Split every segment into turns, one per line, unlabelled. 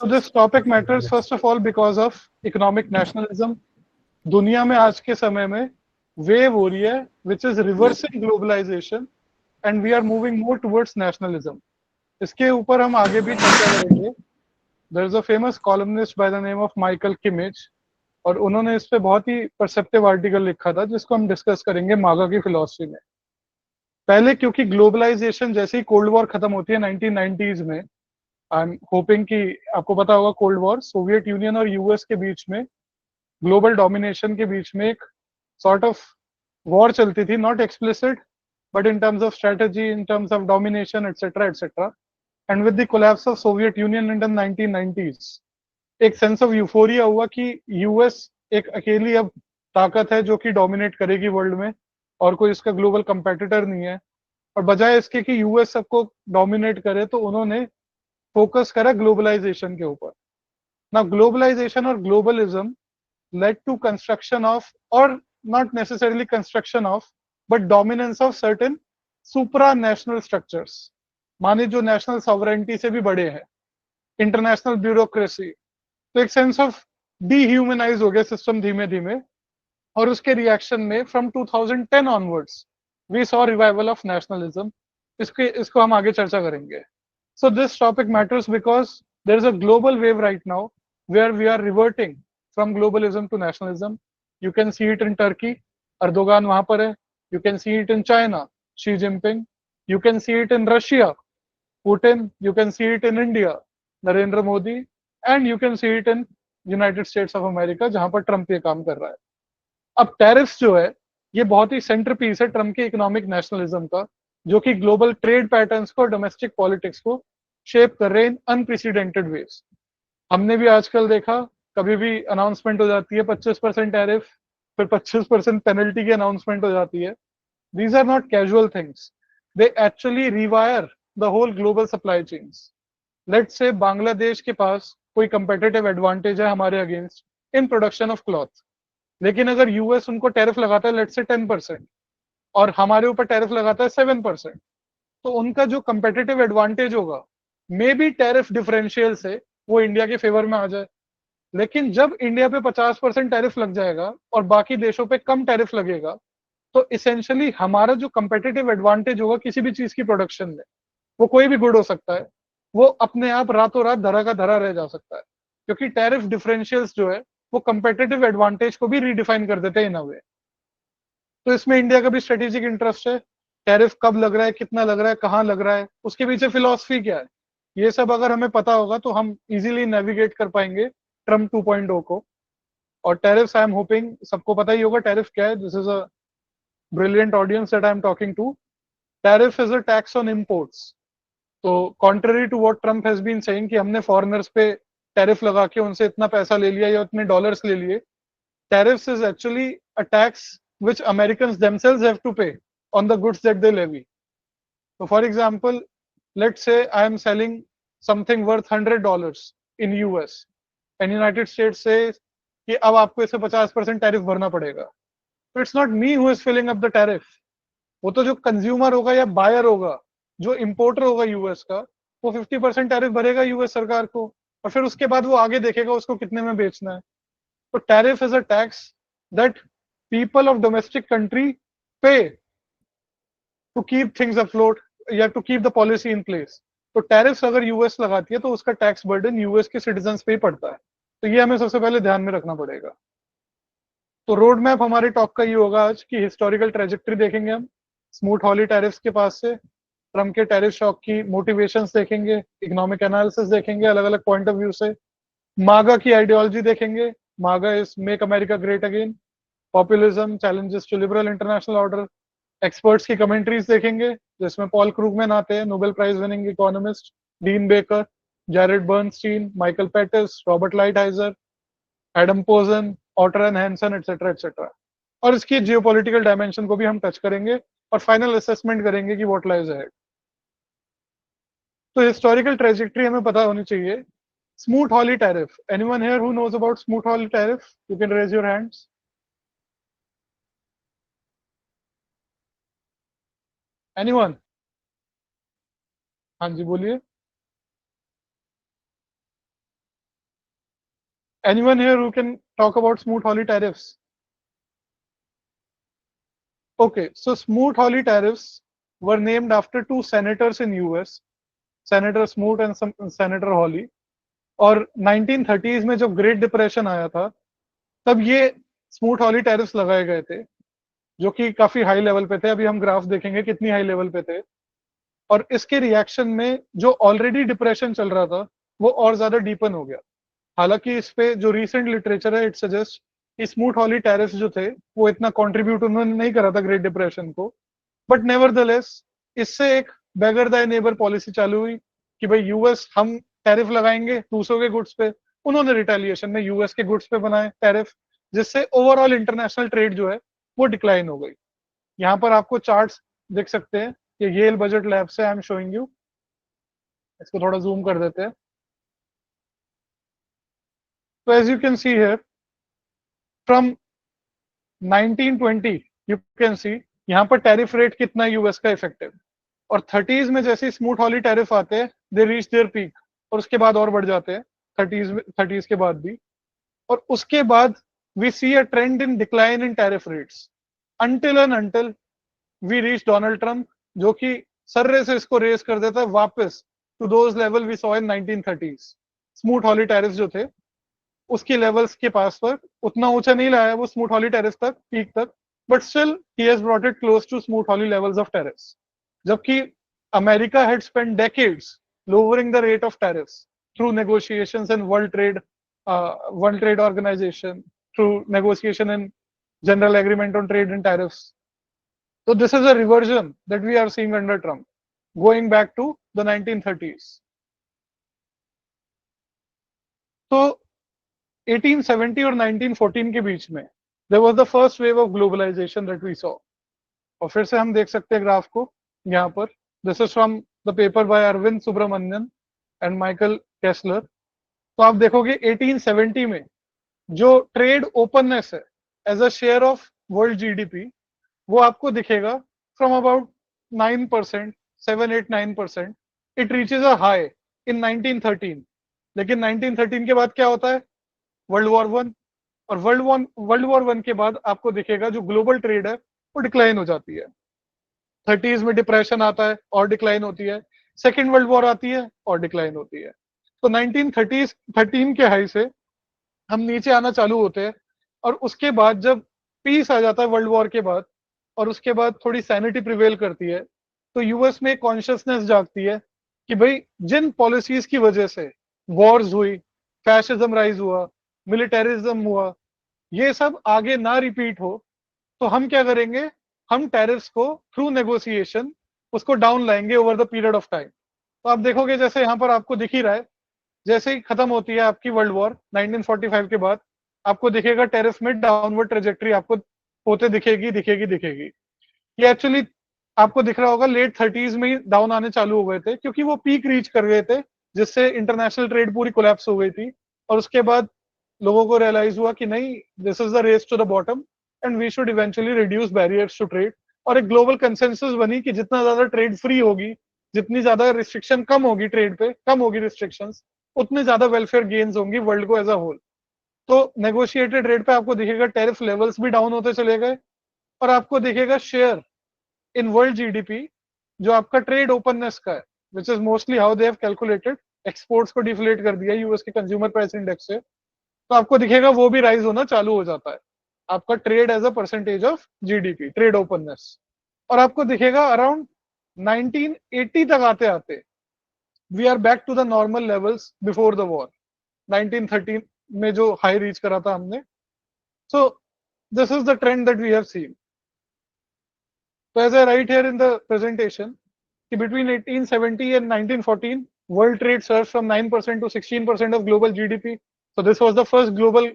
So this topic matters first of all because of economic nationalism. दुनिया में आज के समय में वेव हो रही है which is reversing globalization and we are moving more towards nationalism. इसके ऊपर हम आगे भी चर्चा करेंगे. There is a famous columnist by the name of Michael Kimmage और उन्होंने इस पे बहुत ही परसेप्टिव आर्टिकल लिखा था जिसको हम डिस्कस करेंगे मागा की फिलॉसफी में. पहले क्योंकि ग्लोबलाइजेशन जैसे ही कोल्ड वॉर खत्म होती है 1990s में, आई एम होपिंग कि आपको पता होगा कोल्ड वॉर सोवियत यूनियन और यूएस के बीच में ग्लोबल डोमिनेशन के बीच में एक सॉर्ट ऑफ वॉर चलती थी, not explicit but in terms of strategy, in terms of domination etcetera etcetera. And with the collapse of Soviet union in the 1990s एक sense of euphoria हुआ कि US एक अकेली अब ताकत है जो कि डोमिनेट करेगी वर्ल्ड में और कोई इसका ग्लोबल कंपेटिटर नहीं है. और बजाय इसके कि यूएस सबको डोमिनेट करे तो उन्होंने फोकस करा ग्लोबलाइजेशन के ऊपर. ना ग्लोबलाइजेशन और globalism led to construction of, or not necessarily construction of, but dominance of certain supranational structures. माने जो नेशनल सॉवरेंटी से भी बड़े हैं, इंटरनेशनल ब्यूरोक्रेसी. तो एक सेंस ऑफ डीह्यूमनाइज हो गया सिस्टम धीमे धीमे और उसके रिएक्शन में from 2010 onwards we saw revival of nationalism. इसको हम आगे चर्चा करेंगे. So this topic matters because there is a global wave right now where we are reverting from globalism to nationalism. You can see it in Turkey, Erdogan वहां पर है. You can see it in China, Xi Jinping. You can see it in Russia, Putin. You can see it in India, Narendra Modi, and you can see it in United States of America जहां पर Trump ये काम कर रहा है. अब tariffs जो है ये बहुत ही सेंटर पीस है ट्रम्प के इकोनॉमिक नेशनलिज्म का, जो कि ग्लोबल ट्रेड पैटर्न्स को, डोमेस्टिक पॉलिटिक्स को शेप कर रहे हैं इन अनप्रेसिडेंटेड वेज. हमने भी आजकल देखा कभी भी अनाउंसमेंट हो जाती है 25% टैरिफ, फिर 25% पेनल्टी की अनाउंसमेंट हो जाती है. These are not casual things, they actually rewire the whole global supply chains. Let's say Bangladesh के पास कोई कंपेटिटिव एडवांटेज है हमारे against in production of cloth, लेकिन अगर यूएस उनको टैरिफ लगाता है लेट्स से 10% और हमारे ऊपर टैरिफ लगाता है 7%, तो उनका जो कंपेटिटिव एडवांटेज होगा मे बी टैरिफ डिफरेंशियल से वो इंडिया के फेवर में आ जाए. लेकिन जब इंडिया पे 50% टैरिफ लग जाएगा और बाकी देशों पे कम टैरिफ लगेगा तो इसेंशियली हमारा जो कंपेटिटिव एडवांटेज होगा किसी भी चीज की प्रोडक्शन में, वो कोई भी गुड हो सकता है, वो अपने आप रातों रात धरा का धरा रह जा सकता है. क्योंकि टैरिफ डिफरेंशियल्स जो है वो कंपेटिटिव एडवांटेज को भी रीडिफाइन कर देते हैं इन अ वे. तो इसमें इंडिया का भी स्ट्रेटेजिक इंटरेस्ट है. टैरिफ कब लग रहा है, कितना लग रहा है, कहाँ लग रहा है, उसके पीछे फिलॉसफी क्या है, ये सब अगर हमें पता होगा तो हम इजीली नेविगेट कर पाएंगे ट्रम्प 2.0 को. और टैरिफ्स आई एम होपिंग सबको पता ही होगा टैरिफ क्या है. This is a brilliant audience that I am talking to. Tariff is a tax on imports. तो contrary to what Trump has been saying कि हमने फॉरेनर्स पे टैरिफ लगा के उनसे इतना पैसा ले लिया या इतने डॉलर्स ले लिए, tariffs is actually a tax which Americans themselves have to pay on the goods that they levy. So, for example, let's say I am selling something worth $100 in US, and United States says कि अब आपको इसे 50% tariff भरना पड़ेगा. तो it's not me who is filling up the tariff, वो तो जो कंज्यूमर होगा या बायर होगा, जो इंपोर्टर होगा यूएस का, वो 50% टैरिफ भरेगा यूएस सरकार को और फिर उसके बाद वो आगे देखेगा उसको कितने में बेचना है. तो tariff is a tax that people of domestic country pay to keep things afloat या to keep the policy in place. तो टैरिफ्स अगर यूएस लगाती है तो उसका टैक्स बर्डन यूएस के सिटीजन्स पे ही पड़ता है. तो ये हमें सबसे पहले ध्यान में रखना पड़ेगा. तो रोड मैप हमारे टॉक का ये होगा आज कि हिस्टोरिकल ट्रेजेक्ट्री देखेंगे हम स्मूथ हॉली टैरिफ्स के पास से, ट्रम्प के टैरिफ शॉक की मोटिवेशंस देखेंगे, इकोनॉमिक एनालिसिस देखेंगे अलग अलग पॉइंट ऑफ व्यू से, मागा की आइडियोलॉजी देखेंगे, MAGA is make America great again, populism challenges to liberal international order, experts की कमेंट्रीज देखेंगे जिसमें पॉल क्रूगमैन आते हैं, Nobel prize winning economist, Dean Baker, Jared Bernstein, Michael Pettis, Robert Lighthizer, Adam Posen, Autor Hanson etcetera etcetera. और इसकी geopolitical dimension को भी हम टच करेंगे और फाइनल असेसमेंट करेंगे कि व्हाट लाइज अहेड. तो हिस्टोरिकल ट्रेजेक्ट्री हमें पता होनी चाहिए. Smoot Hawley tariff, anyone here who knows about Smoot Hawley tariff, you can raise your hands. Anyone? हाँ जी बोलिए. Anyone here who can talk about Smoot-Hawley tariffs? Okay, so Smoot-Hawley tariffs were named after two senators in US, Senator Smoot and Senator Hawley. और 1930s में जब great depression आया था, तब ये स्मूथ हॉली टैरिफ्स लगाए गए थे, जो कि काफी हाई लेवल पे थे. अभी हम ग्राफ देखेंगे कितनी हाई लेवल पे थे. और इसके रिएक्शन में जो ऑलरेडी डिप्रेशन चल रहा था, वो और ज्यादा डीपन हो गया. हालांकि इस पे जो रीसेंट लिटरेचर है, इट सजेस्ट कि स्मूथ हॉली टैरिफ्स जो थे, वो इतना कंट्रीब्यूट उन्होंने नहीं करा था ग्रेट डिप्रेशन को. बट नेवरदलेस इससे एक बेगर दाई नेबर पॉलिसी चालू हुई कि भाई यूएस हम टैरिफ लगाएंगे दूसरों के गुड्स पे. उन्होंने रिटेलिएशन में यूएस के गुड्स पे बनाए टैरिफ, जिससे ओवरऑल इंटरनेशनल ट्रेड जो है वो डिक्लाइन हो गई. यहाँ पर आपको चार्ट्स दिख सकते हैं, ये येल बजट लैब से आई एम शोइंग यू. इसको थोड़ा जूम कर देते हैं. तो as you can see here, from 1920 you can see यहाँ पर टैरिफ रेट कितना यूएस का इफेक्टिव. और 30s में जैसे स्मूथ हॉली टैरिफ आते हैं, दे रीच देयर पीक, और उसके बाद और बढ़ जाते हैं 30s के बाद भी. और उसके बाद we see a trend in decline in tariff rates until we reach Donald Trump, जो कि सर्रे से इसको रेस कर देता है वापस to those level we saw in 1930s. Smoot Hawley tariff जो थे उसकी लेवल्स के पास पर उतना ऊंचा नहीं लाया वो स्मूथ हॉली टैरिफ तक, पीक तक, but still he has brought it close to Smoot Hawley levels of tariffs. जबकि America had spent decades lowering the rate of tariffs through negotiations in World Trade Organization, through negotiation in General Agreement on Trade and Tariffs. So this is a reversion that we are seeing under Trump, going back to the 1930s. So 1870 और 1914 के बीच में there was the first wave of globalization that we saw. और फिर से हम देख सकते हैं ग्राफ को यहाँ पर. This is from the paper by Arvind Subramanian and Michael Kessler. तो आप देखोगे 1870 में जो ट्रेड ओपननेस है as a share of world GDP, वो आपको दिखेगा from about 9%, 7-8-9%. It reaches a high in 1913. लेकिन 1913 के बाद क्या होता है? World war one. और वर्ल्ड वॉर वन के बाद आपको दिखेगा जो ग्लोबल ट्रेड है वो डिक्लाइन हो जाती है. 30s में डिप्रेशन आता है और डिक्लाइन होती है. सेकेंड वर्ल्ड वॉर आती है और डिक्लाइन होती है. तो 1913 के हाई से हम नीचे आना चालू होते हैं. और उसके बाद जब पीस आ जाता है वर्ल्ड वॉर के बाद, और उसके बाद थोड़ी सैनिटी प्रिवेल करती है, तो यूएस में कॉन्शियसनेस जागती है कि भाई जिन पॉलिसीज की वजह से वॉर्स हुई, फैशिज्म राइज हुआ, मिलिटेरिज्म हुआ, ये सब आगे ना रिपीट हो, तो हम क्या करेंगे? हम टैरिफ्स को थ्रू नेगोशिएशन उसको डाउन लाएंगे over the period of time. तो आप देखोगे जैसे यहाँ पर आपको दिख ही रहा है, जैसे ही खत्म होती है आपकी वर्ल्ड वॉर 1945 के बाद, आपको दिखेगा टैरिफ में डाउनवर्ड ट्रेजेक्टरी आपको होते दिखेगी. ये एक्चुअली आपको दिख रहा होगा लेट 30s में ही डाउन आने चालू हो गए थे, क्योंकि वो पीक रीच कर गए थे, जिससे इंटरनेशनल ट्रेड पूरी कोलैप्स हो गई थी. और उसके बाद लोगों को रियलाइज हुआ कि नहीं, this is the race to the bottom and we should eventually reduce barriers to trade. और एक ग्लोबल कंसेंसस बनी कि जितना ज्यादा ट्रेड फ्री होगी, जितनी ज्यादा रिस्ट्रिक्शन कम होगी ट्रेड पे, कम होगी रिस्ट्रिक्शंस, उतने ज्यादा वेलफेयर गेन्स होंगी वर्ल्ड को एज अ होल. तो नेगोशिएटेड रेट पे आपको दिखेगा टैरिफ लेवल्स भी डाउन होते चले गए. और आपको दिखेगा शेयर इन वर्ल्ड जीडीपी जो आपका ट्रेड ओपननेस का है, which is mostly how they have calculated, exports को डिफ्लेट कर दिया यूएस के कंज्यूमर प्राइस इंडेक्स से. तो आपको दिखेगा वो भी राइज होना चालू हो जाता है, आपका trade as a percentage of GDP, trade openness. और आपको दिखेगा अराउंड 1980 तक आते आते we are back to the normal levels before the war, 1913 में जो हाई रीच करा था हमने. So this is the trend that we have seen. So as I write here in the presentation, between 1870 and 1914, world trade surged from 9% to 16% of global GDP. So this was the first global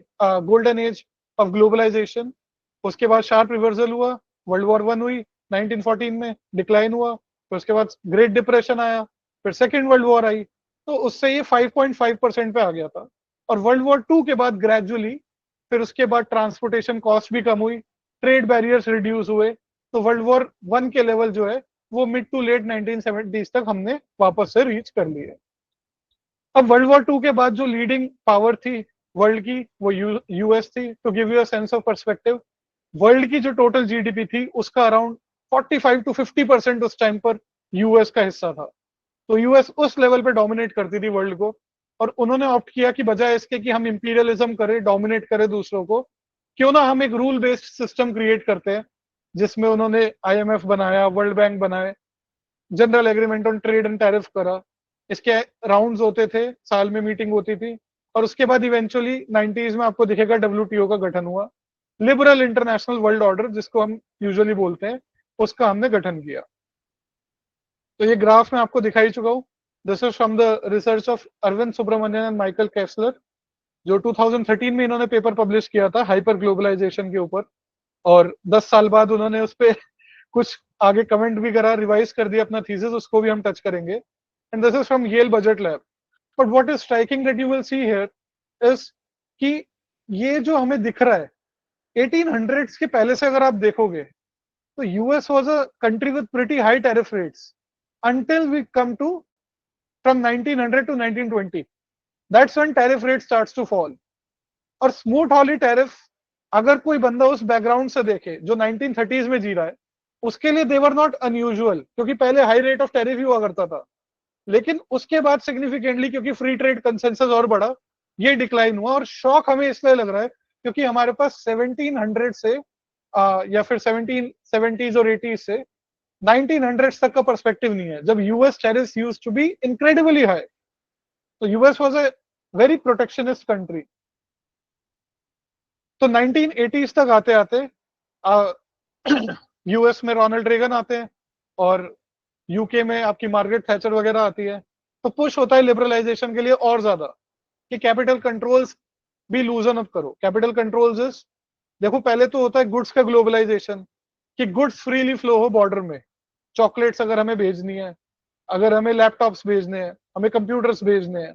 golden age of globalization. उसके बाद sharp reversal हुआ, world war one हुई 1914 में, decline हुआ. फिर उसके बाद great depression आया, फिर सेकेंड वर्ल्ड वॉर आई, तो उससे ये 5.5% पे आ गया था. और वर्ल्ड वॉर टू के बाद ग्रेजुअली फिर उसके बाद ट्रांसपोर्टेशन कॉस्ट भी कम हुई, ट्रेड बैरियर्स रिड्यूस हुए. तो वर्ल्ड वॉर वन के लेवल जो है वो मिड टू लेट 1970s तक हमने वापस से रीच कर लिए. अब वर्ल्ड वॉर टू के बाद जो लीडिंग पावर थी वर्ल्ड की वो यूएस थी। To give you a sense of perspective, world की जो टोटल जीडीपी थी उसका अराउंड 45 to 50% उस टाइम पर यूएस का हिस्सा था। तो यूएस उस लेवल पे डोमिनेट करती थी वर्ल्ड को, और उन्होंने ऑप्ट किया कि बजाय इसके कि हम इंपीरियलिज्म करें, डोमिनेट करें दूसरों को, क्यों ना हम एक रूल बेस्ड सिस्टम क्रिएट करते हैं, जिसमें उन्होंने आईएमएफ बनाया, वर्ल्ड बैंक बनाए, general agreement on trade and tariff करा। इसके राउंड्स होते थे, साल में मीटिंग होती थी, और उसके बाद इवेंचुअली 90s में आपको दिखेगा डब्ल्यूटीओ का गठन हुआ, लिबरल इंटरनेशनल वर्ल्ड ऑर्डर जिसको हम यूजुअली बोलते हैं, उसका हमने गठन किया। तो ये ग्राफ मैं आपको दिखाई चुका हूँ। This is from the research of Arvind Subramanian and Michael Kessler, जो 2013 में इन्होंने पेपर पब्लिश किया था हाइपर ग्लोबलाइजेशन के ऊपर, और 10 साल बाद उन्होंने उस पर कुछ आगे कमेंट भी करा, रिवाइज कर दिया अपना थीसिस, उसको भी हम टच करेंगे। And this is from Yale Budget Lab. But what is striking that you will see here is कि ये जो हमें दिख रहा है 1800s के पहले से अगर आप देखोगे, तो US was a country with pretty high tariff rates until we come to from 1900 to 1920. That's when tariff rate starts to fall. और स्मूथ हॉली टैरिफ अगर कोई बंदा उस बैकग्राउंड से देखे जो 1930s में जी रहा है, उसके लिए देवर नॉट अनयूजुअल, क्योंकि पहले हाई रेट ऑफ टैरिफ ही हुआ करता था। लेकिन उसके बाद सिग्निफिकेंटली क्योंकि फ्री ट्रेड कंसेंसस और बढ़ा, ये डिक्लाइन हुआ। और शॉक हमें इसलिए लग रहा है क्योंकि हमारे पास 1700 से या फिर 1770s और 80s से 1900 तक का पर्सपेक्टिव नहीं है, जब US tariffs used to be incredibly high. तो US was a very protectionist country. तो 1980s तक आते आते यूएस में रोनाल्ड रेगन आते हैं, और यूके में आपकी मार्garet थैचर वगैरह आती है। तो पुश होता है लिबरलाइजेशन के लिए और ज्यादा, कि कैपिटल कंट्रोल्स भी लूजन अप करो। कैपिटल कंट्रोल्स इज, देखो पहले तो होता है गुड्स का ग्लोबलाइजेशन, कि गुड्स फ्रीली फ्लो हो बॉर्डर में। चॉकलेट्स अगर हमें भेजनी है, अगर हमें लैपटॉप्स भेजने हैं, हमें कंप्यूटर्स भेजने हैं।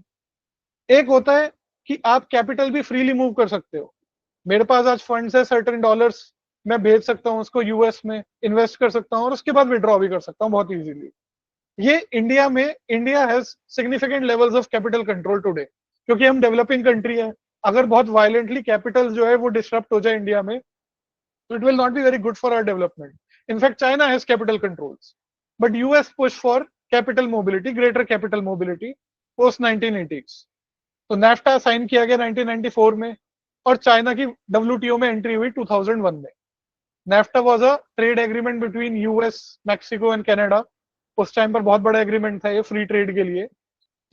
एक होता है कि आप कैपिटल भी फ्रीली मूव कर सकते हो। मेरे पास आज फंड्स है, सर्टेन डॉलर्स, मैं भेज सकता हूँ उसको यूएस में, इन्वेस्ट कर सकता हूँ और उसके बाद विड्रॉ भी कर सकता हूँ बहुत इजीली। ये इंडिया में, India has significant levels of capital control today, क्योंकि हम डेवलपिंग कंट्री है। अगर बहुत वायलेंटली कैपिटल जो है वो डिसरप्ट हो जाए इंडिया में, तो it will not be very good for our development. In fact China has capital controls, but US push for capital mobility, greater capital mobility post 1980s। तो नेफ्टा साइन किया गया 1994 में, और चाइना की डब्ल्यूटीओ में एंट्री हुई 2001 में। NAFTA was a trade agreement between US, Mexico and Canada. उस टाइम पर बहुत बड़ा एग्रीमेंट था ये फ्री ट्रेड के लिए,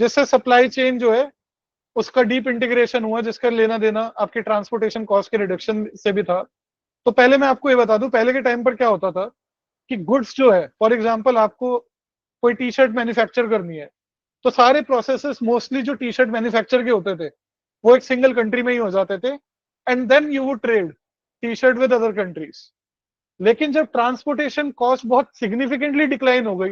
जिससे सप्लाई चेन जो है उसका डीप इंटीग्रेशन हुआ, जिसका लेना देना आपके ट्रांसपोर्टेशन कॉस्ट के रिडक्शन से भी था। तो पहले मैं आपको ये बता दूं, पहले के टाइम पर क्या होता था कि गुड्स जो है, फॉर एग्जांपल आपको कोई टी शर्ट मैन्युफैक्चर करनी है, तो सारे प्रोसेसेस मोस्टली जो टी शर्ट मैन्युफैक्चर के होते थे वो एक सिंगल कंट्री में ही हो जाते थे, and then you would trade T shirt with other countries. लेकिन जब ट्रांसपोर्टेशन कॉस्ट बहुत सिग्निफिकेंटली डिक्लाइन हो गई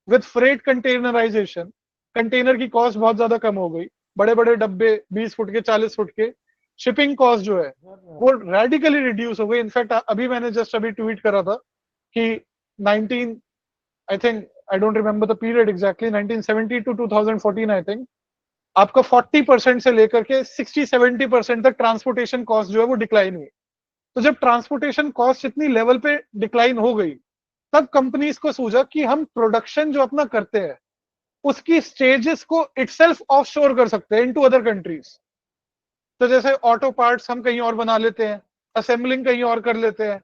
विद फ्रेट कंटेनराइजेशन, कंटेनर की कॉस्ट बहुत ज्यादा कम हो गई, बड़े बड़े डब्बे 20 फुट के 40 फुट के, शिपिंग कॉस्ट जो है वो रेडिकली रिड्यूस हो गई। इनफैक्ट अभी मैंने जस्ट अभी ट्वीट करा था कि 19 I think, I don't remember the period exactly, 1970 to 2014 I think, आपका 40% से लेकर के 60-70% तक ट्रांसपोर्टेशन कॉस्ट जो है वो डिक्लाइन हुई। तो जब ट्रांसपोर्टेशन कॉस्ट इतनी लेवल पे डिक्लाइन हो गई, तब कंपनीज को सूझा कि हम प्रोडक्शन जो अपना करते हैं उसकी स्टेजेस को इटसेल्फ ऑफशोर कर सकते हैं इनटू अदर कंट्रीज। तो जैसे ऑटो पार्ट्स हम कहीं और बना लेते हैं, असेंबलिंग कहीं और कर लेते हैं,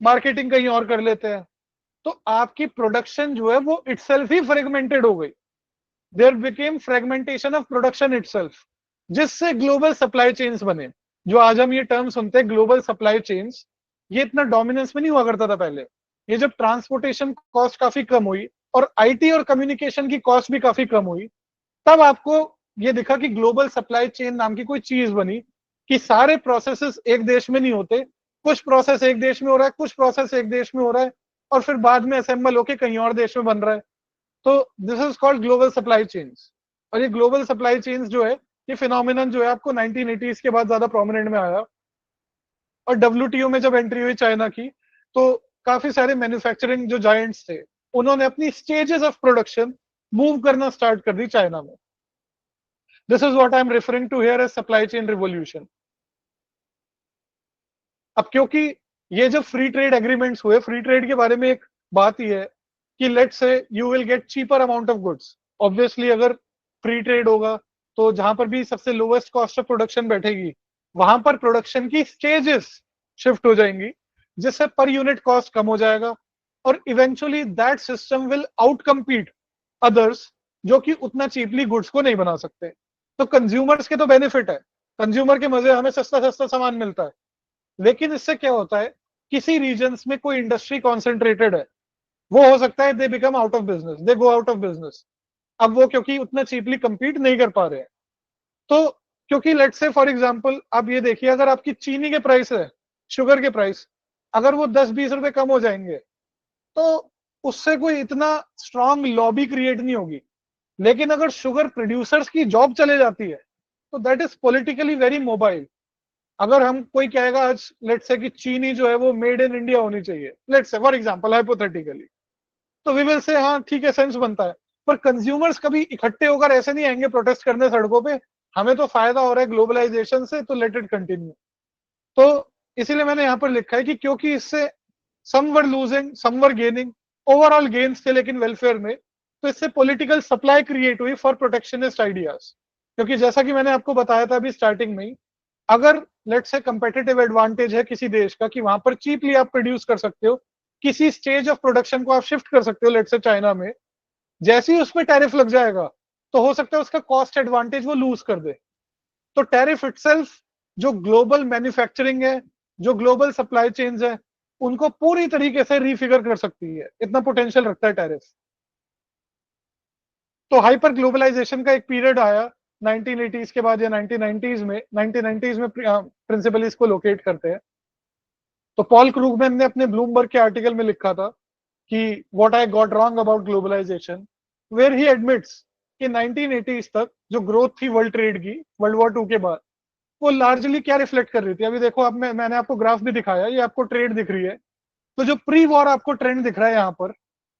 मार्केटिंग कहीं और कर लेते हैं। तो आपकी प्रोडक्शन जो है वो इटसेल्फ ही फ्रेगमेंटेड हो गई। There became fragmentation of production itself, जिससे ग्लोबल सप्लाई चेन्स बने। जो आज हम ये टर्म सुनते हैं ग्लोबल सप्लाई चेन्स, ये इतना डोमिनेंस में नहीं हुआ करता था पहले। ये जब ट्रांसपोर्टेशन कॉस्ट काफी कम हुई और आईटी और कम्युनिकेशन की कॉस्ट भी काफी कम हुई, तब आपको ये दिखा कि ग्लोबल सप्लाई चेन नाम की कोई चीज बनी, कि सारे प्रोसेसेस एक देश में नहीं होते, कुछ प्रोसेस एक देश में हो रहा है, कुछ प्रोसेस एक देश में हो रहा है, और फिर बाद में असेंबल होके कहीं और देश में बन रहा है। तो this is called global supply chains. और ये ग्लोबल सप्लाई चेन्स जो है, ये फिनोमिनन जो है आपको 1980s के बाद ज्यादा प्रोमिनेंट में आया। और डब्ल्यूटीओ में जब एंट्री हुई चाइना की, तो काफी सारे मैन्युफैक्चरिंग जो जायंट्स थे, उन्होंने अपनी स्टेजेस ऑफ प्रोडक्शन मूव करना स्टार्ट कर दी चाइना में। This is what I am referring to here as supply chain revolution. अब क्योंकि ये जब फ्री ट्रेड एग्रीमेंट्स हुए, फ्री ट्रेड के बारे में एक बात ये है कि let's say you will get cheaper amount of goods. Obviously अगर फ्री ट्रेड होगा तो जहां पर भी सबसे लोवेस्ट कॉस्ट ऑफ प्रोडक्शन बैठेगी, वहां पर प्रोडक्शन की स्टेजेस शिफ्ट हो जाएंगी, जिससे पर यूनिट कॉस्ट कम हो जाएगा, और eventually that system will out compete others जो कि उतना चीपली गुड्स को नहीं बना सकते। तो कंज्यूमर्स के तो बेनिफिट है, कंज्यूमर के मजे, हमें सस्ता सस्ता सामान मिलता है। लेकिन इससे क्या होता है, किसी रीजन्स में कोई इंडस्ट्री कॉन्सेंट्रेटेड है, वो हो सकता है they become out of business, they go out of business. अब वो क्योंकि उतना चीपली compete नहीं कर पा रहे हैं, तो क्योंकि लेट्स से फॉर एग्जांपल आप ये देखिए, अगर आपकी चीनी के प्राइस है, शुगर के प्राइस, अगर वो 10-20 रुपए कम हो जाएंगे तो उससे कोई इतना स्ट्रांग लॉबी क्रिएट नहीं होगी। लेकिन अगर शुगर प्रोड्यूसर्स की जॉब चले जाती है तो that is politically very mobile. अगर हम कोई कहेगा आज लेट्स से कि चीनी जो है वो मेड इन इंडिया होनी चाहिए, let's say for example hypothetically, तो वी विल से हाँ ठीक है, सेंस बनता है। पर कंज्यूमर्स कभी इकट्ठे होकर ऐसे नहीं आएंगे प्रोटेस्ट करने सड़कों पे, हमें तो फायदा हो रहा है ग्लोबलाइजेशन से, तो लेट इट कंटिन्यू। तो इसीलिए मैंने यहाँ पर लिखा है कि क्योंकि इससे some were losing some were gaining, overall gains थे लेकिन वेलफेयर में, तो इससे पॉलिटिकल सप्लाई क्रिएट हुई फॉर प्रोटेक्शनिस्ट आइडियाज। क्योंकि जैसा कि मैंने आपको बताया था अभी स्टार्टिंग में ही, अगर लेट्स से कंपेटिटिव एडवांटेज है किसी देश का कि वहां पर चीपली आप प्रोड्यूस कर सकते हो, किसी स्टेज ऑफ प्रोडक्शन को आप शिफ्ट कर सकते हो लेट्स से चाइना में, जैसे ही उसमें टैरिफ लग जाएगा तो हो सकता है उसका कॉस्ट एडवांटेज वो लूज कर दे। तो टैरिफ इटसेल्फ जो ग्लोबल मैन्युफैक्चरिंग है, जो ग्लोबल सप्लाई चेन्स है, उनको पूरी तरीके से रीफिगर कर सकती है, इतना पोटेंशियल रखता है टैरिफ। तो हाइपर ग्लोबलाइजेशन का एक पीरियड आया 1980s के बाद या 1990s में प्रिंसिपली इसको लोकेट करते हैं। तो पॉल क्रूगमैन ने अपने ब्लूमबर्ग के आर्टिकल में लिखा था कि what I got wrong about globalisation, where he admits कि 1980s तक जो ग्रोथ थी वर्ल्ड ट्रेड की वर्ल्ड वॉर 2 के बाद, वो लार्जली क्या रिफ्लेक्ट कर रही थी। अभी देखो, अब मैंने आपको ग्राफ भी दिखाया, ये आपको ट्रेड दिख रही है, तो जो प्री वॉर आपको ट्रेंड दिख रहा है यहाँ पर,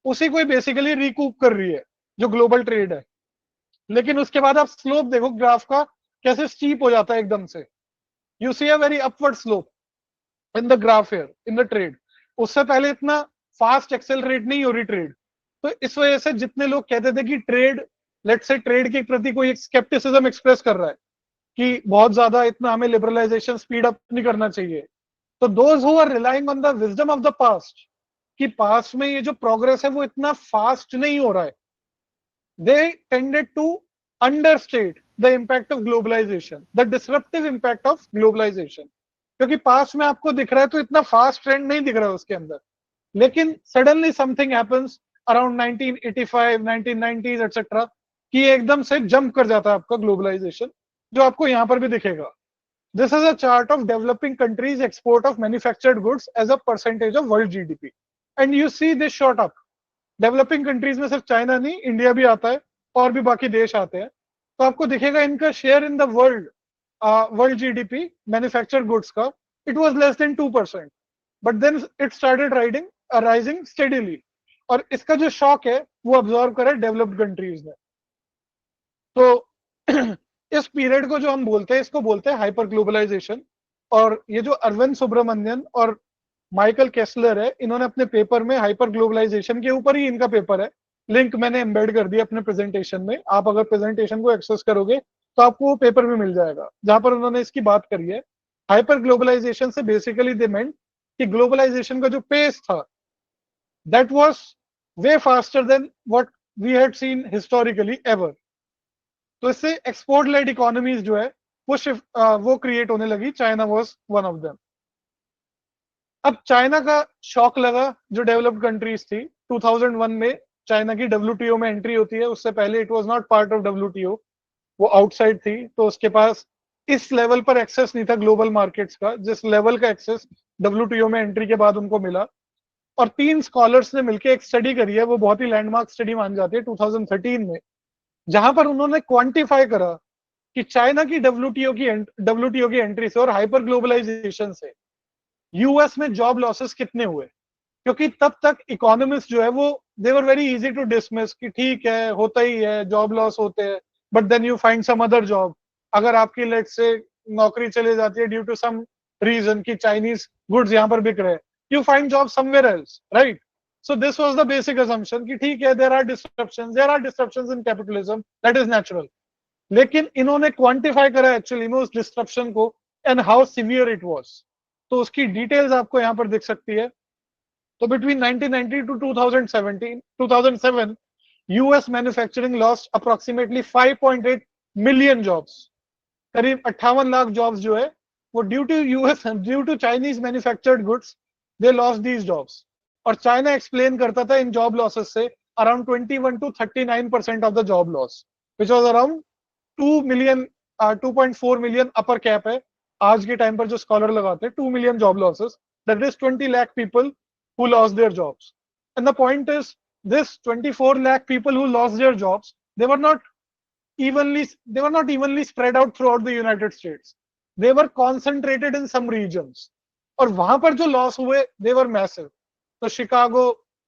उसी को बेसिकली रिकूप कर रही है जो ग्लोबल ट्रेड है। लेकिन उसके बाद आप स्लोप देखो ग्राफ का, कैसे स्टीप हो जाता है एकदम से। You see a very upward slope in the graph here in the trade. उससे पहले इतना फास्ट एक्सेलरेट नहीं हो रही ट्रेड। तो इस वजह से जितने लोग कहते थे कि ट्रेड, लेट्स से ट्रेड के प्रति कोई एक स्केप्टिसिज्म एक्सप्रेस कर रहा है कि बहुत ज्यादा इतना हमें लिबरलाइजेशन स्पीड अप नहीं करना चाहिए, तो those who are relying on the wisdom of the past, कि पास्ट में ये जो प्रोग्रेस है वो इतना फास्ट नहीं हो रहा है, they tended to understate the impact of globalization, the disruptive impact of globalization। क्योंकि पास्ट में आपको दिख रहा है तो इतना फास्ट ट्रेंड नहीं दिख रहा है उसके अंदर, लेकिन suddenly something happens around 1985 1990s etcetera, कि एकदम से जंप कर जाता है आपका ग्लोबलाइजेशन, जो आपको यहाँ पर भी दिखेगा। This is a chart of developing countries export of manufactured goods as a percentage of world GDP, and you see this shot up. Developing countries में सिर्फ चाइना नहीं, इंडिया भी आता है और भी बाकी देश आते हैं। तो आपको दिखेगा इनका share in the world GDP manufactured goods का, it was less than 2%, but then it started rising steadily, और इसका जो शॉक है वो अब्सॉर्ब करा डेवलप्ड कंट्रीज ने। तो इस पीरियड को जो हम बोलते हैं, इसको बोलते हैं हाइपर ग्लोबलाइजेशन। और ये जो अरविंद सुब्रमण्यन और माइकल केसलर है, इन्होंने अपने पेपर में हाइपर ग्लोबलाइजेशन के ऊपर ही इनका पेपर है, लिंक मैंने एम्बेड कर दिया अपने प्रेजेंटेशन में, आप अगर प्रेजेंटेशन को एक्सेस करोगे तो आपको वो पेपर भी मिल जाएगा जहां पर उन्होंने इसकी बात करी है। हाइपर ग्लोबलाइजेशन से बेसिकली दे मेंट कि ग्लोबलाइजेशन का जो पेस था that was way faster than what we had seen historically ever. तो इससे एक्सपोर्ट लेड इकोनॉमीज जो है वो क्रिएट होने लगी, China was one of them. अब चाइना का शॉक लगा जो डेवलप्ड कंट्रीज थी। 2001 में चाइना की डब्ल्यूटीओ में एंट्री होती है, उससे पहले it was not part of WTO, वो आउटसाइड थी, तो उसके पास इस लेवल पर एक्सेस नहीं था ग्लोबल मार्केट्स का, जिस लेवल का एक्सेस डब्ल्यूटीओ में एंट्री के बाद उनको मिला। और 3 स्कॉलर्स ने मिलकर एक स्टडी करी है, वो बहुत ही लैंडमार्क स्टडी मान जाती है 2013 में, जहां पर उन्होंने क्वांटिफाई करा कि चाइना की डब्ल्यूटीओ की एंट्री से और हाइपर ग्लोबलाइजेशन से यूएस में जॉब लॉसेस कितने हुए। क्योंकि तब तक इकोनॉमिस्ट जो है वो they were very easy to dismiss कि ठीक है, होता ही है, जॉब लॉस होते हैं, but then you find some other job. अगर आपकी लेट से नौकरी चली जाती है ड्यू टू सम रीजन की चाइनीज गुड्स यहाँ पर बिक रहे हैं, you find job somewhere else, right? So this was the basic assumption कि ठीक है, there are disruptions in capitalism, that is natural. लेकिन इन्होंने क्वांटिफाई करा एक्चुअली में उस डिस्ट्रप्शन को and how severe it was. तो उसकी डिटेल्स आपको यहाँ पर दिख सकती है. तो between 1990 to 2007 US manufacturing lost approximately 5.8 million jobs. करीब 58 लाख जॉब्स जो है वो due to Chinese manufactured goods, they lost these jobs. और चाइना एक्सप्लेन करता था इन जॉब लॉसेस से around 21 to 39% of the job loss, which was around 2.4 million upper cap है आज के टाइम पर जो स्कॉलर लगाते हैं. 2 million job losses, that is 20 lakh people who lost their jobs. And the point is, this 24 lakh people who lost their jobs, they were not evenly spread out throughout the United States. They were concentrated in some regions. और वहां पर जो loss हुए, they were massive. तो Chicago,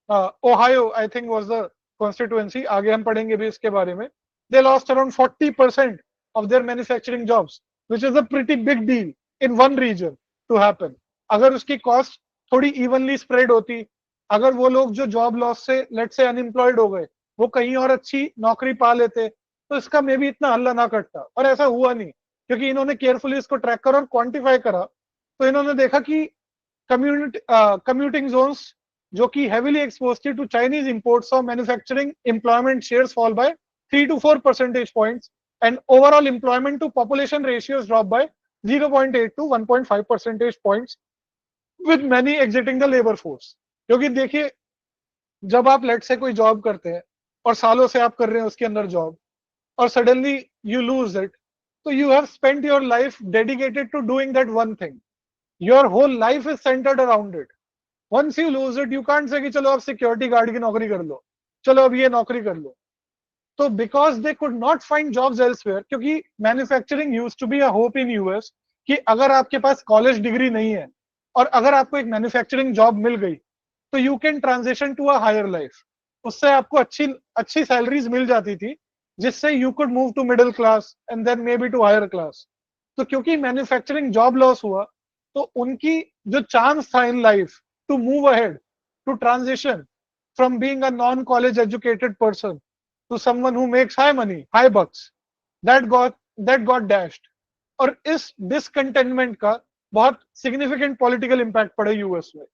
Ohio I think was the constituency, आगे हम पढ़ेंगे भी इसके बारे में. They lost around 40% of their manufacturing jobs, which is a pretty big deal in one region to happen. अगर उसकी कॉस्ट थोड़ी इवनली स्प्रेड होती, अगर वो लोग जो जॉब लॉस से लेट से अनएम्प्लॉयड हो गए वो कहीं और अच्छी नौकरी पा लेते, तो इसका मे भी इतना हल्ला ना कटता. और ऐसा हुआ नहीं, क्योंकि इन्होंने केयरफुली इसको ट्रैक करा और क्वांटिफाई करा. तो इन्होंने देखा कि कम्यूटिंग जोन्स जो कि हेवीली एक्सपोज थी to Chinese imports of manufacturing employment shares fall by 3 to 4 percentage points, and overall employment to population ratios dropped by 0.8 to 1.5 percentage points, with many exiting the labor force. क्योंकि देखिए, जब आप late से कोई job करते हैं और सालों से आप कर रहे हैं उसके अंदर जॉब, और सडनली यू लूज इट, तो you have spent your life dedicated to doing that one thing. Your whole life is centred around it. Once you lose it, you can't say कि चलो आप सिक्योरिटी गार्ड की नौकरी कर लो, चलो अब ये नौकरी कर लो. तो because they could not find jobs elsewhere, क्योंकि manufacturing used to be a hope in US कि अगर आपके पास कॉलेज डिग्री नहीं है और अगर आपको एक मैन्युफैक्चरिंग जॉब मिल गई तो you can transition to a higher life. उससे आपको अच्छी सैलरीज मिल जाती थी, जिससे you could move to middle class and then maybe to higher class. तो क्योंकि मैन्युफैक्चरिंग जॉब लॉस हुआ, तो उनकी जो चांस था in life to move ahead, to transition from being a non college educated person to someone who makes high money, high bucks, that got dashed. और इस discontentment का बहुत सिग्निफिकेंट पॉलिटिकल इम्पैक्ट पड़े यूएस में,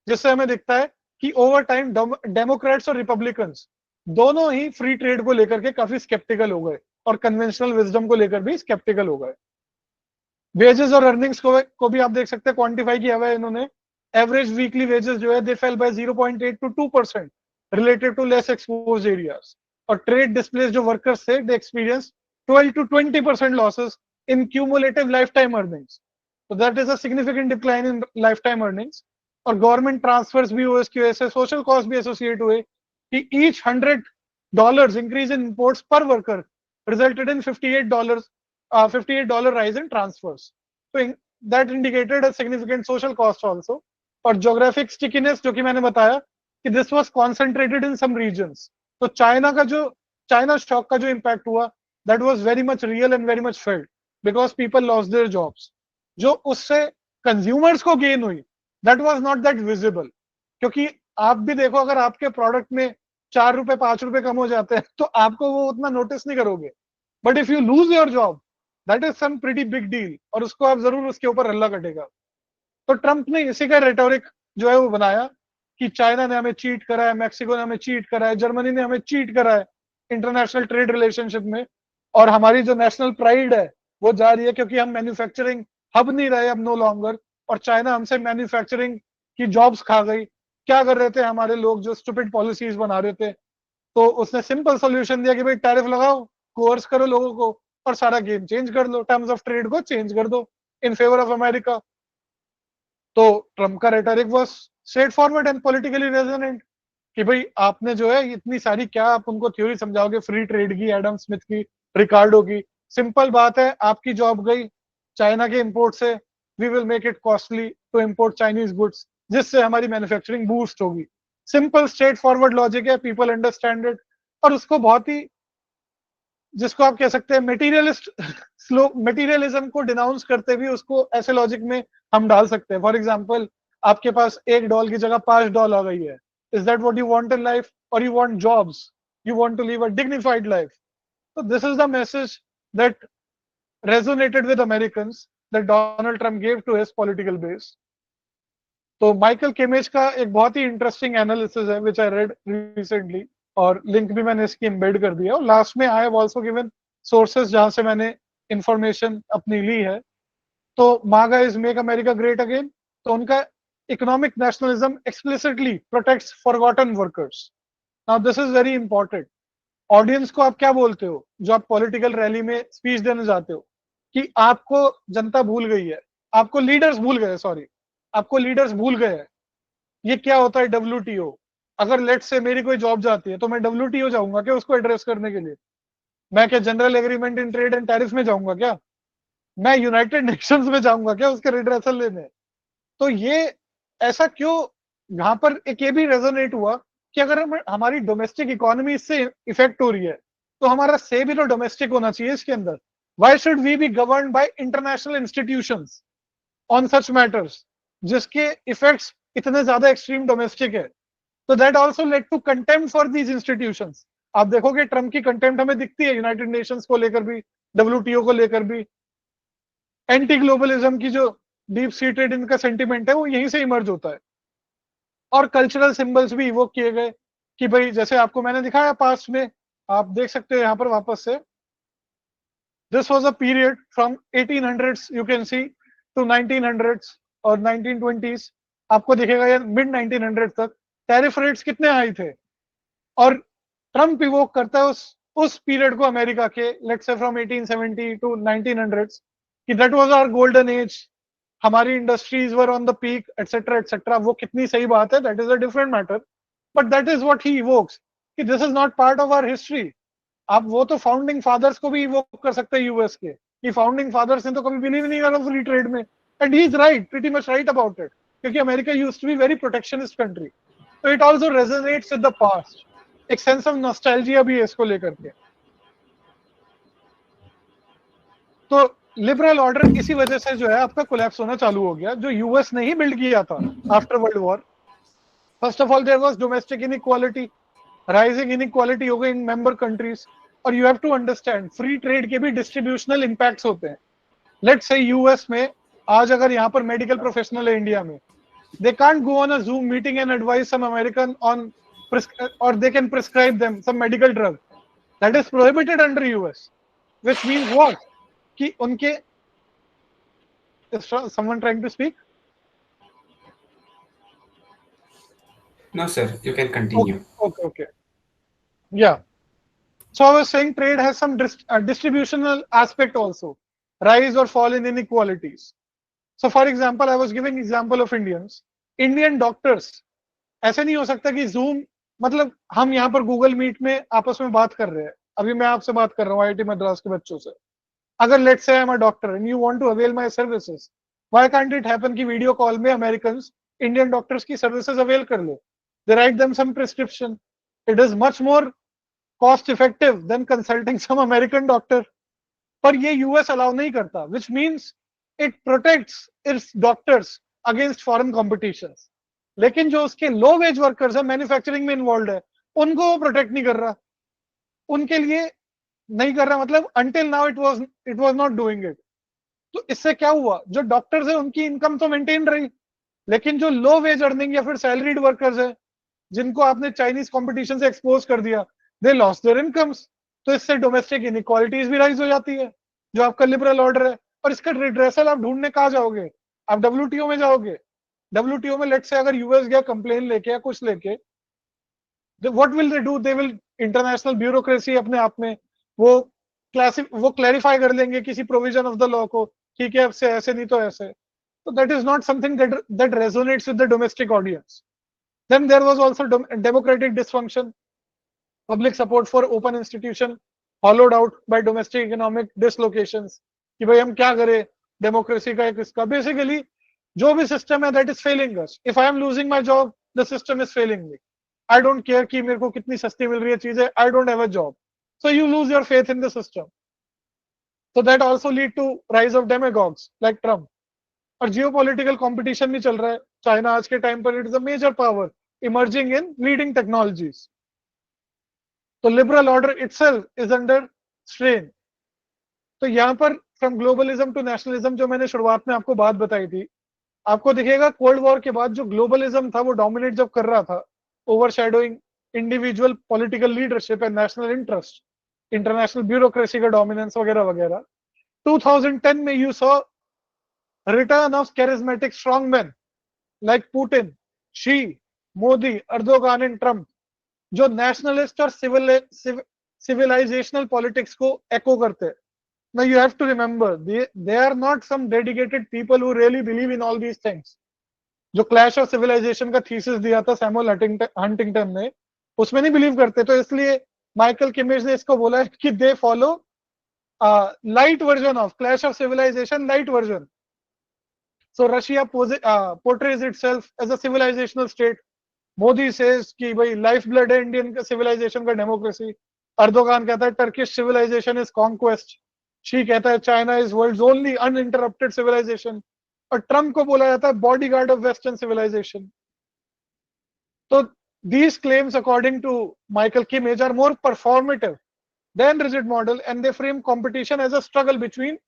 जिससे हमें दिखता है कि ओवर टाइम डेमोक्रेट्स और रिपब्लिकन्स दोनों ही फ्री ट्रेड को लेकर के काफी स्केप्टिकल हो गए और कन्वेंशनल विजडम को लेकर भी स्केप्टिकल हो गए. वेजेस और अर्निंग्स को भी आप देख सकते हैं, क्वांटिफाई किया हुआ है इन्होंने. एवरेज वीकली वेजेस जो है, they fell by 0.8 to 2% related to less exposed areas. और ट्रेड डिस्प्लेस जो वर्कर्स थे, they experience 12 to 20% losses in cumulative life time earnings. तो that is a significant decline in life time earnings. और government transfers भी हुए इसकी वजह से, सोशल कॉस्ट भी एसोसिएट हुए कि ईच $100 इंक्रीज इन इंपोर्ट्स पर worker resulted in $58 rise in transfers. So that indicated a significant social cost also. और geographic stickiness जो कि मैंने बताया कि this was concentrated in some regions. तो चाइना शॉक का जो इम्पैक्ट हुआ, that was very much real and very much felt because people lost their jobs. जो उससे कंज्यूमर्स को गेन हुई, that was not that visible. क्योंकि आप भी देखो, अगर आपके प्रोडक्ट में 4 रुपए 5 रुपए कम हो जाते हैं तो आपको वो उतना नोटिस नहीं करोगे. But if you lose your job, that is some pretty big deal, और उसको आप जरूर उसके ऊपर हल्ला कटेगा. तो ट्रंप ने इसी का रेटोरिक जो है वो बनाया कि चाइना ने हमें चीट करा है, मैक्सिको ने हमें चीट करा है, जर्मनी ने हमें चीट करा है इंटरनेशनल ट्रेड रिलेशनशिप में, और हमारी जो नेशनल प्राइड है वो जा रही है, क्योंकि हम मैन्युफैक्चरिंग हब नहीं रहे अब नो लॉन्गर, और चाइना हमसे मैन्युफैक्चरिंग की जॉब्स खा गई. क्या कर रहे थे हमारे लोग, जो स्टूपिड पॉलिसीज बना रहे थे. तो उसने सिंपल सोल्यूशन दिया कि भाई टैरिफ लगाओ, कोर्स करो लोगों को, और सारा गेम चेंज कर दो, टर्म्स ऑफ ट्रेड को चेंज कर दो इन फेवर ऑफ अमेरिका. तो ट्रम्प का rhetoric was straight forward and politically resonant कि भाई आपने जो है इतनी सारी, क्या आप उनको थ्योरी समझाओगे फ्री ट्रेड की, एडम स्मिथ की, रिकार्डो की. सिंपल बात है, आपकी जॉब गई चाइना के इंपोर्ट से, we will make it costly to import Chinese goods, जिससे हमारी मैन्युफैक्चरिंग बूस्ट होगी. सिंपल स्ट्रेट फॉरवर्ड लॉजिक है, पीपल अंडरस्टैंड इट, और उसको बहुत ही जिसको आप कह सकते हैं मेटीरियलिस्ट स्लो मेटीरियलिज्म को डिनाउंस करते भी उसको ऐसे लॉजिक में हम डाल सकते हैं। फॉर एग्जाम्पल, आपके पास $1 की जगह $5 आ गई है, is that what you want in life, और you want jobs, you want to live a dignified life? So this is the message that resonated with Americans that Donald Trump gave to his political base. तो Michael केमेज का एक बहुत ही interesting analysis है विच I read recently, और link भी मैंने इसकी embed कर दिया, और लास्ट में I have also given sources जहां से मैंने इंफॉर्मेशन अपनी ली है। तो मागा is make America great again, तो उनका economic nationalism explicitly protects forgotten workers. Now this is very important. Audience को आप क्या बोलते हो जो आप पॉलिटिकल रैली में स्पीच देने जाते हो, कि आपको जनता भूल गई है, आपको लीडर्स भूल गए, सॉरी, आपको लीडर्स भूल गए हैं। ये क्या होता है WTO? अगर लेट से मेरी कोई जॉब जाती है तो मैं WTO जाऊंगा क्या उसको एड्रेस करने के लिए? मैं क्या general agreement in trade and tariff में जाऊंगा क्या? मैं यूनाइटेड नेशंस में जाऊंगा क्या उसके रिड्रेसल लेने? तो ये ऐसा क्यों? यहाँ पर एक ये भी रेजोनेट हुआ कि अगर हमारी डोमेस्टिक इकोनॉमी इससे इफेक्ट हो रही है तो हमारा से भी तो डोमेस्टिक होना चाहिए इसके अंदर। Why should we be govern by international institutions on such matters जिसके इफेक्ट्स इतने ज्यादा एक्सट्रीम डोमेस्टिक है? तो that also led to contempt for these institutions. आप देखोगे ट्रम्प की कंटेम्प्ट हमें दिखती है यूनाइटेड नेशंस को लेकर भी, WTO को लेकर भी। एंटी ग्लोबलिज्म की जो डीप सीटेड इनका सेंटिमेंट है वो यहीं से इमर्ज होता है। और कल्चरल सिंबल्स भी इवोक किए गए कि भाई जैसे आपको मैंने दिखाया पास्ट में, आप देख सकते हो यहाँ पर वापस से, this was a period from 1800s you can see to 1900s और 1920s। आपको दिखेगा ये मिड 1900 तक टैरिफ रेट्स कितने हाई थे, और ट्रम्प इवोक करता है उस पीरियड को अमेरिका के, let's say from 1870 to 1900s, कि that was our golden age, हमारी industries were on the peak etcetera etcetera. वो कितनी सही बात है, that is a different matter, but that is what he evokes कि this is not part of our history. आप वो तो फाउंडिंग फादर्स को भी इवोक कर सकते हैं यूएस के, कि फाउंडिंग फादर्स ने तो कभी बिलीव नहीं करा फ्री ट्रेड में, and he is right, pretty much right about it, क्योंकि America used to be very protectionist country. तो it also resonates with the past, एक सेंस ऑफ नॉस्टैल्जिया भी है इसको लेकर के। तो लिबरल ऑर्डर इसी वजह से जो है आपका कोलैप्स होना चालू हो गया, जो यूएस ने ही बिल्ड किया था after world war. First of all there was domestic inequality, rising inequality हो गई इन मेंबर कंट्रीज, और you have to understand free trade के भी डिस्ट्रीब्यूशनल इंपैक्ट्स होते हैं। लेट्स से यूएस में आज अगर यहाँ पर मेडिकल प्रोफेशनल है इंडिया में, they can't go on a Zoom meeting and advise some American on or they can prescribe them some medical drug that is prohibited under US, which means what? कि उनके is someone trying to speak?
No, sir. You can continue.
Okay. Yeah. So I was saying trade has some distributional aspect also, rise or fall in inequalities. So for example, I was giving example of Indians. Indian doctors, ऐसे नहीं हो सकता कि zoom, मतलब हम यहाँ पर Google meet में आपस में बात कर रहे हैं, अभी मैं आपसे बात कर रहा हूँ IIT मद्रास के बच्चों से। अगर let's say I am a doctor and you want to avail my services, why can't it happen कि वीडियो कॉल में अमेरिकंस इंडियन डॉक्टर्स की सर्विसेज अवेल कर ले? They write them some prescription, it is much more cost effective than consulting some American doctor. पर ये US allow नहीं करता, which means it protects its doctors against foreign competition. लेकिन जो उसके लो वेज वर्कर्स है, मैन्युफैक्चरिंग में involve है, उनको वो प्रोटेक्ट नहीं कर रहा, उनके लिए नहीं कर रहा, मतलब until now it was not doing it. तो इससे क्या हुआ, जो डॉक्टर्स है उनकी इनकम तो मेंटेन रही, लेकिन जो लो वेज अर्निंग या फिर सैलरीड वर्कर्स है जिनको आपने चाइनीज कंपटीशन से एक्सपोज कर दिया, दे लॉस्ट देयर इनकम्स। तो इससे डोमेस्टिक इनइक्वालिटीज भी राइज हो जाती है, जो आपका लिबरल ऑर्डर है। और इसका रिड्रेसल आप ढूंढने कहाँ जाओगे? आप WTO में जाओगे। WTO में लेट से अगर यूएस गया कंप्लेन लेके या कुछ लेके, what will they do? They will, international bureaucracy अपने आप में वो क्लैरिफाई कर लेंगे किसी प्रोविजन ऑफ द लॉ को, ठीक है अब से ऐसे नहीं तो ऐसे। तो that is not something that resonates with the domestic audience. Then there was also democratic dysfunction, public support for open institution hollowed out by domestic economic dislocations, कि भाई हम क्या करें, डेमोक्रेसी का एक इसका बेसिकली जो भी सिस्टम है that is failing us. If I am losing my job, the system is failing me. I don't care कि मेरे को कितनी सस्ती मिल रही है चीजें, I don't have a job. So you lose your faith in the system. So that also lead to rise of demagogues like Trump. और जियोपॉलिटिकल कंपटीशन भी चल रहा है. चाइना आज के टाइम पर it is a major power emerging in leading technologies. तो liberal order itself is under strain. तो यहाँ पर फ्रॉम ग्लोबलिज्म टू नेशनलिज्म, जो मैंने शुरुआत में आपको बात बताई थी, आपको दिखेगा कोल्ड वॉर के बाद जो ग्लोबलिज्म था वो डोमिनेट जब कर रहा था, overshadowing individual political leadership and national interest, international bureaucracy का डोमिनेंस वगैरह वगैरह. 2010 में you saw return of charismatic strongmen like Putin, Xi, Modi, Erdogan and Trump, जो nationalist और civilizational politics को echo करते हैं. Now you have to remember, they are not some dedicated people who really believe in all these things. जो Clash of Civilization का thesis दिया था Samuel Huntington ने, उसमें नहीं बिलीव करते. तो इसलिए माइकल किमेज ने इसको बोला है कि they follow light version of Clash of Civilization, light version. So Russia portrays itself as a civilizational state. Modi says कि भाई lifeblood है इंडियन civilization का democracy. अर्दोगान कहता है Turkish civilization is conquest. Xi कहता है China is world's only uninterrupted civilization. और Trump को बोला जाता है bodyguard of Western civilization. So these claims, according to Michael Kimmage, are more performative than rigid model, and they frame competition as a struggle between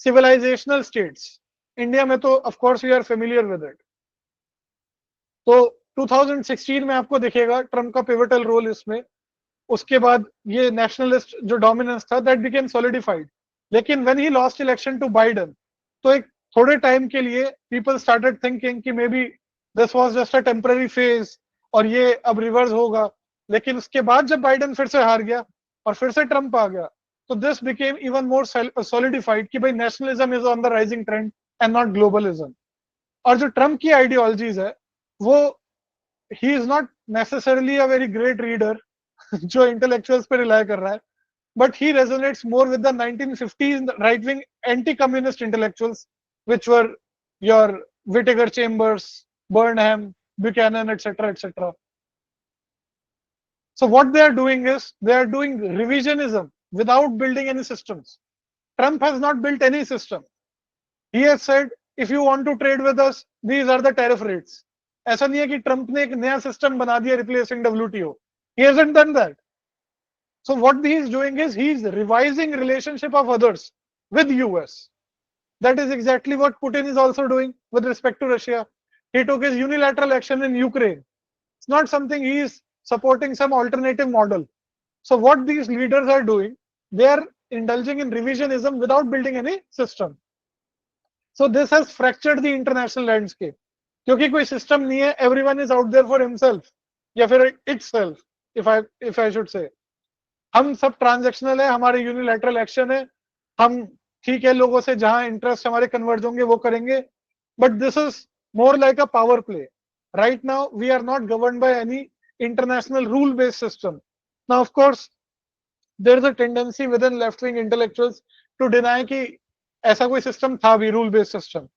civilizational states. India में तो of course we are familiar with it. तो 2016 में आपको दिखेगा Trump का pivotal role इसमें. उसके बाद ये नेशनलिस्ट जो डोमिनेंस था दैट बिकेम सॉलिडिफाइड. लेकिन when he lost election to Biden, तो एक थोड़े टाइम के लिए पीपल स्टार्टेड थिंकिंग कि may be this was just a temporary phase और ये अब रिवर्स होगा. लेकिन उसके बाद जब बाइडन फिर से हार गया और फिर से ट्रम्प आ गया, तो this became even more solidified कि भाई nationalism is on the rising trend and not globalism. और जो ट्रम्प की आइडियोलॉजीज है वो, he is not necessarily a very great reader जो इंटेलेक्चुअल्स पे रिलाय कर रहा है, but he resonates more with the 1950s right wing anti-communist intellectuals which were your Whittaker Chambers, Burnham, Buchanan, etc., etc. So what they are doing is they are doing revisionism without building any systems. Trump has not built any system. He has said, if you want to trade with us, these are the tariff rates. ऐसा नहीं है कि Trump ने एक नया system बना दिया replacing WTO. He hasn't done that. So what he is doing is he is revising relationship of others with US. That is exactly what Putin is also doing with respect to Russia. He took his unilateral action in Ukraine. It's not something he is supporting some alternative model. So what these leaders are doing, they are indulging in revisionism without building any system. So this has fractured the international landscape. क्योंकि कोई system नहीं है, everyone is out there for himself या फिर itself, if I should say. हम सब transactional है, हमारे यूनिलैटरल एक्शन है, हम ठीक है लोगों से जहां इंटरेस्ट हमारे कन्वर्ज होंगे वो करेंगे, but this is more like a power play. Right now we are not governed by any international rule based system. Now of course there is a tendency with in left wing intellectuals to deny कि ऐसा कोई system था भी, rule based system,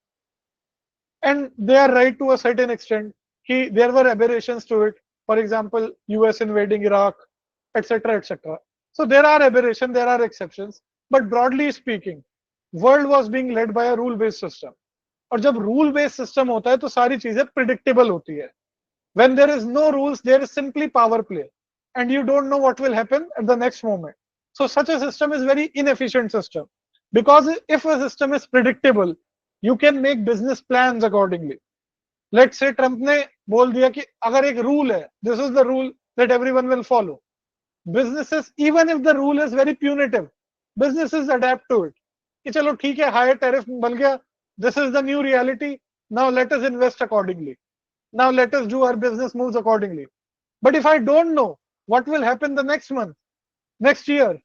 and they are right to a certain extent कि there were aberrations to it. For example, US invading Iraq, etc., etc. So there are aberrations, there are exceptions, but broadly speaking, world was being led by a rule-based system. और जब rule-based system होता है तो सारी चीजें predictable होती है. When there is no rules, there is simply power play, and you don't know what will happen at the next moment. So such a system is very inefficient system, because if a system is predictable, you can make business plans accordingly. Let's say Trump ने बोल दिया कि अगर एक rule है, this is the rule that everyone will follow. Businesses, even if the rule is very punitive, businesses adapt to it. कि चलो ठीक है, higher tariff बन गया, this is the new reality, now let us invest accordingly. Now let us do our business moves accordingly. But if I don't know what will happen the next month, next year,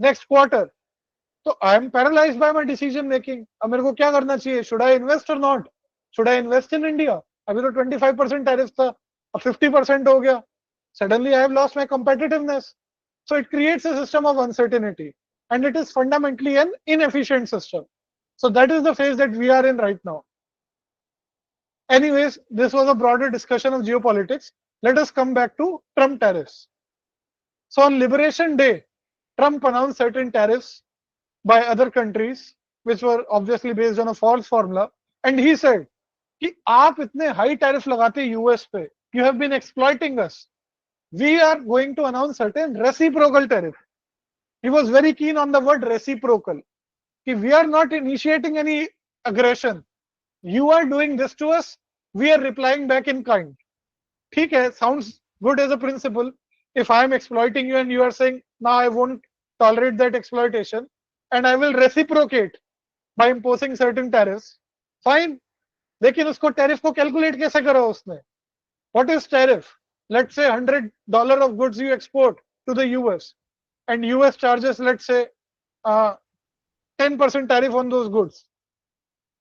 next quarter, so I am paralyzed by my decision making. अब मेरे को क्या करना चाहिए? Should I invest or not? Should I invest in India? अभी तो 25% tariff था, अब 50% हो गया. Suddenly I have lost my competitiveness. So it creates a system of uncertainty, and it is fundamentally an inefficient system. So that is the phase that we are in right now. Anyways, this was a broader discussion of geopolitics. Let us come back to Trump tariffs. So on Liberation Day, Trump announced certain tariffs by other countries, which were obviously based on a false formula. And he said कि आप इतने high tariff लगाते US पे, you have been exploiting us. We are going to announce certain reciprocal tariff. He was very keen on the word reciprocal. कि we are not initiating any aggression. You are doing this to us, we are replying back in kind. ठीक है, sounds good as a principle. If I am exploiting you and you are saying, now I won't tolerate that exploitation and I will reciprocate by imposing certain tariffs, fine. लेकिन उसको tariff को calculate कैसे करा उसने? What is tariff? Let's say $100 of goods you export to the US and US charges, let's say, 10% tariff on those goods.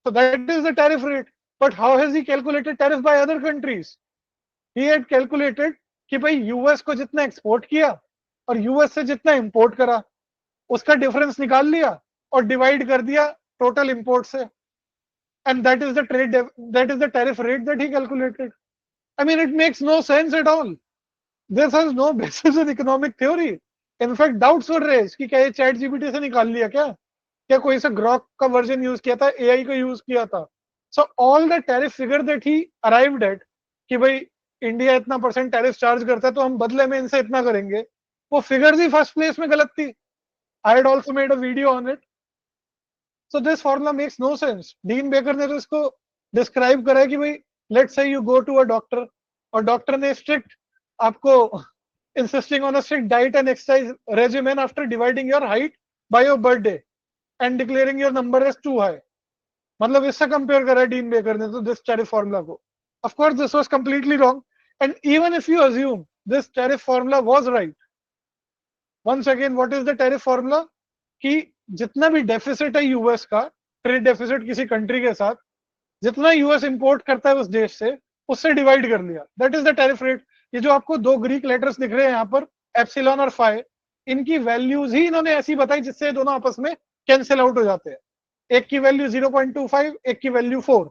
So that is the tariff rate. But how has he calculated tariff by other countries? He had calculated कि भाई US को जितना export किया और US से जितना import करा उसका डिफरेंस निकाल लिया और डिवाइड कर दिया टोटल इंपोर्ट से, and that is the tariff rate that he calculated. I mean, it makes no sense at all. This has no basis in economic theory. In fact, doubts were raised कि क्या ये chat GPT से निकाल लिया क्या कोई सा Grok का वर्जन यूज किया था, एआई को यूज किया था. So all the tariff figure that he arrived at कि भाई इंडिया इतना परसेंट टैरिफ चार्ज करता है तो हम बदले में इनसे इतना करेंगे, वो फिगर्स ही फर्स्ट प्लेस में गलत थी. I had also made a video on it. So this formula makes no sense. Dean Baker ने तो इसको डिस्क्राइब करा है कि भाई let's say you go to a doctor और डॉक्टर ने स्ट्रिक्ट आपको insisting on a strict diet and exercise regimen after dividing your height by your birthday and declaring your number as too high. मतलब इससे compare करा है Dean Baker ने तो this tariff formula को. Of course, this was completely wrong. And even if you assume this tariff formula was right, once again, what is the tariff formula? कि जितना भी डेफिसिट है यूएस का, ट्रेड डेफिसिट किसी country के साथ, जितना यूएस इंपोर्ट करता है उस देश से, उससे डिवाइड कर लिया. That is the tariff rate. ये जो आपको दो ग्रीक लेटर्स दिख रहे हैं यहाँ पर, एप्सिलॉन और फाई, इनकी वैल्यूज ही इन्होंने ऐसी बताई जिससे दोनों आपस में कैंसिल आउट हो जाते हैं. एक की वैल्यू 0.25, एक की वैल्यू 4.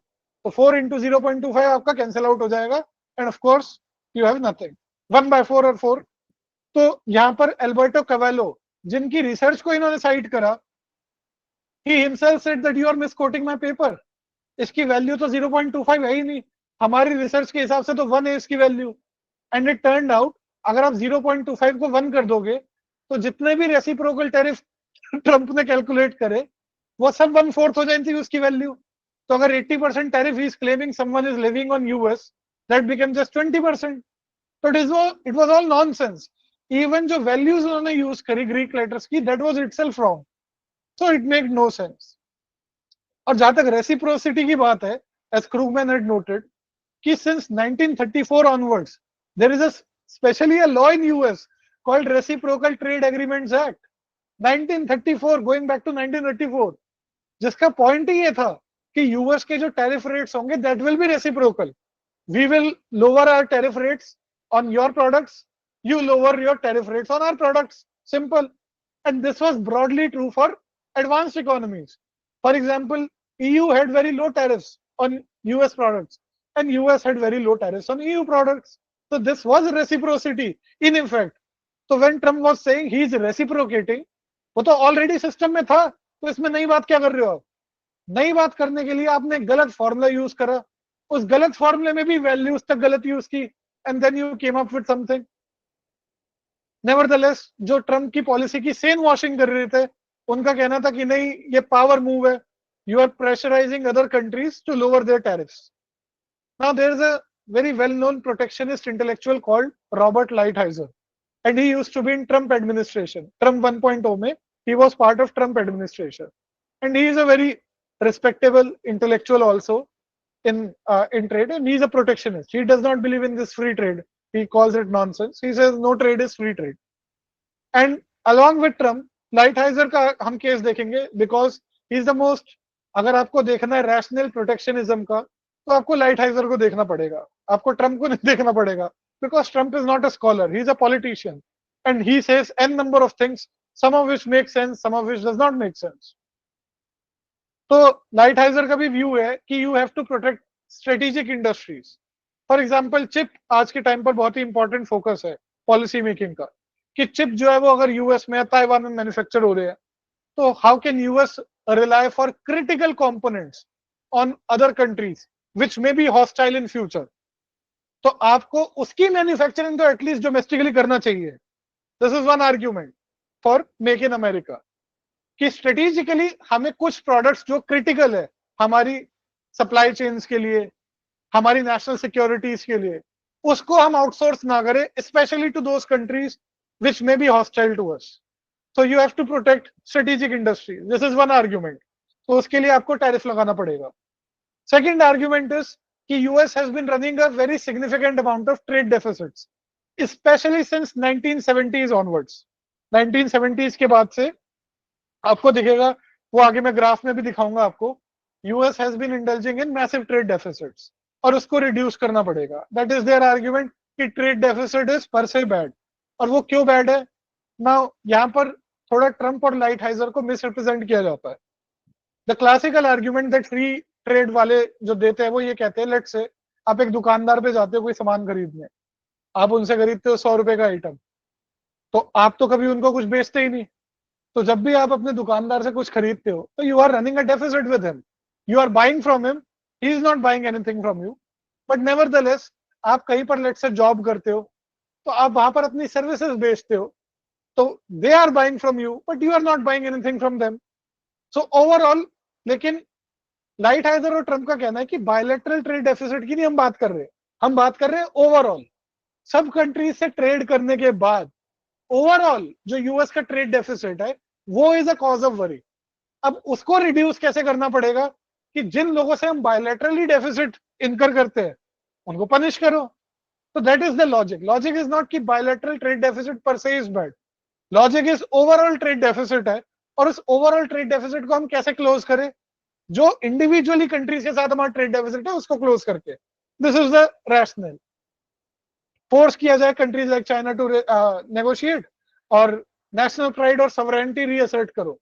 तो 4 into 0.25 आपका कैंसिल आउट हो जाएगा end of course you have nothing. 1/4 और 4. तो यहाँ पर एल्बर्टो कवेलो, जिनकी रिसर्च को इन्होंने साइट करा, he himself said that you are misquoting my paper. इसकी वैल्यू तो 0.25 है ही नहीं, हमारी रिसर्च के हिसाब से तो 1 है इसकी value. And it turned out अगर आप 0.25 को 1 कर दोगे तो जितने भी रेसिप्रोकल टैरिफ ट्रंप ने कैलकुलेट करे वो सब 1/4 हो जाती है उसकी वैल्यू. तो अगर 80% tariff he is claiming someone is living on US, that becomes just 20%. So it was all nonsense. Even जो values उन्होंने use करी Greek letters की, that was itself wrong. So it made no sense. और जहां तक reciprocity की बात है, as Krugman had noted, कि since 1934 onwards, there is especially a law in US called Reciprocal Trade Agreements Act. 1934, going back to 1934, जिसका point ही ये था कि यूएस के जो टैरिफ रेट्स होंगे that will be reciprocal. We will lower our tariff rates on your products, you lower your tariff rates on our products. Simple. And this was broadly true for advanced economies. For example, EU had very low tariffs on US products and US had very low tariffs on EU products. So this was reciprocity in effect. So when Trump was saying he is reciprocating, वो तो already system में था, तो इसमें नई बात क्या कर रहे हो आप? नई बात करने के लिए आपने गलत फॉर्मूला यूज करा, उस गलत फॉर्मूले में भी वैल्यूज तक गलत यूज की and then you came up with something. Nevertheless जो ट्रम्प की पॉलिसी की सेन वॉशिंग कर रहे थे, उनका कहना था कि नहीं ये पावर मूव है, you are pressurising other countries to lower their tariffs. Now there is a very well-known protectionist intellectual called Robert Lighthizer, and he used to be in Trump administration. Trump 1.0 में he was part of Trump administration, and he is a very respectable intellectual also in trade, and he is a protectionist. He does not believe in this free trade. He calls it nonsense. He says no trade is free trade. And along with Trump, Lighthizer का हम case देखेंगे because he is the most, अगर आपको देखना है rational protectionism का, तो आपको Lighthizer को देखना पड़ेगा, आपको ट्रम्प को नहीं देखना पड़ेगा, because Trump is not a scholar, he is a politician, and he says n number of things, some of which make sense, some of which does not make sense. तो Lighthizer का भी view है कि you have to protect strategic industries. For example chip आज के time पर बहुत ही इंपॉर्टेंट फोकस है पॉलिसी मेकिंग का. कि चिप जो है वो अगर यूएस में या ताइवान में मैन्युफैक्चर हो रहे हैं, तो how can US rely for critical components on other countries which may be hostile in future? तो आपको उसकी मैन्युफैक्चरिंग तो एटलीस्ट डोमेस्टिकली करना चाहिए। This is one argument for make in America, कि स्ट्रेटेजिकली हमें कुछ प्रोडक्ट्स जो क्रिटिकल है हमारी सप्लाई चेन्स के लिए, हमारी नेशनल सिक्योरिटीज के लिए, उसको हम आउटसोर्स ना करें, specially to those countries which may be hostile to us. So you have to protect strategic industry, this is one argument. तो उसके लिए आपको टैरिफ लगाना पड़ेगा। सेकेंड आर्ग्यूमेंट इज कि US has been running a very significant amount of trade deficits, specially since 1970s onwards. 1970s के बाद से आपको दिखेगा, वो आगे मैं ग्राफ में भी दिखाऊंगा आपको, US has been indulging in massive trade deficits, और उसको रिड्यूस करना पड़ेगा। दैट इज देयर आर्ग्यूमेंट कि trade deficit is per se bad. और वो क्यों बैड है ना, यहाँ पर थोड़ा ट्रम्प और लाइटहाइजर को मिसरिप्रेजेंट किया जाता है। The classical argument that free trade वाले जो देते हैं वो ये कहते हैं, लेट्स से आप एक दुकानदार पे जाते हो कोई सामान खरीदने, आप उनसे खरीदते हो 100 रुपए का आइटम, तो आप तो कभी उनको कुछ बेचते ही नहीं। तो जब भी आप अपने दुकानदार से कुछ खरीदते हो तो you are running a deficit with him, you are buying from him, he is not buying anything from you. But nevertheless आप कहीं पर लेट्स से जॉब करते हो, तो आप वहां पर अपनी सर्विसेज बेचते हो, तो they are buying from you but you are not buying anything from them. So overall, लेकिन लाइटहाइजर और ट्रम्प का कहना है कि बायलैटरल ट्रेड डेफिसिट की नहीं हम बात कर रहे, हम बात कर रहे हैं ओवरऑल सब कंट्रीज से ट्रेड करने के बाद ओवरऑल जो यूएस का ट्रेड डेफिसिट है वो is a cause of worry. अब उसको रिड्यूस कैसे करना पड़ेगा कि जिन लोगों से हम बायलैटरली डेफिसिट इनकर करते हैं उनको पनिश करो। तो that is the logic. Logic is not कि बायलैटरल ट्रेड डेफिसिट पर से is bad, logic is overall trade deficit है, और उस ओवरऑल ट्रेड डेफिसिट को हम कैसे क्लोज करें, जो इंडिविजुअली कंट्रीज के साथ हमारा ट्रेड डेफिसिट है उसको क्लोज करके। This is the rational. Force किया जाए countries like China to negotiate, और नेशनल प्राइड और सवरेनिटी रीअसर्ट करो।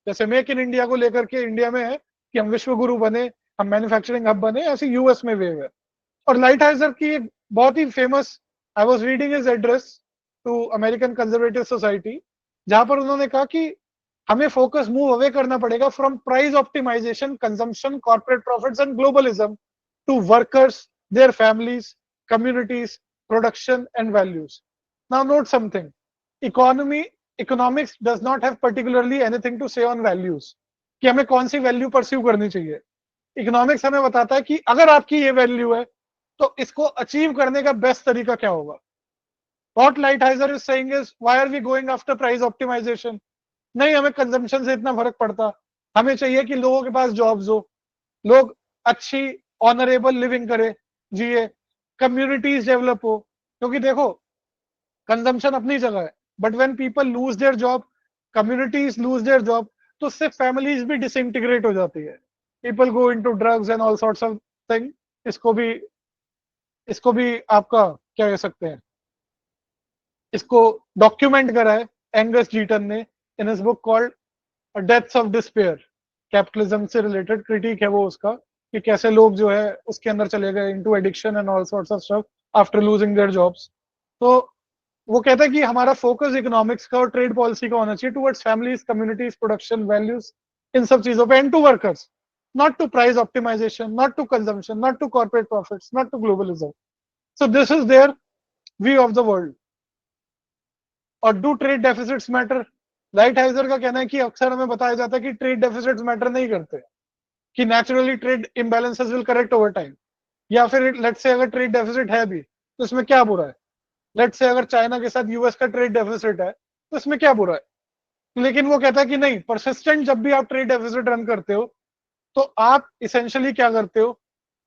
जैसे मेक इन इंडिया को लेकर के इंडिया में है कि हम विश्व गुरु बने, हम मैन्युफैक्चरिंग हब बने, ऐसे यूएस में वेव है। और लाइटहाइजर की एक बहुत ही famous, I was reading his address to American conservative society, जहां पर उन्होंने कहा कि हमें फोकस मूव अवे करना पड़ेगा from price optimisation, consumption, corporate profits and globalism to workers, their families, communities, production and values. Now note something. Economics does not have particularly anything to say on values, कि हमें कौन सी value pursue करनी चाहिए। Economics हमें बताता है कि अगर आपकी ये वैल्यू है तो इसको अचीव करने का बेस्ट तरीका क्या होगा। What Lighthizer is saying is, why are we going after price optimization? नहीं, हमें कंजम्पशन से इतना फर्क पड़ता, हमें चाहिए कि लोगों के पास जॉब्स हो, लोग अच्छी ऑनरेबल लिविंग करे, जिए, कम्युनिटीज डेवलप हो। क्योंकि देखो, कंजम्पशन अपनी जगह है, but when people lose their job, communities lose their job, तो उससे फैमिलीज भी डिसइंटीग्रेट हो जाती है, people go into drugs and all sorts of thing. इसको भी आपका क्या कह सकते हैं, इसको डॉक्यूमेंट करा है एंगस जीटन ने in his book called deaths of despair. Capitalism से रिलेटेड क्रिटिक है वो उसका, कि कैसे लोग जो है उसके अंदर चले गए into addiction and all sorts of stuff after losing their jobs. तो वो कहता है कि हमारा फोकस इकोनॉमिक्स का और ट्रेड पॉलिसी का होना चाहिए towards families, communities, production, values, इन सब चीजों पे, and to workers, not to price optimization, not to consumption, not to corporate profits, not to globalism. So this is their view of the world. और do trade deficits matter? Lighthizer का कहना है कि अक्सर हमें बताया जाता है कि ट्रेड डेफिसिट्स मैटर नहीं करते, कि naturally trade imbalances will correct over time. या फिर लेट्स से अगर ट्रेड डेफिसिट है भी तो इसमें क्या बुरा है, लेट्स से अगर चाइना के साथ यूएस का ट्रेड डेफिसिट है तो इसमें क्या बुरा है। लेकिन वो कहता है कि नहीं, परसिस्टेंट जब भी आप ट्रेड डेफिसिट रन करते हो तो आप इसेंशियली क्या करते हो,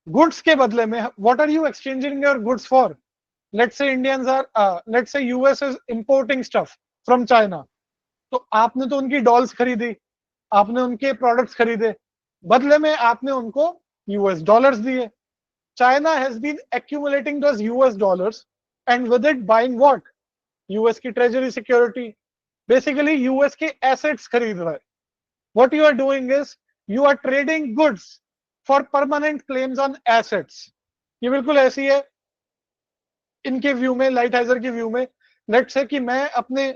गुड्स के बदले में what are you exchanging your goods for. let's say Indians are let's say US is importing stuff from China, तो आपने तो उनकी डॉल्स खरीदी, आपने उनके प्रोडक्ट्स खरीदे, बदले में आपने उनको यूएस डॉलर्स दिए। China has been accumulating those US dollars and with it buying what, US की ट्रेजरी सिक्योरिटी, बेसिकली यूएस के एसेट्स खरीद रहा है। What you are doing is you are trading goods for permanent claims on assets. ये बिल्कुल ऐसी है इनके व्यू में, लाइटहाइजर के व्यू में, लेट्स से कि मैं अपने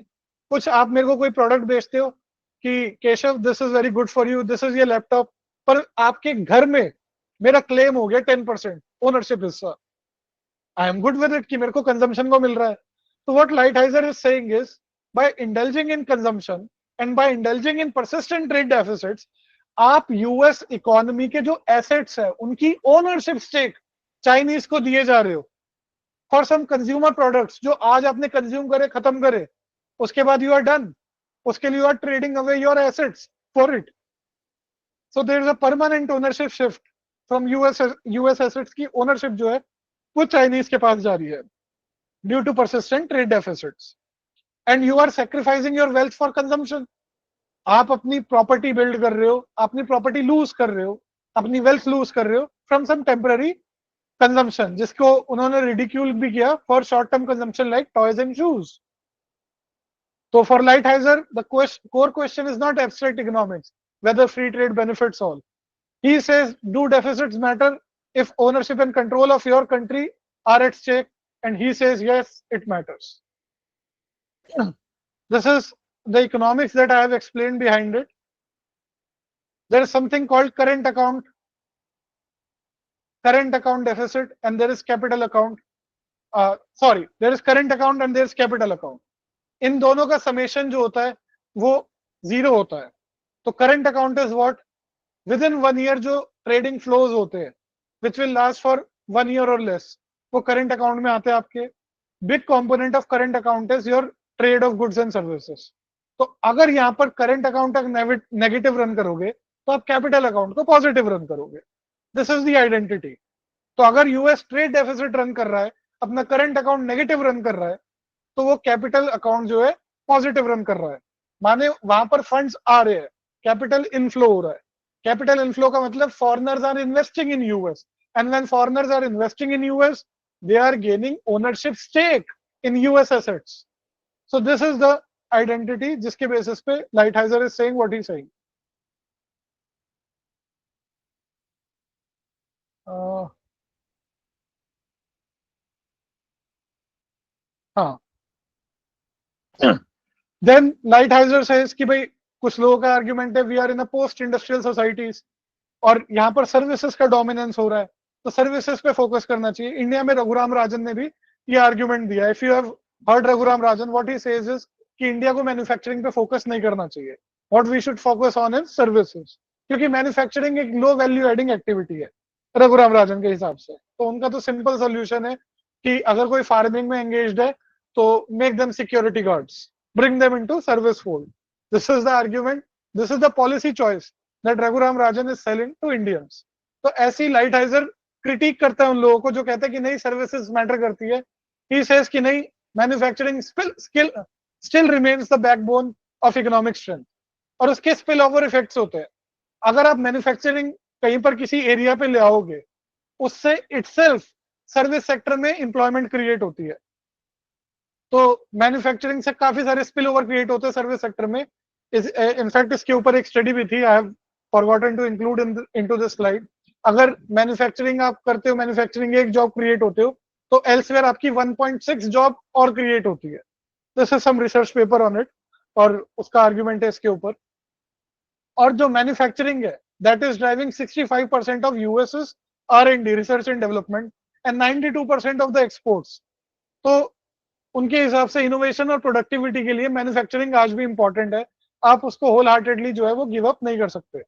कुछ, आप मेरे को कोई प्रोडक्ट बेचते हो कि Keshav this is very good for you, this is ये लैपटॉप, पर आपके घर में मेरा क्लेम हो गया 10% ओनरशिप हिस्सा, I am good with it कि मेरे को कंजम्पशन को मिल रहा है. तो what Lighthizer is saying is, by indulging in consumption and by indulging in persistent trade deficits, आप यूएस इकोनॉमी के जो एसेट्स है उनकी ओनरशिप स्टेक चाइनीज को दिए जा रहे हो फॉर सम कंज्यूमर प्रोडक्ट्स जो आज आपने कंज्यूम करे, खत्म करे, उसके बाद यू आर डन, उसके लिए you are trading away your assets for it. So there is a permanent ownership shift from US assets की ओनरशिप जो है वो चाइनीज के पास जा रही है due to persistent trade deficits. And you are sacrificing your wealth for consumption. आप अपनी प्रॉपर्टी बिल्ड कर रहे हो, अपनी प्रॉपर्टी लूज कर रहे हो, अपनी वेल्थ लूज कर रहे हो फ्रॉम सम टेम्पररी कंजम्पशन, जिसको उन्होंने रिडिक्यूल भी किया for short term consumption like toys and shoes. So for Lighthizer, the core question is not abstract economics, whether free trade benefits all. He says, do deficits matter if ownership and control of your country are at stake? And he says, yes, it matters. This is the economics that I have explained behind it. There is something called current account deficit, and there is capital account. There is current account and there is capital account. इन दोनों का summation जो होता है वो 0 होता है. तो current account is what, with in 1 year जो ट्रेडिंग फ्लोज होते हैं which will last for 1 year और लेस, वो करंट अकाउंट में आते हैं आपके. Big component of current account is your trade off goods and services. तो अगर यहाँ पर करंट अकाउंट का नेगेटिव रन करोगे तो आप कैपिटल अकाउंट को पॉजिटिव रन करोगे. This is the identity. तो अगर यूएस ट्रेड डेफिसिट रन कर रहा है, अपना करंट अकाउंट नेगेटिव रन कर रहा है, तो वो कैपिटल अकाउंट जो है पॉजिटिव रन कर रहा है, माने वहां पर फंड्स आ रहे हैं, कैपिटल इनफ्लो हो रहा है. कैपिटल इनफ्लो का मतलब foreigners are investing in US, and when foreigners are investing in US they are gaining ownership stake in US assets. So this is the identity जिसके बेसिस पे Lighthizer is saying what he saying. हाँ, then Lighthizer says कि भाई कुछ लोगों का argument है we are in a post industrial societies और यहाँ पर सर्विसेज का डोमिनेंस हो रहा है, तो सर्विसेज पे फोकस करना चाहिए. इंडिया में रघुराम राजन ने भी ये आर्ग्यूमेंट दिया. If you have heard Raghuram Rajan, what he says is कि इंडिया को मैन्युफैक्चरिंग पे फोकस नहीं करना चाहिए, what we should focus on is services, क्योंकि मैन्युफैक्चरिंग एक लो वैल्यू एडिंग एक्टिविटी है रघुराम राजन के हिसाब से. तो उनका तो सिंपल सोल्यूशन है कि अगर कोई फार्मिंग में एंगेज्ड है तो make them security guards, bring them into service fold. This is the argument, this is the policy choice that Raghuram Rajan is selling to Indians. तो ऐसी लाइटहाइजर क्रिटिक करता है उन लोगों को जो कहते हैं कि नहीं सर्विसेज मैटर करती है. He says कि नहीं, manufacturing still remains the backbone of economic strength, और उसके स्पिल ओवर इफेक्ट्स होते हैं. अगर आप मैन्युफैक्चरिंग कहीं पर किसी एरिया पे ले आओगे, उससे इटसेल्फ सर्विस सेक्टर में एम्प्लॉयमेंट क्रिएट होती है. तो मैन्युफैक्चरिंग से काफी सारे स्पिल ओवर क्रिएट होते हैं सर्विस सेक्टर में. इनफैक्ट इसके ऊपर एक स्टडी भी थी, I have forgotten to include into this slide. अगर मैन्युफैक्चरिंग आप करते हो, मैन्युफैक्चरिंग एक जॉब क्रिएट होते हो, तो एल्सवेयर आपकी 1.6 जॉब और क्रिएट होती है. This is some research paper on it, और उसका आर्ग्यूमेंट है इसके ऊपर. और जो मैन्युफैक्चरिंग है that is driving 65% of USS R&D, research and development, and 92% of the exports. तो उनके हिसाब से इनोवेशन और प्रोडक्टिविटी के लिए मैन्युफैक्चरिंग आज भी इंपॉर्टेंट है. आप उसको होल हार्टेडली जो है वो गिव अप नहीं कर सकते.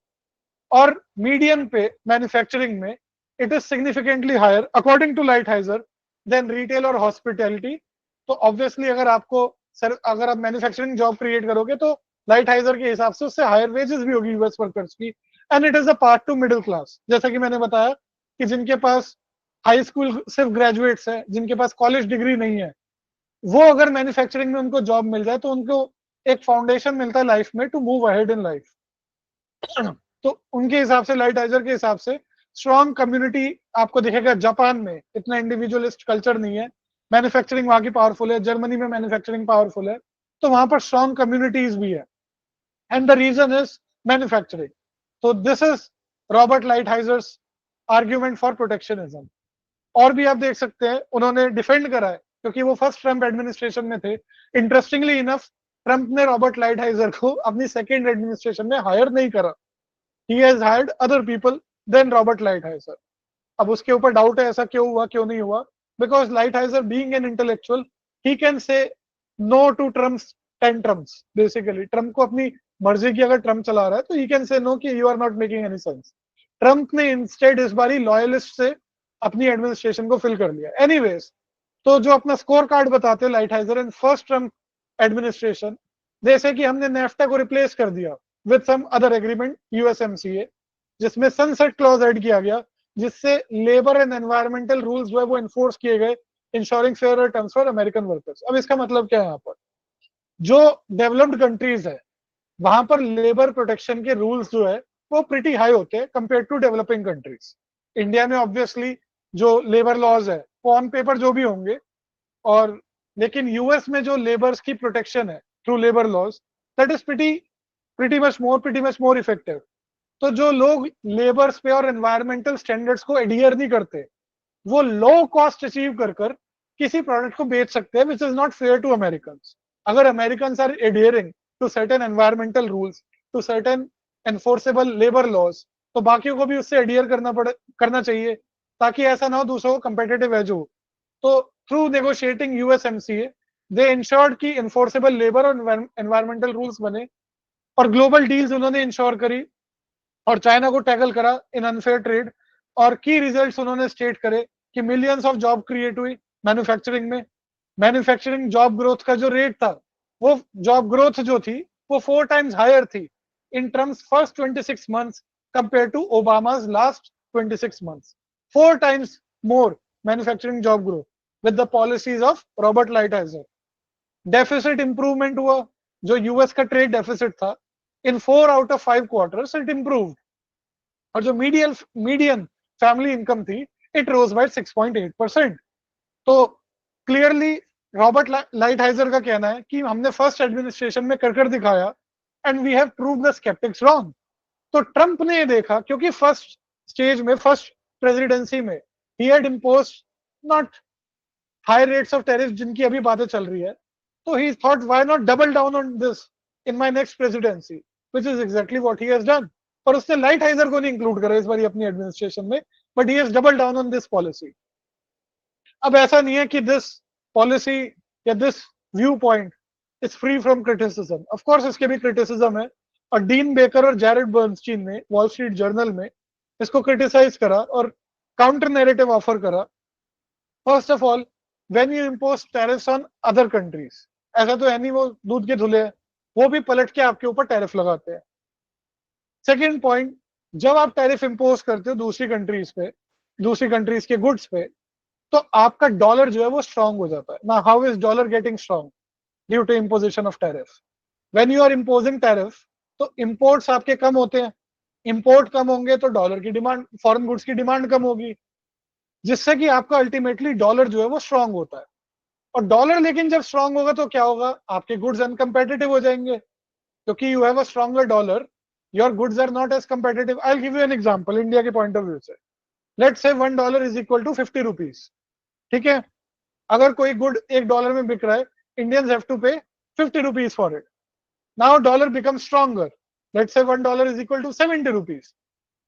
और मीडियम पे मैन्युफैक्चरिंग में it is significantly higher according to Lighthizer than retail और हॉस्पिटैलिटी. तो ऑब्वियसली अगर आप मैन्युफैक्चरिंग जॉब क्रिएट करोगे तो लाइटहाइजर के हिसाब से उससे हायर वेजेस भी होगी यूएस वर्कर्स की, and it is a part two middle class. जैसा कि मैंने बताया कि जिनके पास हाई स्कूल सिर्फ ग्रेजुएट्स है, जिनके पास कॉलेज डिग्री नहीं है, वो अगर मैन्युफैक्चरिंग में उनको जॉब मिल जाए तो उनको एक फाउंडेशन मिलता है लाइफ में to move ahead in life. तो उनके हिसाब से, लाइटहाइजर के हिसाब से, स्ट्रॉन्ग कम्युनिटी आपको दिखेगा. जापान में इतना इंडिविजुअलिस्ट कल्चर नहीं है, मैन्युफैक्चरिंग वहां की पावरफुल है. जर्मनी में मैन्युफैक्चरिंग पावरफुल है, तो वहां पर स्ट्रॉन्ग कम्युनिटीज भी है, and the reason is manufacturing. तो this is Robert Lighthizer's argument for protectionism. और भी आप देख सकते हैं उन्होंने डिफेंड करा है क्योंकि वो फर्स्ट ट्रम्प एडमिनिस्ट्रेशन में थे। इंटरेस्टिंगली इनफ, ट्रम्प ने रॉबर्ट लाइटहाइजर को अपनी सेकेंड एडमिनिस्ट्रेशन में हायर नहीं करा। He has hired other people than Robert Lighthizer. अब उसके ऊपर डाउट है ऐसा क्यों हुआ क्यों नहीं हुआ, because Lighthizer being an intellectual, he can say no to Trump's tantrums. Basically Trump को अपनी मर्जी की अगर ट्रम्प चला रहा है तो ही कैन से नो कि you are not making any sense. Trump ने इंस्टेड इस बारी लॉयलिस्ट से अपनी एडमिनिस्ट्रेशन को फिल कर लिया। एनीवेज, तो जो अपना स्कोर कार्ड बताते हैं Lighthizer in first Trump administration, जैसे कि हमने नेफ्टा को रिप्लेस कर दिया विद सम अदर एग्रीमेंट यूएसएमसीए, जिसमें सनसेट क्लॉज ऐड किया गया, जिससे लेबर एंड एनवायरमेंटल रूल्स जो है वो इन्फोर्स किए गए, ensuring fair terms for American workers. अब इसका मतलब क्या है, यहाँ पर जो डेवलप्ड कंट्रीज है वहां पर लेबर प्रोटेक्शन के रूल्स जो है वो प्रिटी हाई होते हैं compare to developing countries. India में ऑब्वियसली जो लेबर लॉज है वो ऑन पेपर जो भी होंगे, और लेकिन यूएस में जो लेबर्स की प्रोटेक्शन है through labour laws, that is pretty much more effective. तो जो लोग लेबर्स पे और एनवायरमेंटल स्टैंडर्ड्स को एडियर नहीं करते, वो लो कॉस्ट अचीव कर कर किसी प्रोडक्ट को बेच सकते हैं, which is not fair to American. अगर American are adhering to certain environmental rules, to certain enforceable labour laws, तो बाकियों को भी उससे एडियर करना चाहिए, ताकि ऐसा ना हो दूसरों को कंपेटिटिव एज हो। तो थ्रू नेगोशिएटिंग यूएसएमसीए दे इंश्योर्ड कि एनफोर्सेबल लेबर और एनवायरमेंटल रूल्स बने, और ग्लोबल डील्स उन्होंने इंश्योर करी और चाइना को टैकल करा इन अनफेयर ट्रेड। और की रिजल्ट्स उन्होंने स्टेट करे कि मिलियंस ऑफ जॉब क्रिएट हुई मैन्युफैक्चरिंग में। मैन्युफैक्चरिंग जॉब ग्रोथ का जो रेट था, वो जॉब ग्रोथ जो थी वो 4 times हायर थी in terms first 26 months compare to Obama's last 26 months। 4 times more manufacturing job growth with the policies of Robert Lighthizer. Deficit improvement हुआ, जो यूएस का ट्रेड डेफिसिट था in 4 out of 5 quarters it improved. और जो median family income थी it rose by 6.8%। तो clearly Robert Lighthizer का कहना है कि हमने फर्स्ट एडमिनिस्ट्रेशन में कर दिखाया and we have prove the sceptics wrong. तो ट्रंप ने ये देखा, क्योंकि फर्स्ट स्टेज में फर्स्ट प्रेसिडेंसी में ही had imposed not high rates of tariff जिनकी अभी बातें चल रही है, तो he thought why not double down on this in my next presidency, which is exactly what he has done. पर उसने लाइटहाइजर को नहीं इंक्लूड करा इस बार अपनी एडमिनिस्ट्रेशन में, but he has double down on this policy. अब ऐसा नहीं है कि दिस पॉलिसी या this view point is free from criticism, of course इसके भी क्रिटिसिज्म है। और डीन बेकर और जैरेड बर्नस्टीन ने वॉल स्ट्रीट जर्नल में इसको क्रिटिसाइज करा और काउंटर नैरेटिव ऑफर करा। First of all, when you impose tariffs on other countries, ऐसा तो है नहीं वो दूध के धुले हैं, वो भी पलट के आपके ऊपर टैरिफ लगाते हैं। सेकेंड पॉइंट, जब आप टैरिफ इम्पोज करते हो दूसरी कंट्रीज पे, दूसरी कंट्रीज के गुड्स पे, तो आपका डॉलर जो है वो स्ट्रांग हो जाता है ना। How is dollar getting strong? Due to imposition of tariff. When you are imposing tariff, तो इंपोर्ट्स आपके कम होते हैं, इंपोर्ट कम होंगे तो डॉलर की डिमांड, फॉरेन गुड्स की डिमांड कम होगी, जिससे कि आपका अल्टीमेटली डॉलर जो है वो स्ट्रांग होता है। और डॉलर लेकिन जब स्ट्रांग होगा तो क्या होगा, आपके गुड्स अनकंपेटिटिव हो जाएंगे, क्योंकि you have a stronger dollar, your goods are not as competitive. I will give you an example India के पॉइंट ऑफ व्यू से। Let's say $1 is equal to 50 rupees, ठीक है। अगर कोई गुड $1 में बिक रहा है, Indians have to pay 50 rupees for it. Now dollar become stronger, let's say $1 is equal to 70 rupees.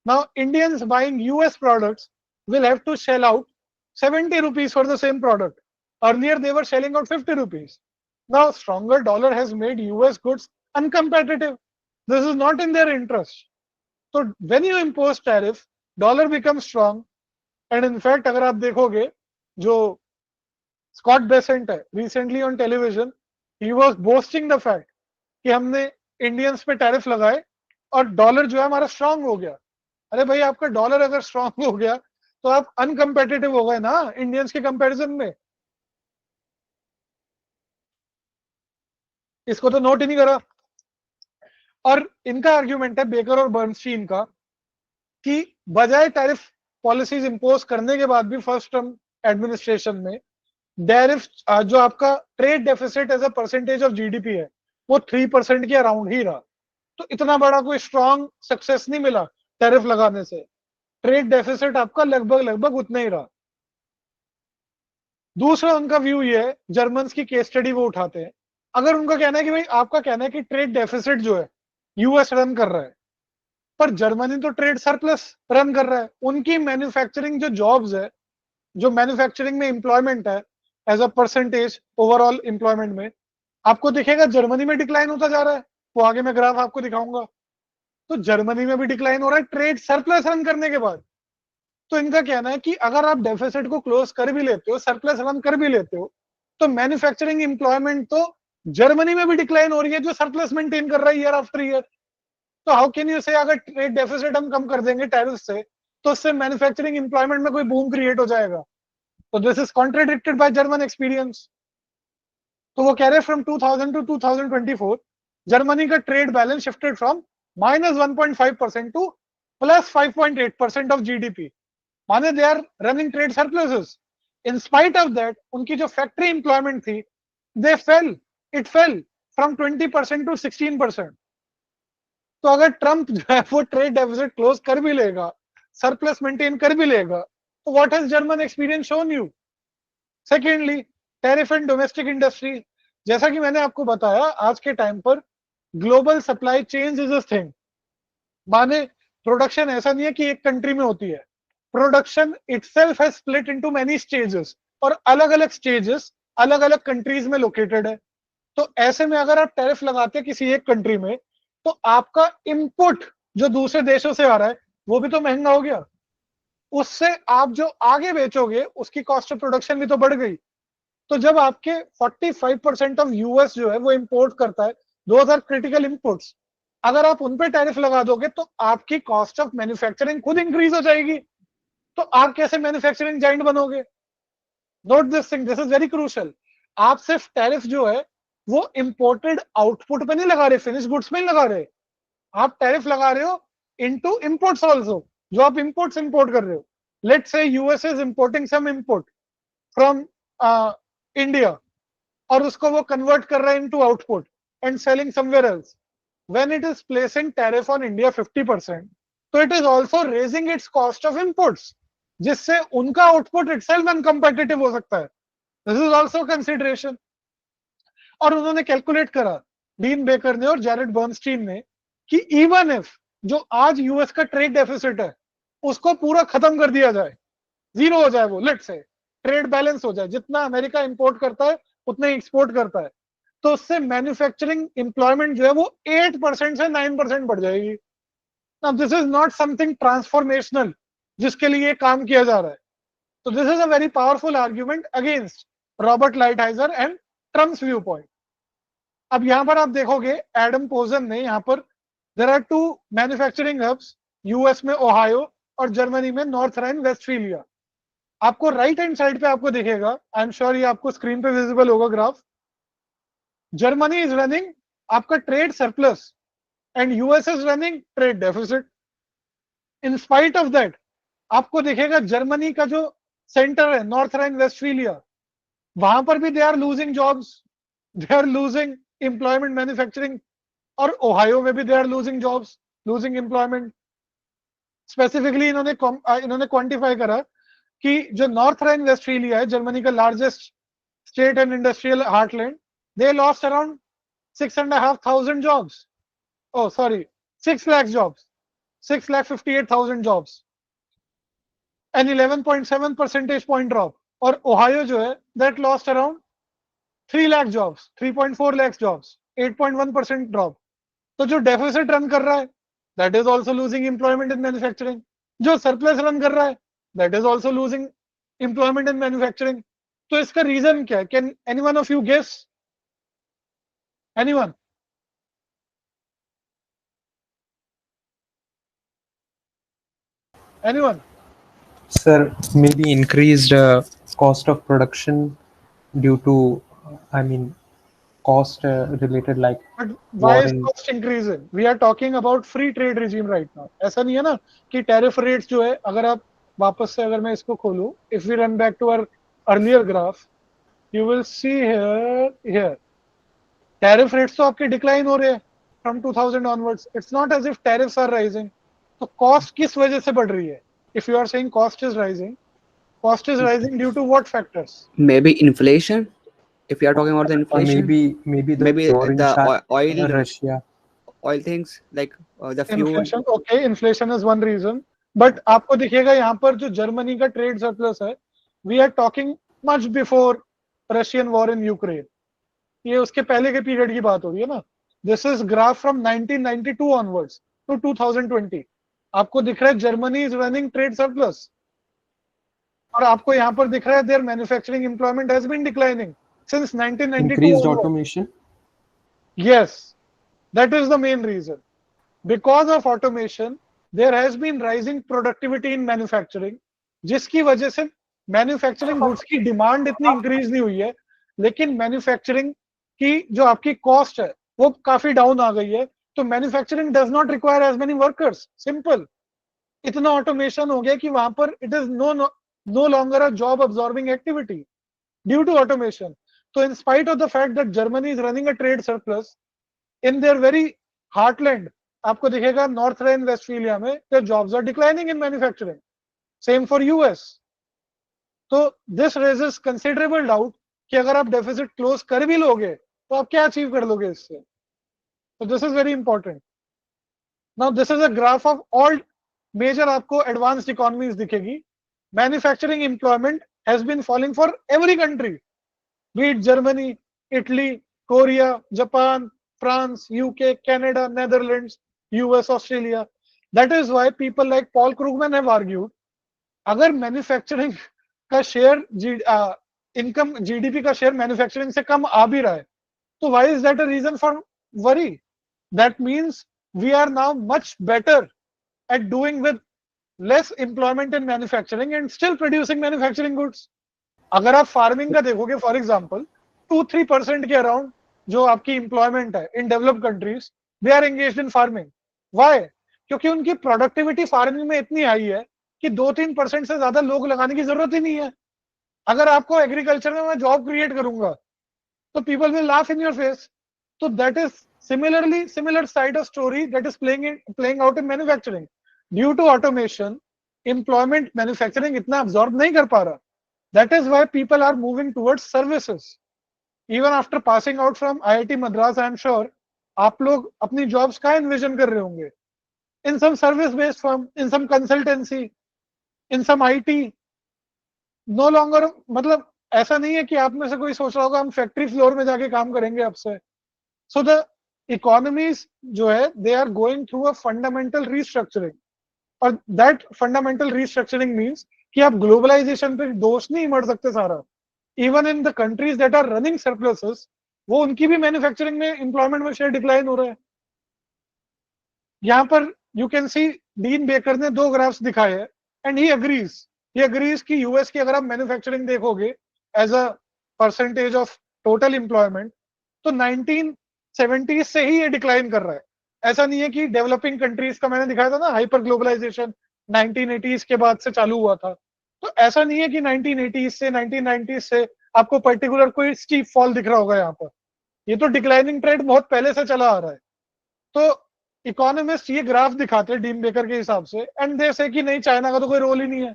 Now Indians buying US products will have to shell out 70 rupees for the same product. Earlier they were shelling out 50 rupees. Now stronger dollar has made US goods uncompetitive. This is not in their interest. So when you impose tariff, dollar becomes strong. And in fact अगर आप देखोगे, जो Scott Bessent है recently on television, he was boasting the fact कि हमने Indians पे tariff लगाए और डॉलर जो है हमारा स्ट्रांग हो गया। अरे भाई, आपका डॉलर अगर स्ट्रांग हो गया तो आप अनकंपेटिटिव हो गए ना इंडियंस के कंपैरिजन में। इसको तो नोट ही नहीं करा। और इनका आर्ग्यूमेंट है, बेकर और बर्नस्टीन का, कि बजाय टैरिफ पॉलिसीज इंपोज करने के बाद भी फर्स्ट टर्म एडमिनिस्ट्रेशन में टैरिफ जो आपका trade deficit as a percentage of GDP है वो 3% के अराउंड ही रहा। तो इतना बड़ा कोई स्ट्रॉन्ग सक्सेस नहीं मिला टैरिफ लगाने से। ट्रेड डेफिसिट आपका लगभग उतना ही रहा। दूसरा उनका व्यू ये है, जर्मन्स की केस स्टडी वो उठाते हैं। अगर उनका कहना है कि भाई, आपका कहना है कि ट्रेड डेफिसिट जो है यूएस रन कर रहा है, पर जर्मनी तो ट्रेड सरप्लस रन कर रहा है। उनकी मैन्युफैक्चरिंग जो जॉब्स है, जो मैन्युफैक्चरिंग में एम्प्लॉयमेंट है as a percentage overall employment में, आपको दिखेगा जर्मनी में डिक्लाइन होता जा रहा है। वो आगे मैं ग्राफ आपको दिखाऊंगा। तो जर्मनी में भी डिक्लाइन हो रहा है ट्रेड सरप्लस रन करने के बाद। तो इनका कहना है कि अगर आप डेफिसिट को क्लोज कर भी लेते हो, सरप्लस रन कर भी लेते हो, तो मैन्युफैक्चरिंग एम्प्लॉयमेंट तो जर्मनी में भी डिक्लाइन हो रही है, जो सरप्लस मेंटेन कर रहा है ईयर आफ्टर ईयर। तो हाउ कैन यू से अगर ट्रेड डेफिसिट हम कम कर देंगे टैरिफ से, तो उससे मैन्युफैक्चरिंग एम्प्लॉयमेंट में कोई बूम क्रिएट हो जाएगा? तो this is contradicted by German experience. तो वो कह रहे हैं फ्रॉम 2000 टू 2024 जर्मनी का trade balance shifted from -1.5% to +5.8% of GDP. माने they are running trade surpluses. In spite of that, उनकी जो फैक्ट्री एम्प्लॉयमेंट थी, they fell it fell from 20% to 16%। तो अगर ट्रंप जो है वो ट्रेड डेफिसिट क्लोज कर भी लेगा, सरप्लस मेंटेन कर भी लेगा, तो what has German experience shown you? Secondly, tariff and domestic industry. जैसा कि मैंने आपको बताया, आज के टाइम पर global supply chain is a thing. माने प्रोडक्शन ऐसा नहीं है कि एक कंट्री में होती है, production itself has split into many stages, और अलग अलग स्टेजेस अलग अलग कंट्रीज में लोकेटेड है। तो ऐसे में अगर आप टैरिफ लगाते हैं किसी एक कंट्री में, तो आपका इनपुट जो दूसरे देशों से आ रहा है वो भी तो महंगा हो गया। उससे आप जो आगे बेचोगे उसकी कॉस्ट ऑफ प्रोडक्शन भी तो बढ़ गई। तो जब आपके 45% ऑफ यूएस जो है वो इंपोर्ट करता है, दोज आर क्रिटिकल इंपुट्स, अगर आप उन पे टैरिफ लगा दोगे तो आपकी कॉस्ट ऑफ मैन्युफैक्चरिंग खुद इंक्रीज हो जाएगी। तो आप कैसे मैन्युफैक्चरिंग जाइंट बनोगे? Note this thing, this is very crucial. आप सिर्फ टैरिफ जो है वो इंपोर्टेड आउटपुट पे नहीं लगा रहे, फिनिश गुड्स में नहीं लगा रहे, आप टैरिफ लगा रहे हो इनटू इंपोर्ट्स आल्सो। जो आप इंपोर्ट्स इंपोर्ट कर रहे हो, let's say US is importing some import from India, और उसको वो कन्वर्ट कर रहा है into output and selling somewhere else. When it is placing tariff on India 50%, तो it is also raising its cost of imports, जिससे उनका output itself uncompetitive हो सकता है। This is also consideration. और उन्होंने कैलकुलेट करा, डीन बेकर ने और जैरेड बर्नस्टीन ने, कि इवन इफ जो आज यूएस का ट्रेड डेफिसिट है उसको पूरा खत्म कर दिया जाए, जीरो हो जाए, वो लेट से ट्रेड बैलेंस हो जाए, जितना अमेरिका इंपोर्ट करता है उतना ही एक्सपोर्ट करता है, तो उससे मैन्युफैक्चरिंग एम्प्लॉयमेंट जो है वो 8% से 9% बढ़ जाएगी। Now this is not something transformational जिसके लिए काम किया जा रहा है। तो this is a very powerful argument against Robert Lighthizer and Trump's view point. अब यहां पर आप देखोगे, एडम पोजन ने यहाँ पर, there are two manufacturing hubs US में, ओहायो, और जर्मनी में नॉर्थ राइन वेस्टफीलिया। आपको राइट हैंड साइड पे आपको दिखेगा, आई एम श्योर ये आपको स्क्रीन पे विजिबल होगा ग्राफ। जर्मनी इज रनिंग आपका trade surplus and US is running trade deficit. In spite of that, आपको दिखेगा जर्मनी का जो सेंटर है नॉर्थ राइन वेस्टफीलिया, वहां पर भी they are losing jobs, they are losing employment manufacturing, और ओहायो में भी they are losing jobs, losing employment. Specifically इन्होंने क्वांटिफाई करा कि जो नॉर्थ राइन वेस्टफीलिया है, जर्मनी का largest state and industrial heartland, they lost around 6,500 jobs. Oh, sorry, 6 lakh jobs, 6,58,000 jobs, an 11.7 percentage point drop. और Ohio जो है, that lost around 3 lakh jobs, 3.4 lakh jobs, 8.1% drop. तो जो deficit run कर रहा है, that is also losing employment in manufacturing. जो surplus run कर रहा है, that is also losing employment in manufacturing. तो इसका रीजन क्या है? Can anyone of you guess? Anyone? Anyone?
Sir, maybe increased cost of production due to, I mean, cost related like
But why
war
is
in.
cost increasing? We are talking about free trade regime right now. ऐसा नहीं है ना कि tariff rates जो है, अगर आप वापस से, अगर मैं इसको खोलूं, if we run back to our earlier graph, you will see here tariff rates तो आपके डिक्लाइन हो रहे हैं from 2000 onwards. It's not as if tariffs are rising. तो कॉस्ट किस वजह से बढ़ रही है? If you are saying cost is rising, Cost is rising due to what factors?
Maybe inflation. If you are talking about the
Or
inflation,
maybe the
maybe
war in
the
Russia.
oil things like the fuel.
Inflation, okay, inflation is one reason. But आपको दिखेगा यहाँ पर जो Germany का trade surplus है, we are talking much before Russian war in Ukraine. ये उसके पहले के पीरियड की बात हो रही है ना. This is graph from 1992 onwards to 2020. आपको दिख रहा है Germany is running trade surplus, और आपको यहाँ पर दिख रहा है their manufacturing employment has been declining since 1992
Increased
onwards.
automation.
Yes, that is the main reason. Because of automation, there has been rising productivity in manufacturing, जिसकी वजह से मैन्युफैक्चरिंग गुड्स की डिमांड इतनी इंक्रीज नहीं हुई है, लेकिन मैन्युफैक्चरिंग की जो आपकी कॉस्ट है वो काफी डाउन आ गई है. तो manufacturing does not require as many workers. Simple, इतना ऑटोमेशन हो गया कि वहां पर it is no longer a job absorbing activity due to automation. तो in spite of the fact that Germany is running a trade surplus, in their very heartland आपको दिखेगा North Rhine Westphalia में their jobs are declining in manufacturing. Same for US. तो this raises considerable doubt कि अगर आप deficit close कर भी लोगे तो आप क्या अचीव कर लोगे इससे. So this is very important. Now this is a graph of all major आपको advanced economies दिखेगी. Manufacturing employment has been falling for every country, be it Germany, Italy, Korea, Japan, France, UK, Canada, Netherlands, US, Australia. That is why people like Paul Krugman have argued, अगर manufacturing का share income GDP का share manufacturing से कम आ भी रहा है, तो why is that a reason for worry? That means we are now much better at doing with less employment in manufacturing and still producing manufacturing goods. अगर आप farming का देखोगे फॉर एग्जांपल 2-3% के अराउंड जो आपकी एम्प्लॉयमेंट है in developed countries, they are engaged in farming. Why? क्योंकि उनकी प्रोडक्टिविटी फार्मिंग में इतनी हाई है कि 2-3% से ज्यादा लोग लगाने की जरूरत ही नहीं है. अगर आपको एग्रीकल्चर में मैं जॉब क्रिएट करूंगा तो people will laugh in your face. तो that is similar side of story that is playing out in manufacturing. Due to automation, employment manufacturing इतना absorb नहीं कर पा रहा. That is why people are moving towards services. Even after passing out from IIT Madras, I am sure आप लोग अपनी jobs का envision कर रहे होंगे. In some service-based firm, in some consultancy, in some IT. No longer, मतलब ऐसा नहीं है कि आप में से कोई सोच रहा होगा हम फैक्ट्री फ्लोर में जाके काम करेंगे आपसे. So the economies जो है they are going through a fundamental restructuring, और that fundamental restructuring means कि आप globalization पे दोष नहीं मर सकते सारा. Even in the countries that are running surpluses, वो उनकी भी मैन्युफैक्चरिंग में एम्प्लॉयमेंट में शेयर डिक्लाइन हो रहा है. यहाँ पर you can see Dean Baker ने 2 ग्राफ्स दिखाए हैं एंड ही अग्रीज कि यूएस की अगर आप मैन्युफैक्चरिंग देखोगे as a percentage of total employment तो 1970 से ही ये डिक्लाइन कर रहा है. ऐसा नहीं है कि डेवलपिंग कंट्रीज का मैंने दिखाया था ना हाइपर ग्लोबलाइजेशन 1980s के बाद से चालू हुआ था. तो ऐसा नहीं है कि 1980s से 1990s से आपको पर्टिकुलर कोई स्टीप फॉल दिख रहा होगा यहाँ पर. ये तो डिक्लाइनिंग ट्रेंड बहुत पहले से चला आ रहा है. तो इकोनॉमिस्ट ये ग्राफ दिखाते हैं डीन बेकर के हिसाब से एंड दे से कि नहीं चाइना का तो कोई रोल ही नहीं है.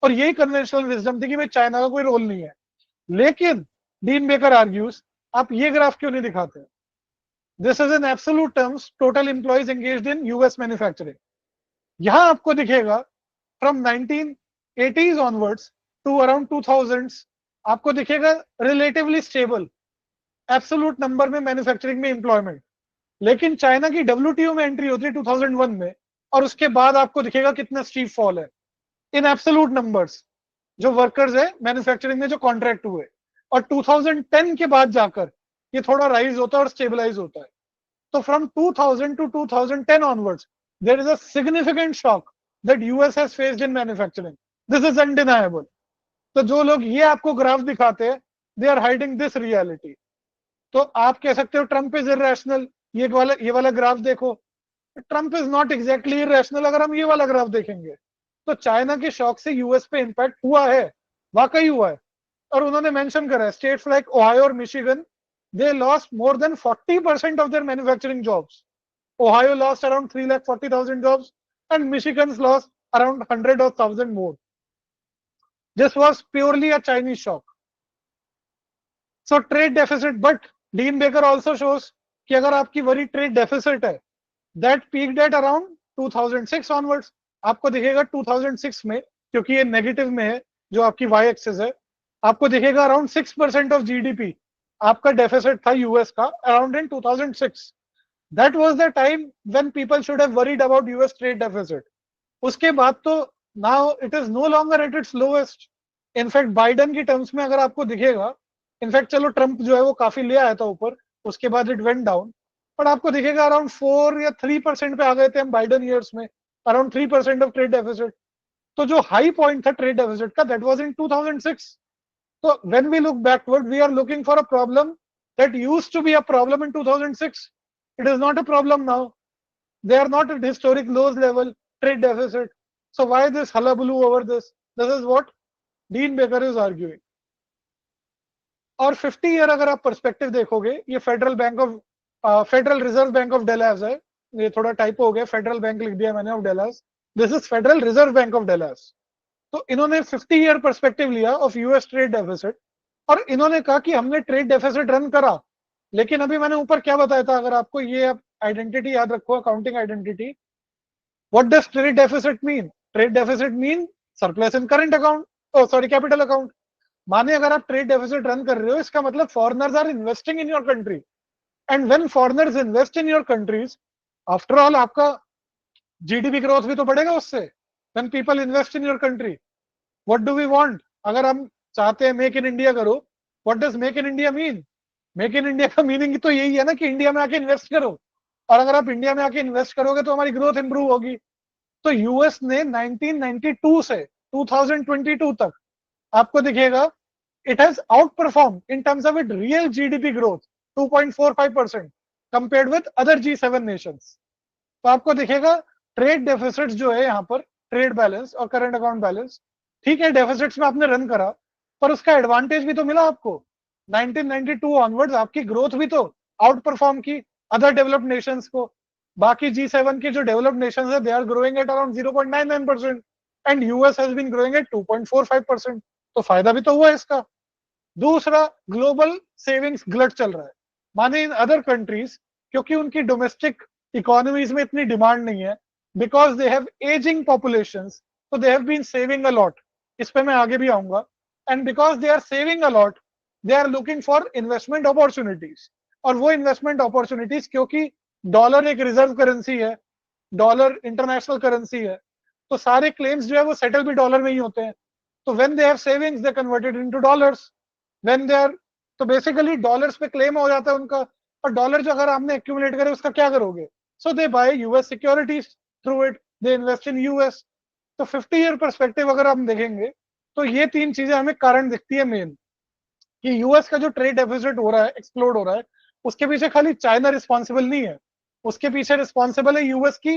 और यही कन्वेंशनल विजडम थी कि भाई चाइना का कोई रोल नहीं है. लेकिन डीन बेकर आर्ग्यूज आप ये ग्राफ क्यों नहीं दिखाते. This is in absolute terms total employees engaged in US manufacturing. यहां आपको दिखेगा from 1980s onwards to around 2000s आपको दिखेगा रिलेटिवली स्टेबल एब्सोल्यूट नंबर में मैन्युफैक्चरिंग में एम्प्लॉयमेंट. लेकिन चाइना की WTO में एंट्री होती है 2001 में और उसके बाद आपको दिखेगा कितना स्टीप फॉल है इन एब्सोल्यूट नंबर्स जो वर्कर्स है मैन्युफैक्चरिंग में जो कॉन्ट्रैक्ट हुए. और 2010 के बाद जाकर ये थोड़ा राइज होता है और स्टेबलाइज होता है. तो from 2000 to 2010 onwards there is a significant shock that US has faced in manufacturing. This is undeniable. तो जो लोग ये आपको ग्राफ दिखाते हैं they are hiding this reality. तो आप कह सकते हो ट्रम्प इज इररेशनल. ये वाला ग्राफ देखो, Trump is not exactly irrational. अगर हम ये वाला ग्राफ देखेंगे तो चाइना के शॉक से यूएस पे इंपैक्ट हुआ है, वाकई हुआ है. और उन्होंने मेंशन करा है स्टेट्स लाइक ओहायो और Michigan they lost more than 40% of their manufacturing jobs. Ohio lost around 340,000 jobs and Michigan's lost around 100,000 more. This was purely a Chinese shock. So trade deficit, but Dean Baker also shows कि अगर आपकी वही trade deficit है, that peaked at around 2006 onwards. आपको दिखेगा 2006 में, क्योंकि ये नेगेटिव में है जो आपकी y एक्सिस है, आपको दिखेगा अराउंड 6% ऑफ जीडीपी आपका डेफिसिट था यूएस का around in 2006. That was the time when people should have worried about US trade deficit. उसके बाद तो now it is no longer at its lowest. In fact Biden की टर्म्स में अगर आपको दिखेगा, इनफैक्ट चलो ट्रंप जो है वो काफी ले आया था ऊपर, उसके बाद इट वेंट डाउन, पर आपको दिखेगा अराउंड 4 या 3% पे आ गए थे हम बाइडन ईयर्स में, अराउंड 3% ऑफ ट्रेड डेफिसिट. तो जो हाई पॉइंट था ट्रेड डेफिसिट का, that was in 2006. So when we look backward, we are looking for a problem that used to be a problem in 2006. It is not a problem now. They are not at historic lows level, trade deficit. So why this hullabaloo over this? This is what Dean Baker is arguing. और 50 year अगर आप perspective देखोगे, ये federal Reserve Bank of Dallas है. ये थोड़ा typo हो गया, फेडरल बैंक लिख दिया मैंने of Dallas. This is Federal Reserve Bank of Dallas. तो इन्होंने 50 ईयर पर्सपेक्टिव लिया ऑफ यूएस ट्रेड डेफिसिट, और इन्होंने कहा कि हमने ट्रेड डेफिसिट रन करा, लेकिन अभी मैंने ऊपर क्या बताया था, अगर आपको ये आइडेंटिटी याद रखो, accounting identity. What does trade deficit mean? Trade deficit mean surplus in current account, sorry capital account. माने अगर आप ट्रेड डेफिसिट रन कर रहे हो, इसका मतलब foreigners are investing in your country, and when foreigners invest in your countries, after all आपका GDP growth भी तो बढ़ेगा उससे. When people invest in your country, what do we want? अगर हम चाहते हैं मेक इन इंडिया करो, what does make in India mean? Make in India का मीनिंग तो यही है ना कि इंडिया में आके इन्वेस्ट करो, और अगर आप इंडिया में आके इन्वेस्ट करोगे तो हमारी ग्रोथ इंप्रूव होगी. तो यूएस ने 1992 से 2022 तक आपको दिखेगा it has outperformed in terms of its real GDP growth 2.45% compared with other G7 nations. तो आपको दिखेगा ट्रेड डेफिसिट जो है यहाँ पर, ट्रेड बैलेंस और करंट अकाउंट बैलेंस, ठीक है डेफिसिट्स में आपने रन करा, पर उसका एडवांटेज भी तो मिला आपको. 1992 ऑनवर्ड्स आपकी ग्रोथ भी तो आउट परफॉर्म की अदर डेवलप्ड नेशंस को. बाकी G7 की जो डेवलप्ड नेशंस है, they are growing at around 0.99% and US has been growing at 2.45%. तो फायदा भी तो हुआ है इसका. दूसरा, ग्लोबल सेविंग्स ग्लट चल रहा है. माने इन अदर कंट्रीज, क्योंकि उनकी डोमेस्टिक इकोनॉमीज में इतनी डिमांड नहीं है, because they have ageing populations, so they have been saving a lot. इस पे मैं आगे भी आऊंगा. And because they are saving a lot, they are looking for investment opportunities. और वो investment opportunities, क्योंकि डॉलर एक रिजर्व करेंसी है, डॉलर इंटरनेशनल करेंसी है, तो सारे क्लेम्स जो है वो सेटल भी डॉलर में ही होते हैं. तो when they have savings, they converted into dollars. When they are, तो बेसिकली डॉलर्स पे क्लेम हो जाता है उनका, और डॉलर जो अगर आपने एक्यूमुलेट करे उसका क्या करोगे? So they buy US securities through it, they invest in US. तो 50 ईयर पर्सपेक्टिव अगर हम देखेंगे तो ये तीन चीजें हमें कारण दिखती है मेन, कि यूएस का जो ट्रेड डेफिसिट हो रहा है, एक्सप्लोड हो रहा है, उसके पीछे खाली चाइना रिस्पॉन्सिबल नहीं है, उसके पीछे रिस्पॉन्सिबल है यूएस की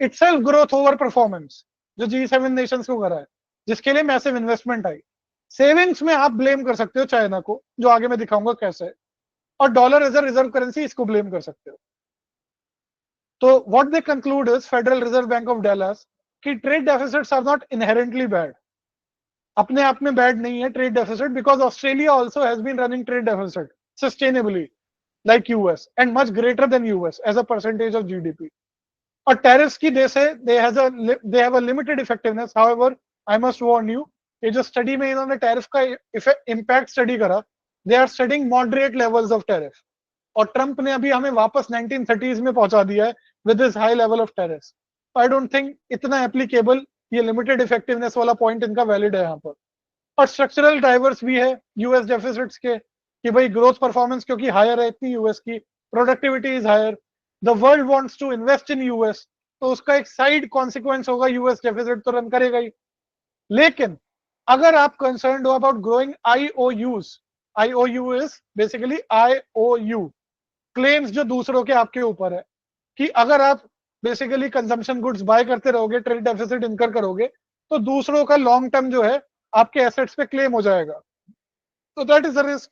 इटसेल्फ ग्रोथ ओवर परफॉर्मेंस जो G7 नेशंस को करा है, जिसके लिए मैसिव इन्वेस्टमेंट आई. सेविंग्स में आप ब्लेम कर सकते हो चाइना को, जो आगे मैं दिखाऊंगा कैसे, और dollar as a reserve currency इसको ब्लेम कर सकते हो. तो what they conclude is, Federal Reserve Bank of Dallas, कि trade deficits are not inherently bad. अपने आप में बैड नहीं है trade deficit, because Australia also has been running trade deficit sustainably like US and much greater than US as a percentage of GDP. और tariffs की they say they have a limited effectiveness. However I must warn you, ये जो study में इन्होंने tariff का impact study करा, they are studying moderate levels of tariff, और Trump ने अभी हमें वापस 1930s में पहुंचा दिया है with this high level of tariff. I don't think इतना एप्लीकेबल ये लिमिटेड इफेक्टिवनेस वाला पॉइंट इनका वैलिड है यहाँ पर. और स्ट्रक्चरल ड्राइवर्स भी है यूएस डेफिसिट्स के, कि भाई ग्रोथ परफॉर्मेंस क्योंकि हायर है इतनी यूएस की, productivity is higher, the world wants to invest in US, तो उसका एक साइड कॉन्सिक्वेंस होगा, यूएस डेफिसिट तो रन करेगा ही. लेकिन अगर आप कंसर्न्ड हो about growing IOUs, IOU is basically IOU, claims जो दूसरों के आपके ऊपर है, कि अगर आप बेसिकली कंजम्पशन गुड्स बाय करते रहोगे, ट्रेड डेफिसिट इनकर करोगे, तो दूसरों का लॉन्ग टर्म जो है आपके एसेट्स पे क्लेम हो जाएगा. तो दैट इज अ रिस्क.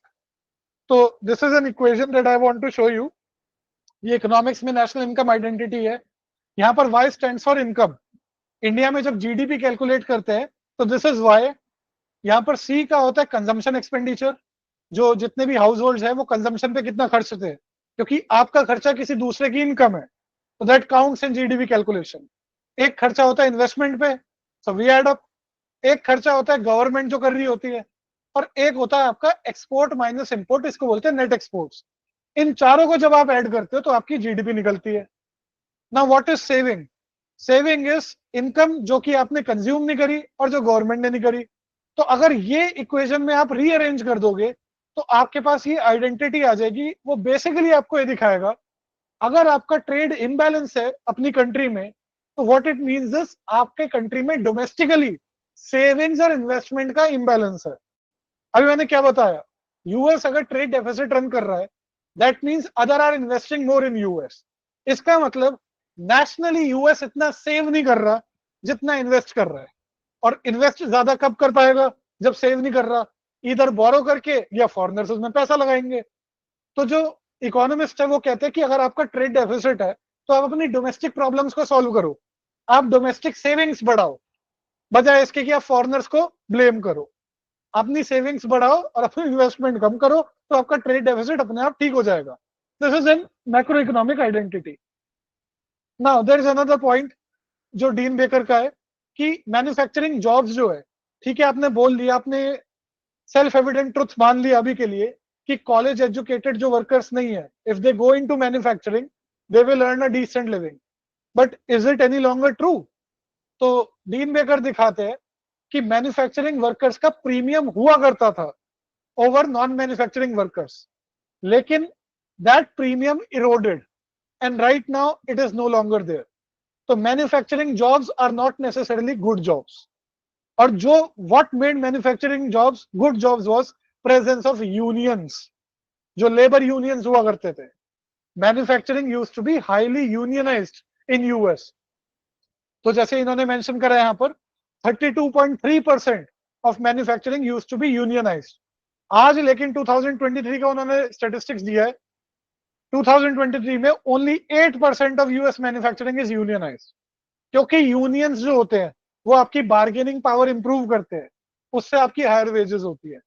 तो this is an equation that I want to show you. ये इकोनॉमिक्स में नेशनल इनकम आइडेंटिटी है. यहाँ पर Y stands for income. India में जब जीडीपी कैलकुलेट करते हैं तो दिस इज Y, यहाँ पर सी का होता है कंजम्पशन एक्सपेंडिचर, जो जितने भी हाउस होल्ड है वो कंजम्पशन पे कितना खर्चते हैं, क्योंकि आपका खर्चा किसी दूसरे की इनकम है, तो that counts in GDP calculation. एक खर्चा होता है इन्वेस्टमेंट पे, सो वी एड अप। एक खर्चा होता है गवर्नमेंट जो कर रही होती है, और एक होता है आपका एक्सपोर्ट माइनस इंपोर्ट, इसको बोलते हैं नेट एक्सपोर्ट्स। इन चारों को जब आप ऐड करते हो तो आपकी जीडीपी निकलती है। Now what is saving? Saving is income जो कि आपने कंज्यूम नहीं करी और जो गवर्नमेंट ने नहीं करी। तो अगर ये इक्वेशन में आप रीअरेंज कर दोगे तो आपके पास ये आइडेंटिटी आ जाएगी। वो बेसिकली आपको ये दिखाएगा, अगर आपका ट्रेड इम्बैलेंस है अपनी कंट्री में, तो व्हाट इट मींस इज आपके कंट्री में डोमेस्टिकली सेविंग्स और इन्वेस्टमेंट का इम्बैलेंस है। अभी मैंने क्या बताया, यूएस अगर ट्रेड डेफिसिट रन कर रहा है, that means other are investing more in US. इसका मतलब नेशनली यूएस इतना सेव नहीं कर रहा जितना इन्वेस्ट कर रहा है। और इन्वेस्ट ज्यादा कब कर पाएगा? जब सेव नहीं कर रहा, इधर बोरो करके या फॉरेनर्स उसमें पैसा लगाएंगे। तो जो इकोनॉमिस्ट है वो कहते हैं कि अगर आपका ट्रेड डेफिसिट है तो आप अपनी डोमेस्टिक प्रॉब्लम्स को सॉल्व करो, आप डोमेस्टिक सेविंग्स बढ़ाओ, बजाय इसके कि आप फॉरेनर्स को ब्लेम करो। अपनी सेविंग्स बढ़ाओ और अपनी इन्वेस्टमेंट कम करो, तो आपका ट्रेड डेफिसिट अपने आप ठीक हो जाएगा। This is an macro economic identity. Now there is another point जो डीन बेकर का है कि मैन्युफैक्चरिंग जॉब्स जो है, ठीक है आपने बोल लिया, आपने सेल्फ एविडेंट ट्रुथ मान लिया अभी के लिए कि कॉलेज एजुकेटेड जो वर्कर्स नहीं है, if they go into manufacturing they will earn a decent living. But is it any longer true? तो डीन बेकर दिखाते हैं कि मैन्युफैक्चरिंग वर्कर्स का प्रीमियम हुआ करता था ओवर नॉन मैन्युफैक्चरिंग वर्कर्स, लेकिन that premium eroded and right now it is no longer there. तो manufacturing jobs are not necessarily good jobs. और जो what made manufacturing jobs good jobs was presence of unions, जो labour unions हुआ करते थे। Manufacturing used to be highly unionized in US. तो जैसे इन्होंने मेंशन करा यहाँ पर 32.3% of manufacturing used to be unionized. आज लेकिन 2023 का उन्होंने स्टैटिस्टिक्स दिया है, 2023 में only 8% of US manufacturing is unionised. क्योंकि यूनियंस जो होते हैं वो आपकी बार्गेनिंग पावर इंप्रूव करते हैं, उससे आपकी हायर वेजेस होती है।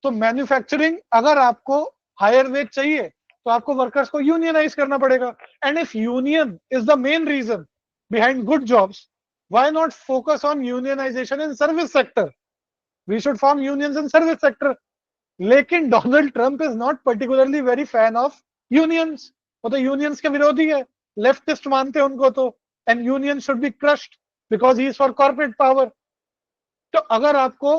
तो मैन्युफैक्चरिंग अगर आपको हायर वेज चाहिए तो आपको वर्कर्स को यूनियनाइज करना पड़ेगा। And if union is the main reason behind good jobs, why not focus on unionization in service sector? We should form unions in service sector. लेकिन Donald Trump is not particularly very fan of unions. वो तो unions के विरोधी है, leftist मानते हैं उनको तो, and union should be crushed because he is for corporate power. तो अगर आपको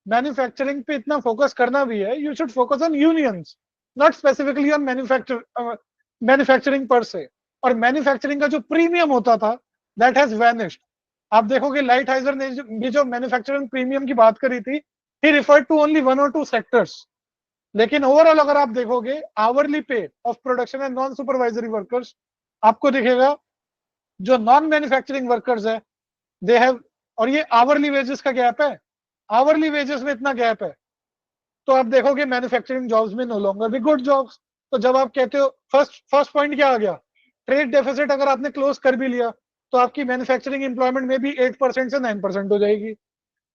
मैन्युफैक्चरिंग पे इतना फोकस करना भी है, you should focus on unions, not specifically on manufacturing पर से। और मैन्युफैक्चरिंग का जो प्रीमियम होता था दैट हैज वैनिश्ड। आप देखोगे लाइटहाइजर ने भी जो मैन्युफैक्चरिंग प्रीमियम की बात करी थी, he referred to only 1 or 2 sectors. लेकिन ओवरऑल अगर आप देखोगे hourly pay of production and non supervisory workers, आपको दिखेगा जो नॉन मैन्युफैक्चरिंग वर्कर्स है दे हैव, और ये आवरली वेजेस का गैप है, आवरली वेजेस में इतना गैप है, तो आप देखोगे मैन्युफैक्चरिंग जॉब्स में नो लॉन्गर भी गुड जॉब्स। तो जब आप कहते हो फर्स्ट पॉइंट क्या आ गया, ट्रेड डेफिसिट अगर आपने क्लोज कर भी लिया तो आपकी मैन्युफैक्चरिंग एम्प्लॉयमेंट में भी 8% से 9% हो जाएगी।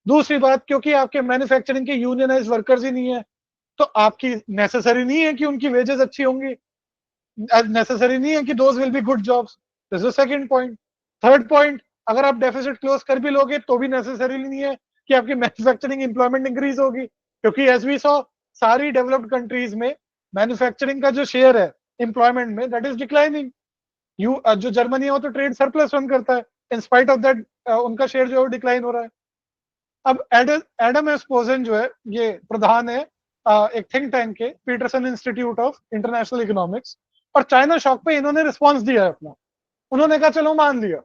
दूसरी बात, क्योंकि आपके मैन्युफैक्चरिंग के यूनियनाइज वर्कर्स ही नहीं है, तो आपकी नेसेसरी नहीं है कि उनकी वेजेस अच्छी होंगी, नेसेसरी नहीं है कि those will be good jobs. This is second point. Third point, अगर आप डेफिसिट क्लोज कर भी लोगे तो भी नेसेसरी नहीं है कि आपकी मैन्युफैक्चरिंग एम्प्लॉयमेंट इंक्रीज होगी, क्योंकि एज वी सॉ सारी डेवलप्ड कंट्रीज में मैन्युफैक्चरिंग का जो शेयर है एम्प्लॉयमेंट में दैट इज डिक्लाइनिंग। जो जर्मनी है वो तो ट्रेड सरप्लस रन करता है, इन स्पाइट ऑफ दैट उनका शेयर जो है डिक्लाइन हो रहा है। अब एडम एस्पोजन जो है ये प्रधान है एक थिंक टैंक के, Peterson Institute of International Economics, और चाइना शॉक पे इन्होंने रिस्पॉन्स दिया है अपना। उन्होंने कहा चलो मान लिया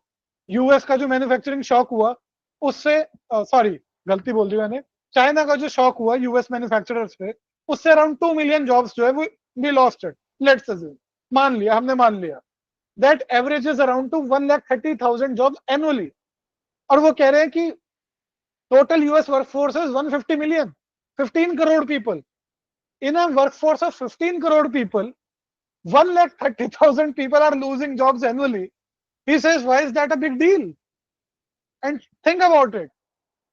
यूएस का जो मैन्युफैक्चरिंग शॉक हुआ उससे, सॉरी गलती बोल दी मैंने, चाइना का जो शॉक हुआ यूएस मैन्युफैक्चरर्स पे, उससे अराउंड 2 million जॉब्स जो है वो we lost it, let's assume, मान लिया, हमने मान लिया, that averages around to 1,30,000 jobs annually. और वो कह रहे हैं कि total US workforce is 150 million, 15 crore people. In a workforce of 15 crore people, 1,30,000 people are losing jobs annually. He says, why is that a big deal? And think about it.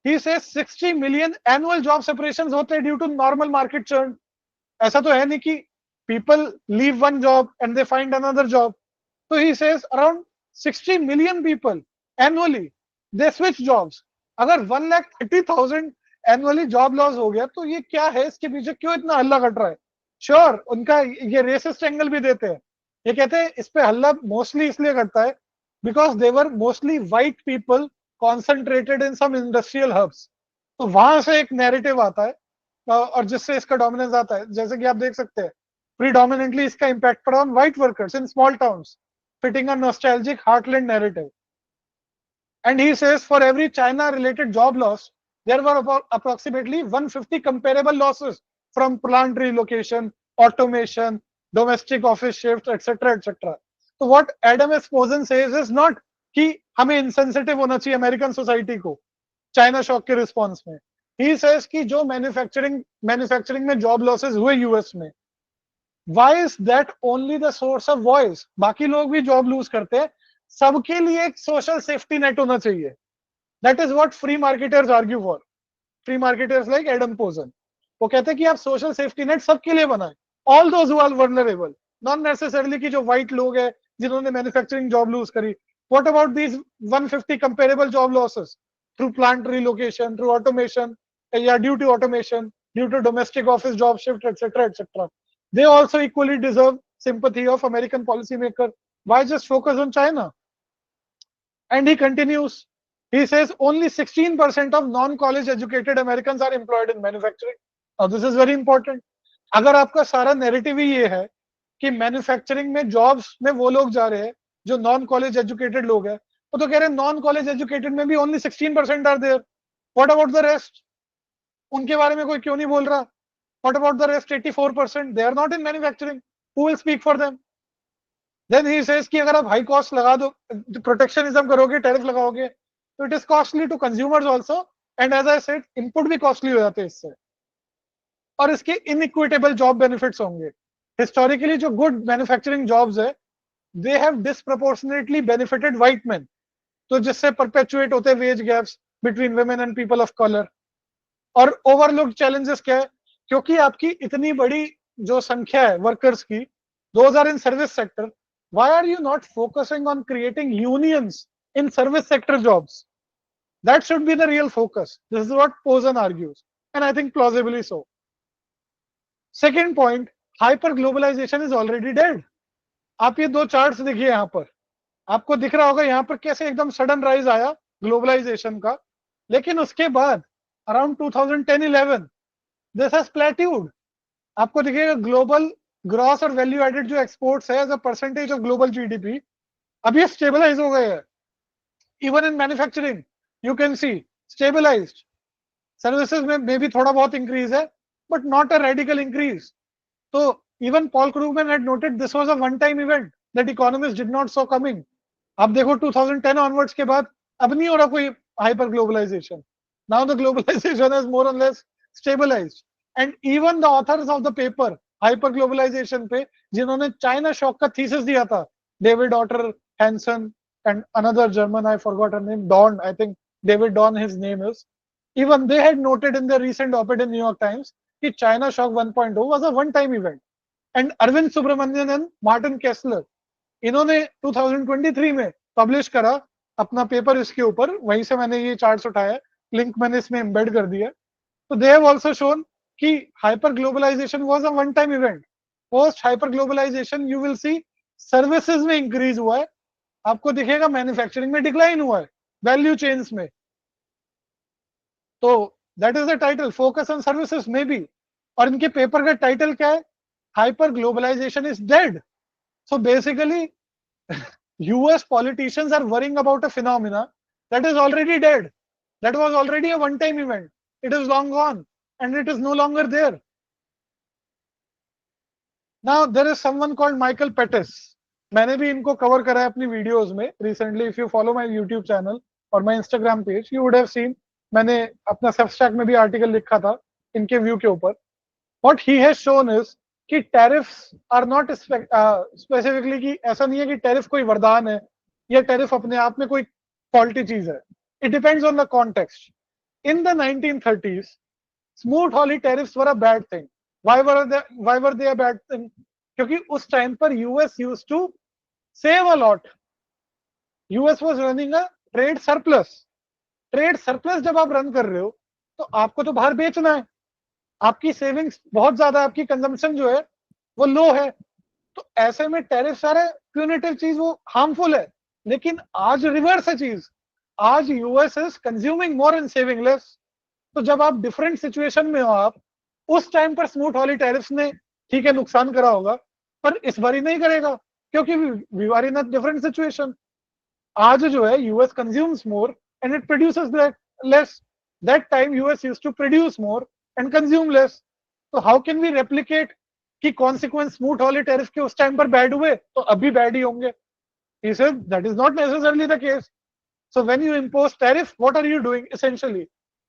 He says 60 million annual job separations होते हैं due to normal market churn. ऐसा तो है नहीं कि people leave one job and they find another job. So he says around 60 million people annually they switch jobs. अगर 1,30,000 annually job loss हो गया तो ये क्या है, इसके पीछे क्यों इतना हल्ला कट रहा है? श्योर उनका ये रेसिस्ट एंगल भी देते हैं, ये कहते हैं इस पे हल्ला मोस्टली इसलिए करता है because they were mostly white people concentrated in some industrial hubs. तो वहां से एक नैरेटिव आता है और जिससे इसका डोमिनेंस आता है. जैसे कि आप देख सकते हैं प्रीडोमिनेंटली इसका इम्पैक्ट पड़ा on white workers in small towns, fitting a nostalgic heartland narrative. And he says for every China related job loss, there were about approximately 150 comparable losses from plant relocation, automation, domestic office shifts, etc. etc. So what Adam S. Posen says is not कि हमें insensitive होना चाहिए American society को China shock के response में. He says कि जो manufacturing में जॉब लॉसेस हुए यूएस में, why is that only the source of voice? बाकी लोग भी जॉब लूज करते हैं, सबके लिए एक सोशल सेफ्टी नेट होना चाहिए. That is what free marketers argue for. Free marketers like Adam poison, वो कहते हैं कि आप सोशल सेफ्टी नेट सबके लिए बनाएं, all those who are vulnerable, not necessarily कि जो व्हाइट लोग हैं जिन्होंने मैन्युफैक्चरिंग जॉब लूज करी. What about these 150 comparable job losses through plant relocation, through automation या due to automation, due to domestic office job shift etcetera etcetera. They also equally deserve sympathy of American policymaker. Why just focus on China? And he continues, he says only 16% of non-college educated Americans are employed in manufacturing. Now this is very important. अगर आपका सारा narrative ही ये है कि manufacturing में jobs में वो लोग जा रहे हैं जो नॉन कॉलेज एजुकेटेड लोग हैं, वो तो कह रहे हैं नॉन कॉलेज एजुकेटेड में भी only 16% are there. What about the rest? उनके बारे में कोई क्यों नहीं बोल रहा? What about the rest 84%? They are not in manufacturing. Who will speak for them? Then he says कि अगर आप हाई कॉस्ट लगा दो, प्रोटेक्शनिज्म करोगे, टैरिफ लगाओगे, तो it is costly to consumers also, and as I said input भी costly हो जाते हैं इससे, और इसके इनइक्विटेबल जॉब बेनिफिट्स होंगे. हिस्टोरिकली जो गुड मैन्युफैक्चरिंग जॉब्स है, they have disproportionately benefited white men, तो जिससे परपेचुएट होते हैं wage gaps between women and people of colour. और ओवरलुक्ड चैलेंजेस क्या है? क्योंकि आपकी इतनी बड़ी जो संख्या है वर्कर्स की, those are in service sector. Why are you not focusing on creating unions in service sector jobs? That should be the real focus. This is what Posen argues, and I think plausibly so. Second point, hyper-globalization is already dead. आप ये दो charts देखिए, यहाँ पर आपको दिख रहा होगा यहाँ पर कैसे एकदम सडन राइज आया ग्लोबलाइजेशन का, लेकिन उसके बाद अराउंड 2010-11 दिस हैज प्लेट्यूड. आपको दिखेगा ग्लोबल ग्रॉस और वैल्यू एडेड जो एक्सपोर्ट्स है as a percentage of global GDP, अब ये स्टेबलाइज हो गए हैं. Even in manufacturing you can see stabilized. Services में भी थोड़ा बहुत इंक्रीज है, but not a radical increase. तो even Paul Krugman had noted this was a one time event that economist did not saw coming. आप देखो 2010 onwards के बाद अब नहीं हो रहा कोई hyper globalization. Now the globalization is more or less stabilized. And even the authors of the paper hyper globalization पे, जिन्होंने चाइना शॉक का थीसिस दिया था, David Autor Hanson and another German, I forgot her name, Dorn, I think David Dorn his name is, even they had noted in the recent op-ed in New York Times कि China shock 1.0 was a one time event. And Arvind Subramanian and Martin Kessler, इन्होंने 2023 में publish करा अपना paper इसके ऊपर, वहीं से मैंने ये चार्ट्स उठाया, लिंक मैंने इसमें एम्बेड कर दिया. तो दे हैव आल्सो शोन कि hyper globalisation was a one time event. Post hyper globalisation you will see services में इंक्रीज हुआ है, आपको दिखेगा मैन्युफैक्चरिंग में डिक्लाइन हुआ है, वैल्यू चेन्स में. तो that is the title, focus on services में भी. और इनके पेपर का टाइटल क्या है? Hyper globalisation is dead. So basically US politicians are worrying about a phenomena that is already dead. That was already a one-time event. It is long gone. And it is no longer there. Now there is someone called Michael Pettis. मैंने भी इनको cover करा है अपनी videos में recently. If you follow my YouTube channel or my Instagram page, you would have seen मैंने अपना Substack में भी आर्टिकल लिखा था इनके व्यू के ऊपर. What he has shown is कि टैरिफ्स आर नॉट स्पेसिफिकली, कि ऐसा नहीं है कि टैरिफ कोई वरदान है या टैरिफ अपने आप में कोई फॉल्टी चीज है. It depends on the context. in the 1930s, Smoot-Hawley tariffs were a bad thing. Why were they a bad thing? क्योंकि उस टाइम पर US used to save a lot. US was running a trade surplus. Trade surplus जब आप run कर रहे हो तो आपको तो बाहर बेचना है, आपकी सेविंग्स बहुत ज्यादा, आपकी कंजम्पशन जो है वो लो है, तो ऐसे में टैरिफ सारे प्यूनिटिव चीज वो हार्मफुल है। लेकिन आज रिवर्स है चीज, आज US is consuming more and saving less. तो जब आप डिफरेंट सिचुएशन में हो, आप उस टाइम पर Smoot-Hawley टैरिफ्स ने ठीक है नुकसान करा होगा, पर इस बार ही नहीं करेगा क्योंकि we are in a different situation. आज जो है US consumes more and it produces less. That time US used to produce more and consume less. So how can we replicate कि consequence Smoot-Hawley tariff के उस time पर bad हुए तो अभी bad ही होंगे? He said that is not necessarily the case. So when you impose tariff, what are you doing essentially?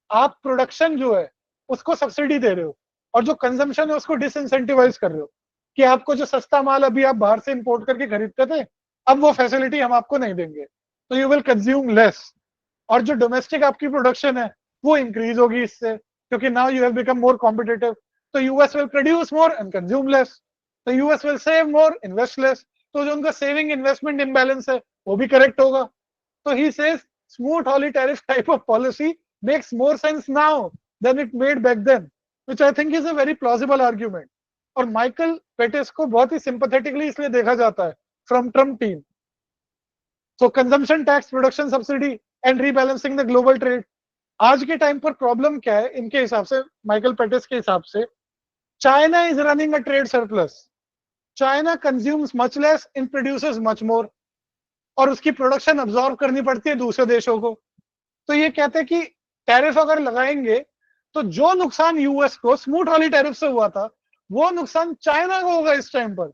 आप production जो है उसको सब्सिडी दे रहे हो और जो कंजम्पशन है उसको डिसइंसेंटिवाइज कर रहे हो कि आपको जो सस्ता माल अभी आप बाहर से इंपोर्ट करके खरीदते थे, अब वो फैसिलिटी हम आपको नहीं देंगे, तो यू विल कंज्यूम लेस। और जो डोमेस्टिक आपकी प्रोडक्शन है वो इंक्रीज होगी इससे, क्योंकि now you have become more competitive, तो US will produce more and consume less, तो US will save more, invest less, तो जो उनका सेविंग इन्वेस्टमेंट इम्बैलेंस है वो भी करेक्ट होगा। तो he says Smoot-Hawley tariff type of policy makes more sense now than it made back then, which I think is a very plausible argument. और Michael patties को बहुत ही सिंपैथेटिकली इसलिए देखा जाता है from Trump team. So consumption tax, production subsidy and rebalancing the global trade. आज के time पर प्रॉब्लम क्या है इनके हिसाब से, माइकल पेटिस के हिसाब से, China is running a trade surplus, China consumes much less and produces much more, और उसकी प्रोडक्शन अब्सॉर्ब करनी पड़ती है दूसरे देशों को। तो ये कहते हैं कि टैरिफ अगर लगाएंगे तो जो नुकसान यूएस को Smoot-Hawley टैरिफ से हुआ था वो नुकसान चाइना को होगा इस टाइम पर,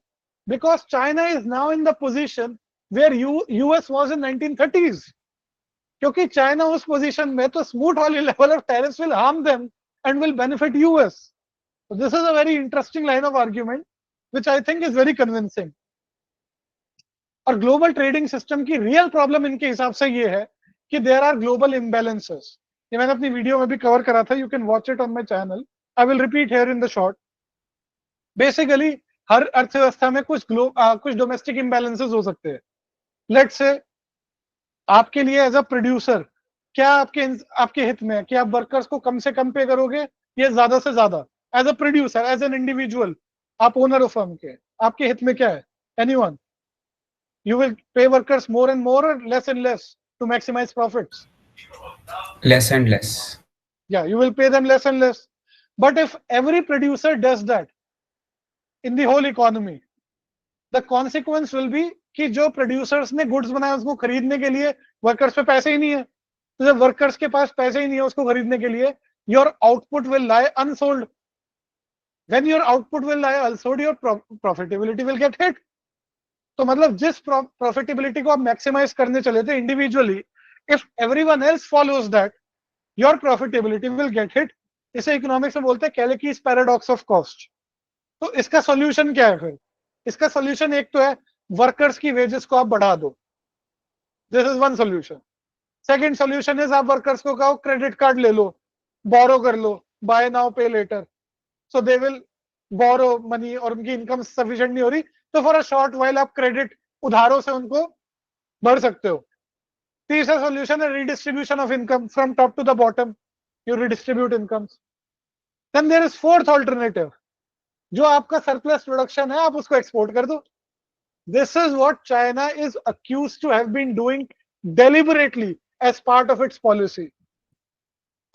because China is now in the position where US was in 1930s। क्योंकि चाइना उस पोजीशन में, तो Smoot-Hawley level of tariffs will harm them and will benefit US. So this is a very interesting line of argument which I think is very convincing. और global trading system की real problem इनके हिसाब से ये है कि there are global imbalances. ये मैंने अपनी वीडियो में भी कवर करा था, you can watch it on my channel, I will repeat here in the short. Basically हर अर्थव्यवस्था में कुछ डोमेस्टिक इम्बैलेंसेस हो सकते हैं। लेट्स से आपके लिए एज अ प्रोड्यूसर क्या आपके हित में है कि आप वर्कर्स को कम से कम पे करोगे या ज्यादा से ज्यादा? As a producer, as an individual, आप ओनर ऑफ फर्म के, आपके हित में क्या है? Anyone? You will pay workers more and more or less and less to maximize profits?
Less and less.
Yeah, you will pay them less and less. But if every producer does that in the whole economy, the consequence will be कि जो producers ने goods बनाए उसको खरीदने के लिए workers पे पैसे ही नहीं है, तो जब workers के पास पैसे ही नहीं है उसको खरीदने के लिए, your output will lie unsold. When your output will lie unsold, your profitability will get hit. तो मतलब जिस प्रॉफिटेबिलिटी को आप मैक्सिमाइज करने चले थे individually, if everyone else follows that, your profitability will get hit. इसे इकोनॉमिक्स में बोलते हैं कैलिकीज पैराडॉक्स ऑफ कॉस्ट। तो इसका सॉल्यूशन क्या है फिर? इसका सॉल्यूशन एक तो है वर्कर्स की वेजेस को आप बढ़ा दो, this is one solution. Second solution is आप वर्कर्स को कहो क्रेडिट कार्ड ले लो, बोरो कर लो, buy now pay later, so they will borrow money, और उनकी इनकम सफिशिएंट नहीं हो रही तो फॉर अ शॉर्ट वाइल आप क्रेडिट उधारों से उनको भर सकते हो। तीसरा सॉल्यूशन है redistribution of income from top to the bottom, you redistribute incomes. Then there is fourth alternative, जो आपका सरप्लस प्रोडक्शन है आप उसको एक्सपोर्ट कर दो। This is what China is accused to have been doing deliberately as part of its policy.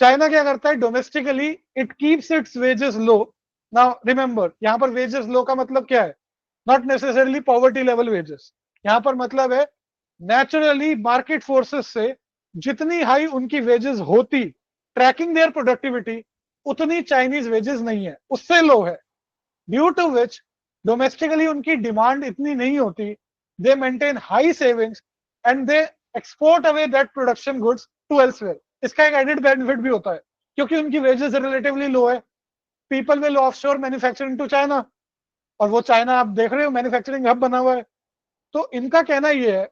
China क्या करता है? Domestically it keeps its wages low. Now remember, यहां पर वेजेस लो का मतलब क्या है? Not necessarily poverty level wages, यहां पर मतलब है नेचुरली मार्केट फोर्सेस से जितनी हाई उनकी वेजेस होती ट्रैकिंग देयर प्रोडक्टिविटी, उतनी चाइनीज वेजेस नहीं है, उससे लो है, ड्यू टू विच डोमेस्टिकली उनकी डिमांड इतनी नहीं होती, they maintain high savings and they export away that production goods to elsewhere. इसका एक एडेड बेनिफिट भी होता है क्योंकि उनकी वेजेस रिलेटिवली लो है, people will offshore manufacturing to China, और वो चाइना आप देख रहे हो मैन्युफैक्चरिंग हब बना हुआ है। तो इनका कहना यह है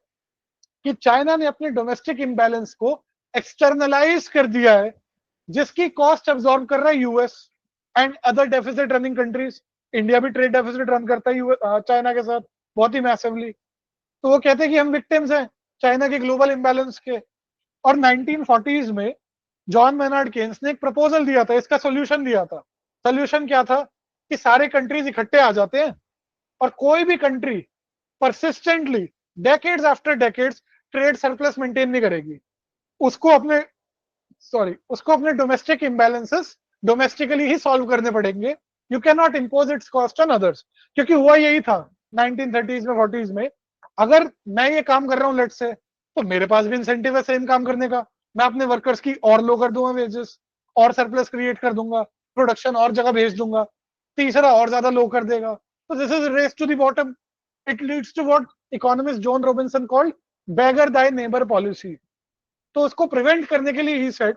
कि चाइना ने अपने डोमेस्टिक इम्बैलेंस को एक्सटर्नलाइज कर दिया है जिसकी कॉस्ट एब्जॉर्ब कर रहा है US and other deficit running countries. India भी ट्रेड डेफिसिट रन करता है चाइना के साथ बहुत ही मैसिवली। तो वो कहते हैं कि हम विक्टिम्स हैं चाइना के ग्लोबल इम्बैलेंस के। और 1940s में जॉन मेनार्ड केन्स ने एक प्रपोजल दिया था, इसका सोल्यूशन दिया था। सोल्यूशन क्या था कि सारे कंट्रीज इकट्ठे आ जाते हैं और कोई भी country persistently decades after decades trade surplus maintain नहीं करेगी, उसको अपने डोमेस्टिक इम्बैलेंसेस डोमेस्टिकली ही सॉल्व करने पड़ेंगे। You can not impose it's cost on others, क्योंकि हुआ यही था 1930s में 40s में। अगर मैं ये काम कर रहा हूँ लेट से, तो मेरे पास भी इंसेंटिव है सेम काम करने का। मैं अपने वर्कर्स की और लो कर दूंगा वेजेस, और सरप्लस क्रिएट कर दूंगा, प्रोडक्शन और जगह भेज दूंगा, तीसरा और ज्यादा लो कर देगा। तो this is race to the bottom. It leads to what economist Joan Robinson called beggar thy neighbour policy. तो उसको प्रिवेंट करने के लिए ही सेड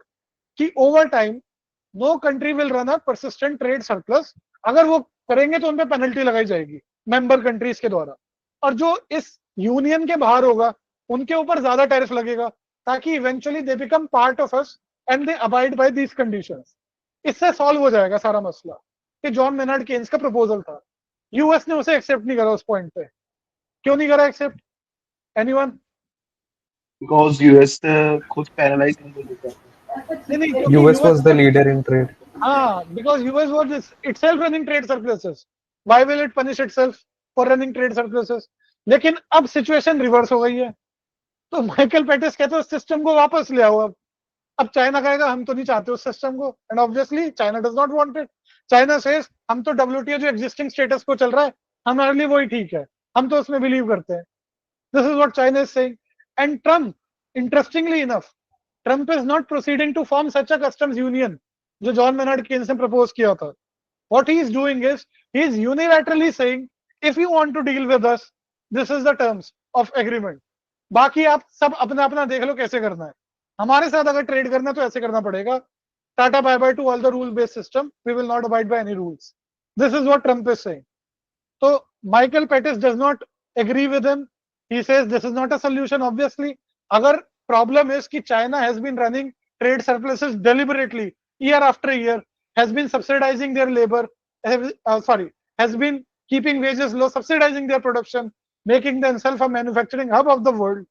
कि over time no country will run a persistent trade surplus. अगर वो करेंगे तो उन पे पेनल्टी लगाई जाएगी मेंबर कंट्रीज के द्वारा, और जो इस यूनियन के बाहर होगा उनके ऊपर ज्यादा टैरिफ लगेगा, ताकि eventually they become part of us and they abide by these conditions. इससे सॉल्व हो जाएगा सारा मसला। ये जॉन मेनार्ड केन्स का प्रपोजल था। यूएस ने उसे एक्सेप्ट नहीं करा उस पॉइंट पे। क्यों नहीं करा एक्सेप्ट? एनीवन?
because यूएस खुद पैरालाइज नहीं देता।
नहीं, क्योंकि
US was the leader in trade.
हाँ, because US was itself running trade surpluses. Why will it punish itself for running trade surpluses? लेकिन अब सिचुएशन रिवर्स हो गई है। तो माइकल पेटिस कहते हैं उस सिस्टम को वापस ले आओ। अब चाइना कहेगा हम तो नहीं चाहते उस सिस्टम को, and obviously China does not want it. China says हम तो WTO जो एग्जिस्टिंग स्टेटस को चल रहा है हमारे लिए वही ठीक है, हम तो उसमें बिलीव करते हैं। This is what China is saying. And Trump, interestingly enough, Trump is not proceeding to form such a customs union जो जॉन मेनार्ड केन्स ने प्रपोज किया था। What he is doing is he is unilaterally saying if you want to deal with us, this is the terms of agreement. बाकी आप सब अपना अपना देख लो कैसे करना है। हमारे साथ अगर ट्रेड करना है तो ऐसे करना पड़ेगा। Ta-ta bye bye to all the rule based system, we will not abide by any rules. This is what Trump is saying. तो Michael Pettis does not agree with him. He says this is not a solution. Obviously अगर problem is कि China has been running trade surpluses deliberately year after year, has been subsidizing their labor, has been keeping wages low, subsidizing their production, making themselves a manufacturing hub of the world.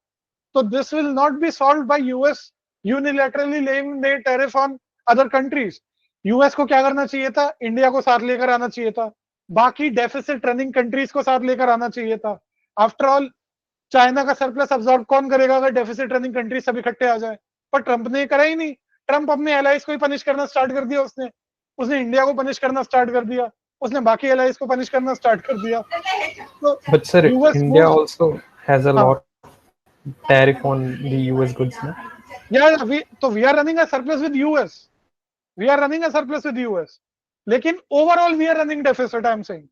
So this will not be solved by US unilaterally laying their tariff on other countries. US को क्या करना चाहिए था? India को साथ लेकर आना चाहिए था, बाकी डेफिसिट रनिंग कंट्रीज को साथ लेकर आना चाहिए था। आफ्टर ऑल चाइना का सरप्लस अब्सॉर्ब कौन करेगा अगर डेफिसिट रनिंग कंट्रीज सब इकट्ठे आ जाए? पर ट्रंप ने करा ही नहीं। ट्रंप अपने एलाइज को ही पनिश करना स्टार्ट कर दिया। उसने इंडिया को पनिश करना स्टार्ट कर दिया, उसने बाकी एलाइज को पनिश करना स्टार्ट कर दिया। तो
But sir,
US
India
moves,
also has a lot tariff on the US goods. No?
yeah, we are running a surplus with US. We are running a surplus with US. लेकिन overall we are running deficit. I am saying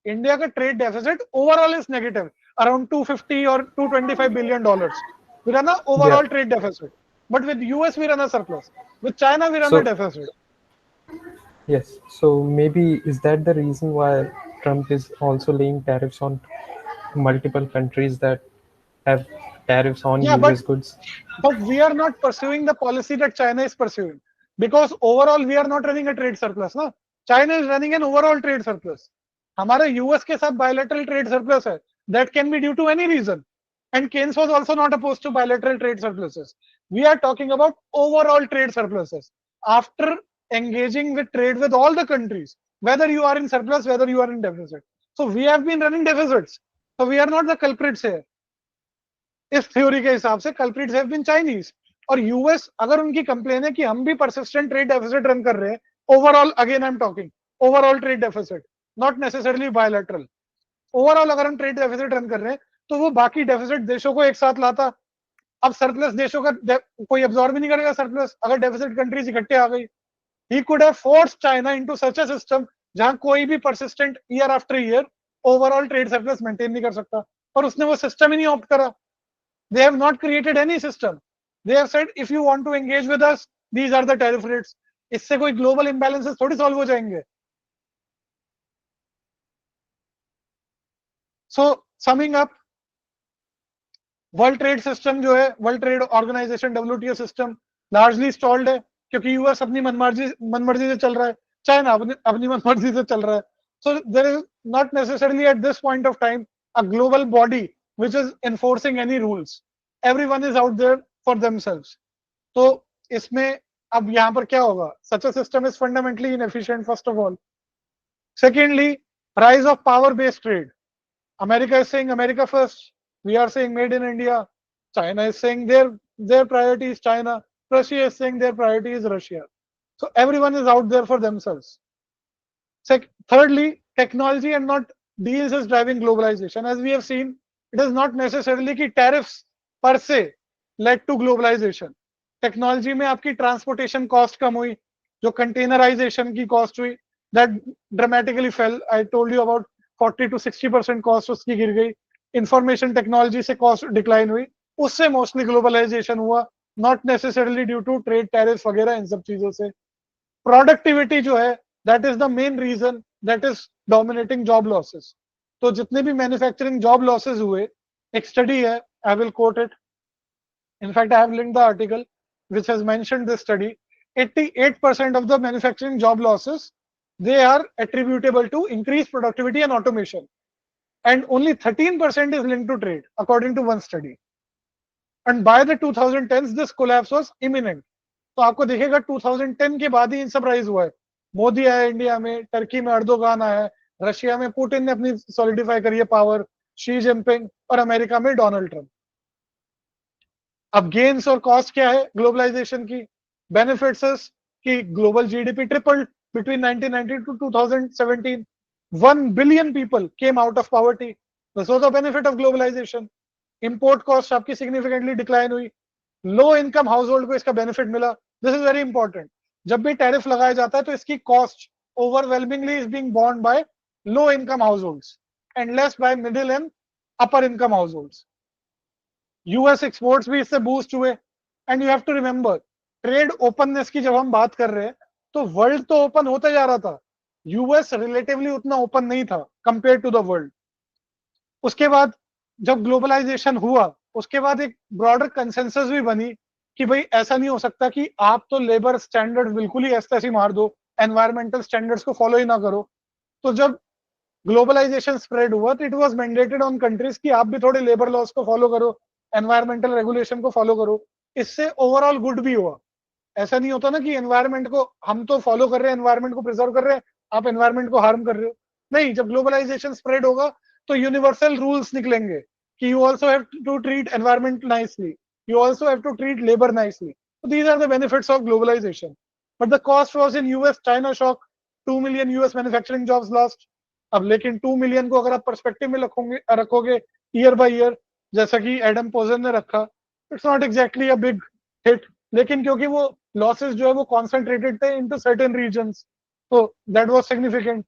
India का trade deficit overall is negative around 250 or $225 billion. We run a overall trade deficit, but with US we run a surplus. With China we run a deficit.
Yes, so maybe is that the reason why Trump is also laying tariffs on multiple countries that have tariffs on US goods?
But we are not pursuing the policy that China is pursuing, because overall we are not running a trade surplus. No, China is running an overall trade surplus. हमारे US के साथ bilateral trade surplus है, that can be due to any reason. And Keynes was also not opposed to bilateral trade surpluses. We are talking about overall trade surpluses. After engaging with trade with all the countries, whether you are in surplus, whether you are in deficit. So we have been running deficits. So we are not the culprits here. इस theory के हिसाब से culprits have been Chinese. और US अगर उनकी complain है कि हम भी persistent trade deficit रन कर रहे हैं, overall again I am talking overall trade deficit, not necessarily bilateral, overall अगर हम ट्रेड डेफिसिट रन कर रहे हैं तो वो बाकी डेफिसिट देशों को एक साथ लाता। अब सरप्लस देशों का कोई अब्सॉर्ब भी नहीं करेगा सरप्लस अगर डेफिसिट कंट्रीज इकट्ठे आ गई। He could have forced China into such a system जहां कोई भी persistent year after year overall trade surplus maintain नहीं कर सकता, पर उसने वो सिस्टम ही नहीं ऑप्ट करा। They have not created any system. They have said if you want to engage with us these are the tariff rates. इससे कोई ग्लोबल इंबैलेंसेस थोड़ी सॉल्व हो जाएंगे। So summing up, world trade system जो है, world trade organization WTO system largely stalled है। क्योंकि US अपनी मनमर्जी से चल रहा है, चाइना अपनी मनमर्जी से चल रहा है. So there is not necessarily at this point of time a global body which is enforcing any rules. Everyone is out there for themselves. तो इसमें अब यहाँ पर क्या होगा? Such a system is fundamentally inefficient, first of all. Secondly, rise of power-based trade. America is saying America first. We are saying made in India. China is saying their priority is China. Russia is saying their priority is Russia. So everyone is out there for themselves. Thirdly, technology and not deals is driving globalization. As we have seen, it is not necessarily कि tariffs per se led to globalization. Technology में आपकी transportation cost कम हुई, जो containerisation की cost हुई, that dramatically fell. I told you about 40 to 60% cost उसकी गिर गई. इंफॉर्मेशन टेक्नोलॉजी से कॉस्ट डिक्लाइन हुई, उससे मोस्टली ग्लोबलाइजेशन हुआ, not necessarily due to trade tariff वगैरह इन सब चीजों से. प्रोडक्टिविटी जो है that is the main reason that is dominating job losses. तो जितने भी मैन्युफैक्चरिंग जॉब लॉसेस हुए, एक स्टडी है, I will quote it. In fact, I have linked the article which has mentioned this study. 88% of the manufacturing job losses, they are attributable to increased productivity and automation. And only 13% is linked to trade, according to one study. And by the 2010s, this collapse was imminent. तो आपको दिखेगा 2010 के बाद ही इन सब rise हुआ है. मोदी आया India में, टर्की में अर्दोगान आया, रशिया में पुतिन ने अपनी सॉलिडिफाई करी है पावर, शी जिनपिंग, और अमेरिका में डोनाल्ड ट्रंप. अब गेन्स और कॉस्ट क्या है ग्लोबलाइजेशन की? बेनिफिट्स की global GDP tripled between 1990 to 2017. 1 billion people came out of poverty. This was the benefit of globalization. Import cost आपकी significantly decline हुई. लो इनकम हाउसहोल्ड को इसका बेनिफिट मिला. This is very important. जब भी tariff लगाया जाता है तो इसकी cost overwhelmingly is being borne by low income households and less by middle and upper income households. US exports भी इससे बूस्ट हुए. And you have to remember, trade openness की जब हम बात कर रहे हैं तो वर्ल्ड तो ओपन होता जा रहा था, यूएस रिलेटिवली उतना ओपन नहीं था कंपेयर टू द वर्ल्ड. उसके बाद जब ग्लोबलाइजेशन हुआ, उसके बाद एक ब्रॉडर कंसेंसस भी बनी कि भाई ऐसा नहीं हो सकता कि आप तो लेबर स्टैंडर्ड बिल्कुल ही ऐसी मार दो, एनवायरमेंटल स्टैंडर्ड्स को फॉलो ही ना करो. तो जब ग्लोबलाइजेशन स्प्रेड हुआ तो it was mandated on countries कि आप भी थोड़े लेबर लॉस को फॉलो करो, एनवायरमेंटल रेगुलेशन को फॉलो करो. इससे ओवरऑल गुड भी हुआ. ऐसा नहीं होता ना कि एनवायरमेंट को हम तो फॉलो कर रहे हैं, एनवायरमेंट को प्रिजर्व कर रहे हैं, आप एनवायरमेंट को हार्म कर रहे हो. नहीं, जब ग्लोबलाइजेशन स्प्रेड होगा तो यूनिवर्सल रूल्स निकलेंगे कि you also have to treat environment nicely, you also have to treat labor nicely. So these are the benefits of globalization. But the cost was in US, China shock, 2 million US manufacturing jobs lost. अब लेकिन 2 million को अगर आप perspective में रखोगे year by year, जैसा कि Adam poison ने रखा, it's not exactly a big hit. लेकिन क्योंकि वो लॉसेस जो है वो कॉन्सेंट्रेटेड थे इनटू सर्टेन रीजन्स, तो दैट वाज सिग्निफिकेंट.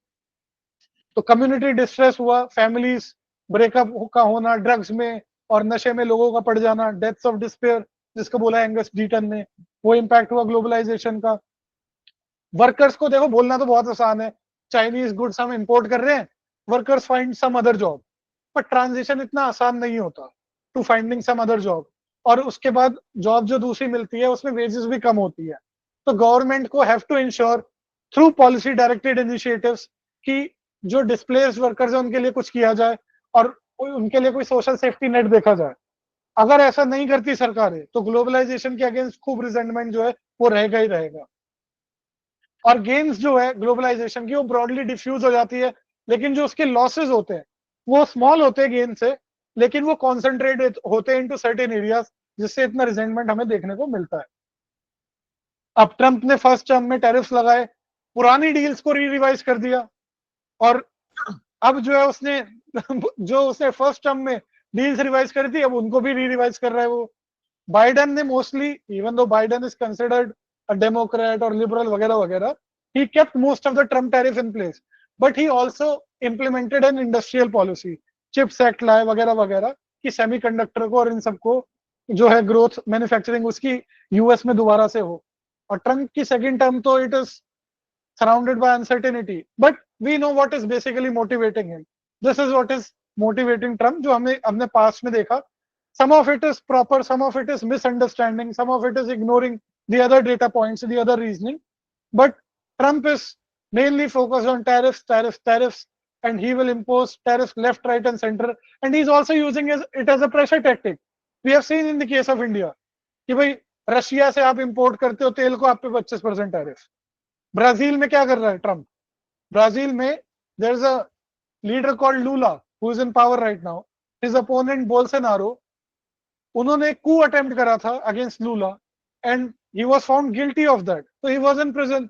तो कम्युनिटी डिस्ट्रेस हुआ, फैमिलीज ब्रेकअप का होना, ड्रग्स में और नशे में लोगों का पड़ जाना, डेथ्स ऑफ डिस्पेयर जिसको बोला एंगस डीटन ने, वो इम्पैक्ट हुआ ग्लोबलाइजेशन का. वर्कर्स को देखो, बोलना तो बहुत आसान है, चाइनीज गुड्स हम इंपोर्ट कर रहे हैं, workers find some other job. पर ट्रांजिशन इतना आसान नहीं होता to finding some other job. और उसके बाद जॉब जो दूसरी मिलती है उसमें वेजेस भी कम होती है. तो गवर्नमेंट को have to ensure through policy directed initiatives कि जो डिस्प्लेस्ड वर्कर्स है उनके लिए कुछ किया जाए और उनके लिए कोई सोशल सेफ्टी नेट देखा जाए. अगर ऐसा नहीं करती सरकारें तो ग्लोबलाइजेशन के अगेंस्ट खूब रिजेंटमेंट जो है वो रहेगा ही रहेगा. और गेन्स जो है ग्लोबलाइजेशन की वो ब्रॉडली डिफ्यूज हो जाती है, लेकिन जो उसके लॉसेज होते हैं वो स्मॉल होते हैं गेन से, लेकिन वो कॉन्सेंट्रेटेड होते हैं इनटू सर्टेन एरियाज, जिससे इतना रिजेंटमेंट हमें देखने को मिलता है. अब ट्रंप ने फर्स्ट टर्म में टैरिफ्स लगाए, पुरानी डील्स को रिवाइज कर दिया, और अब जो है उसने फर्स्ट टर्म में डील्स रिवाइज करी थी, अब उनको भी रिवाइज कर रहा है वो. बाइडेन ने mostly, even though Biden is considered a Democrat और लिबरल वगैरह वगैरह, he kept most of the Trump tariff in place, but he also implemented an industrial policy, chips act लाए वगैरह वगैरह, कि सेमीकंडक्टर को और इन सबको जो है ग्रोथ मैन्युफैक्चरिंग उसकी यूएस में दोबारा से हो. और ट्रम्प की सेकंड टर्म तो it is surrounded by uncertainty, but we know what is basically motivating him. This is what is motivating Trump, जो हमने पास्ट में देखा. Some of it is proper, some of it is misunderstanding, some of it is ignoring the other data points, the other reasoning. But Trump is mainly focused on tariffs, tariffs, tariffs, and he will impose tariffs left, right, and center. And he's also using it as a pressure tactic. We have seen in the case of India कि भाई Russia से आप import करते हो तेल को, आप पे 25% टैरिफ. ब्राजील में क्या कर रहा है ट्रम्प? ब्राजील में there is a leader called Lula who is in power right now. His opponent Bolsonaro, उन्होंने कू अटेम्प्ट करा था against Lula and he was found guilty of that, so he was in prison.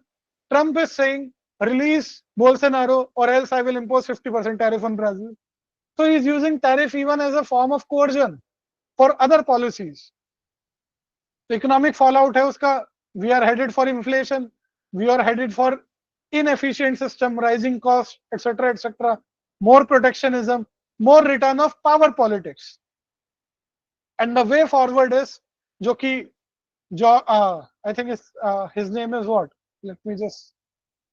Trump is saying release Bolsonaro or else I will impose 50% tariff on Brazil. So he's using tariff even as a form of coercion for other policies. The economic fallout है उसका, we are headed for inflation, we are headed for inefficient system, rising costs, etc., etc., more protectionism, more return of power politics. And the way forward is जो कि I think his name is what? Let me just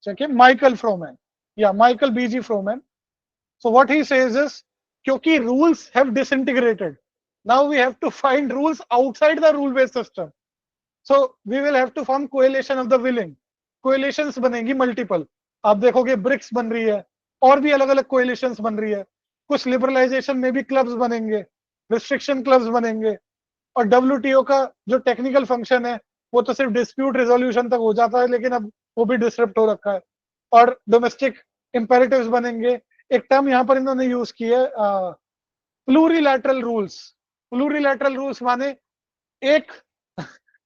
check him. Michael Froman. Yeah, Michael B.G. Froman. So what he says is, क्योंकि rules have disintegrated, now we have to find rules outside the rule-based system. So we will have to form coalition of the willing. Coalitions बनेंगी multiple. आप देखोगे BRICS बन रही है, और भी अलग अलग coalitions बन रही है. कुछ liberalization में भी clubs बनेंगे, restriction clubs बनेंगे. और WTO का जो टेक्निकल फंक्शन है वो तो सिर्फ डिस्प्यूट रेजोल्यूशन तक हो जाता है, लेकिन अब वो भी डिसरप्ट हो रखा है. और डोमेस्टिक इंपेरेटिव्स बनेंगे. एक टर्म यहाँ पर इन्होंने यूज की है, प्लूरिलैटरल रूल्स. प्लूरिलैटरल रूल्स माने एक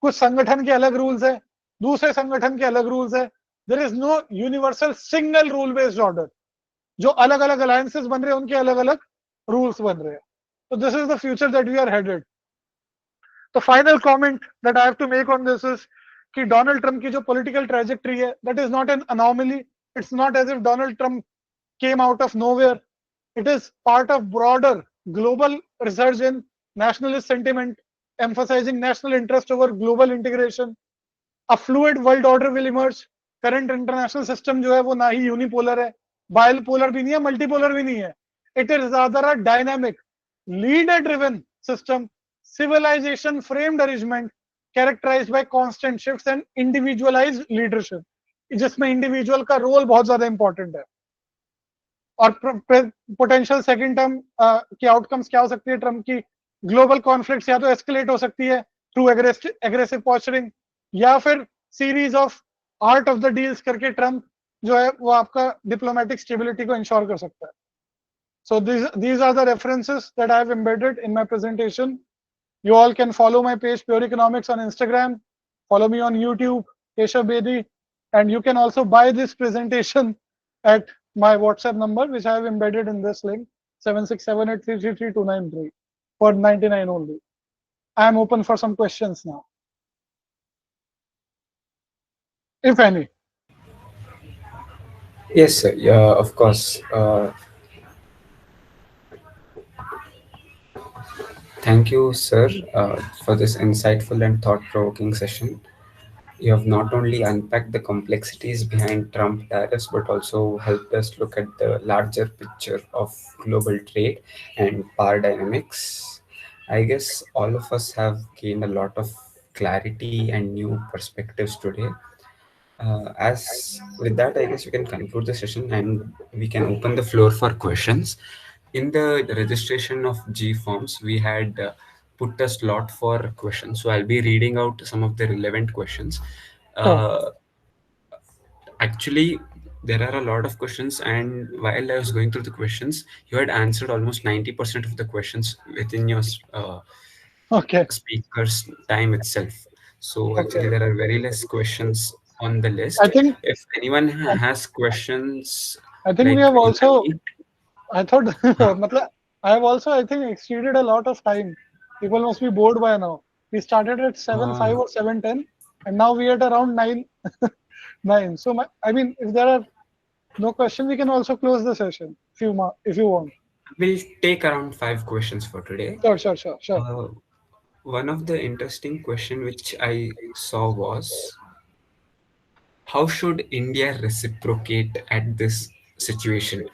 कुछ संगठन के अलग रूल्स है, दूसरे संगठन के अलग रूल्स है. There is no universal single rule based order. जो अलग अलग अलायंसेस बन रहे हैं उनके अलग अलग रूल्स बन रहे हैं. तो this is the future that we are headed. The final comment that I have to make on this is कि Donald Trump की जो political trajectory है, that is not an anomaly. It's not as if Donald Trump came out of nowhere. It is part of broader global resurgence in nationalist sentiment, emphasizing national interest over global integration. A fluid world order will emerge. Current international system जो है वो ना ही unipolar है, bipolar भी नहीं है, multipolar भी नहीं है. It is rather a dynamic, leader-driven system, civilization framed arrangement characterized by constant shifts and individualized leadership, जिसमें इंडिविजुअल का रोल बहुत ज्यादा इंपॉर्टेंट है. और पोटेंशियल सेकंड टर्म की आउटकम्स क्या हो सकती है ट्रम्प की? ग्लोबल कॉन्फ्लिक्ट्स या तो एस्केलेट हो सकती है थ्रू एग्रेसिव पॉस्चरिंग, या फिर series of art of the deals करके ट्रम्प जो है वो आपका डिप्लोमेटिक स्टेबिलिटी को इंश्योर कर सकता है. So these are the references that I have embedded in my presentation. You all can follow my page Pure Economics on Instagram, follow me on YouTube, Keshav Bedi, and you can also buy this presentation at my WhatsApp number, which I have embedded in this link, 7678333293 for 99 only. I am open for some questions now, if any.
Yes, sir. Yeah, of course. Thank you, sir, for this insightful and thought-provoking session. You have not only unpacked the complexities behind Trump tariffs, but also helped us look at the larger picture of global trade and power dynamics. I guess all of us have gained a lot of clarity and new perspectives today. As with that, I guess we can conclude the session and we can open the floor for questions. In the registration of G forms, we had put a slot for questions. So I'll be reading out some of the relevant questions. Actually, there are a lot of questions, and while I was going through the questions, you had answered almost 90% of the questions within your speaker's time itself. So actually, there are very less questions on the list.
I think
if anyone has questions,
I think we have also. I thought, I have also, I think, exceeded a lot of time. People must be bored by now. We started at 7:05 or 7:10, and now we are at around 9:09. So, I mean, if there are no questions, we can also close the session if you want.
We'll take around 5 questions for today.
Sure.
One of the interesting question which I saw was, how should India reciprocate at this situation?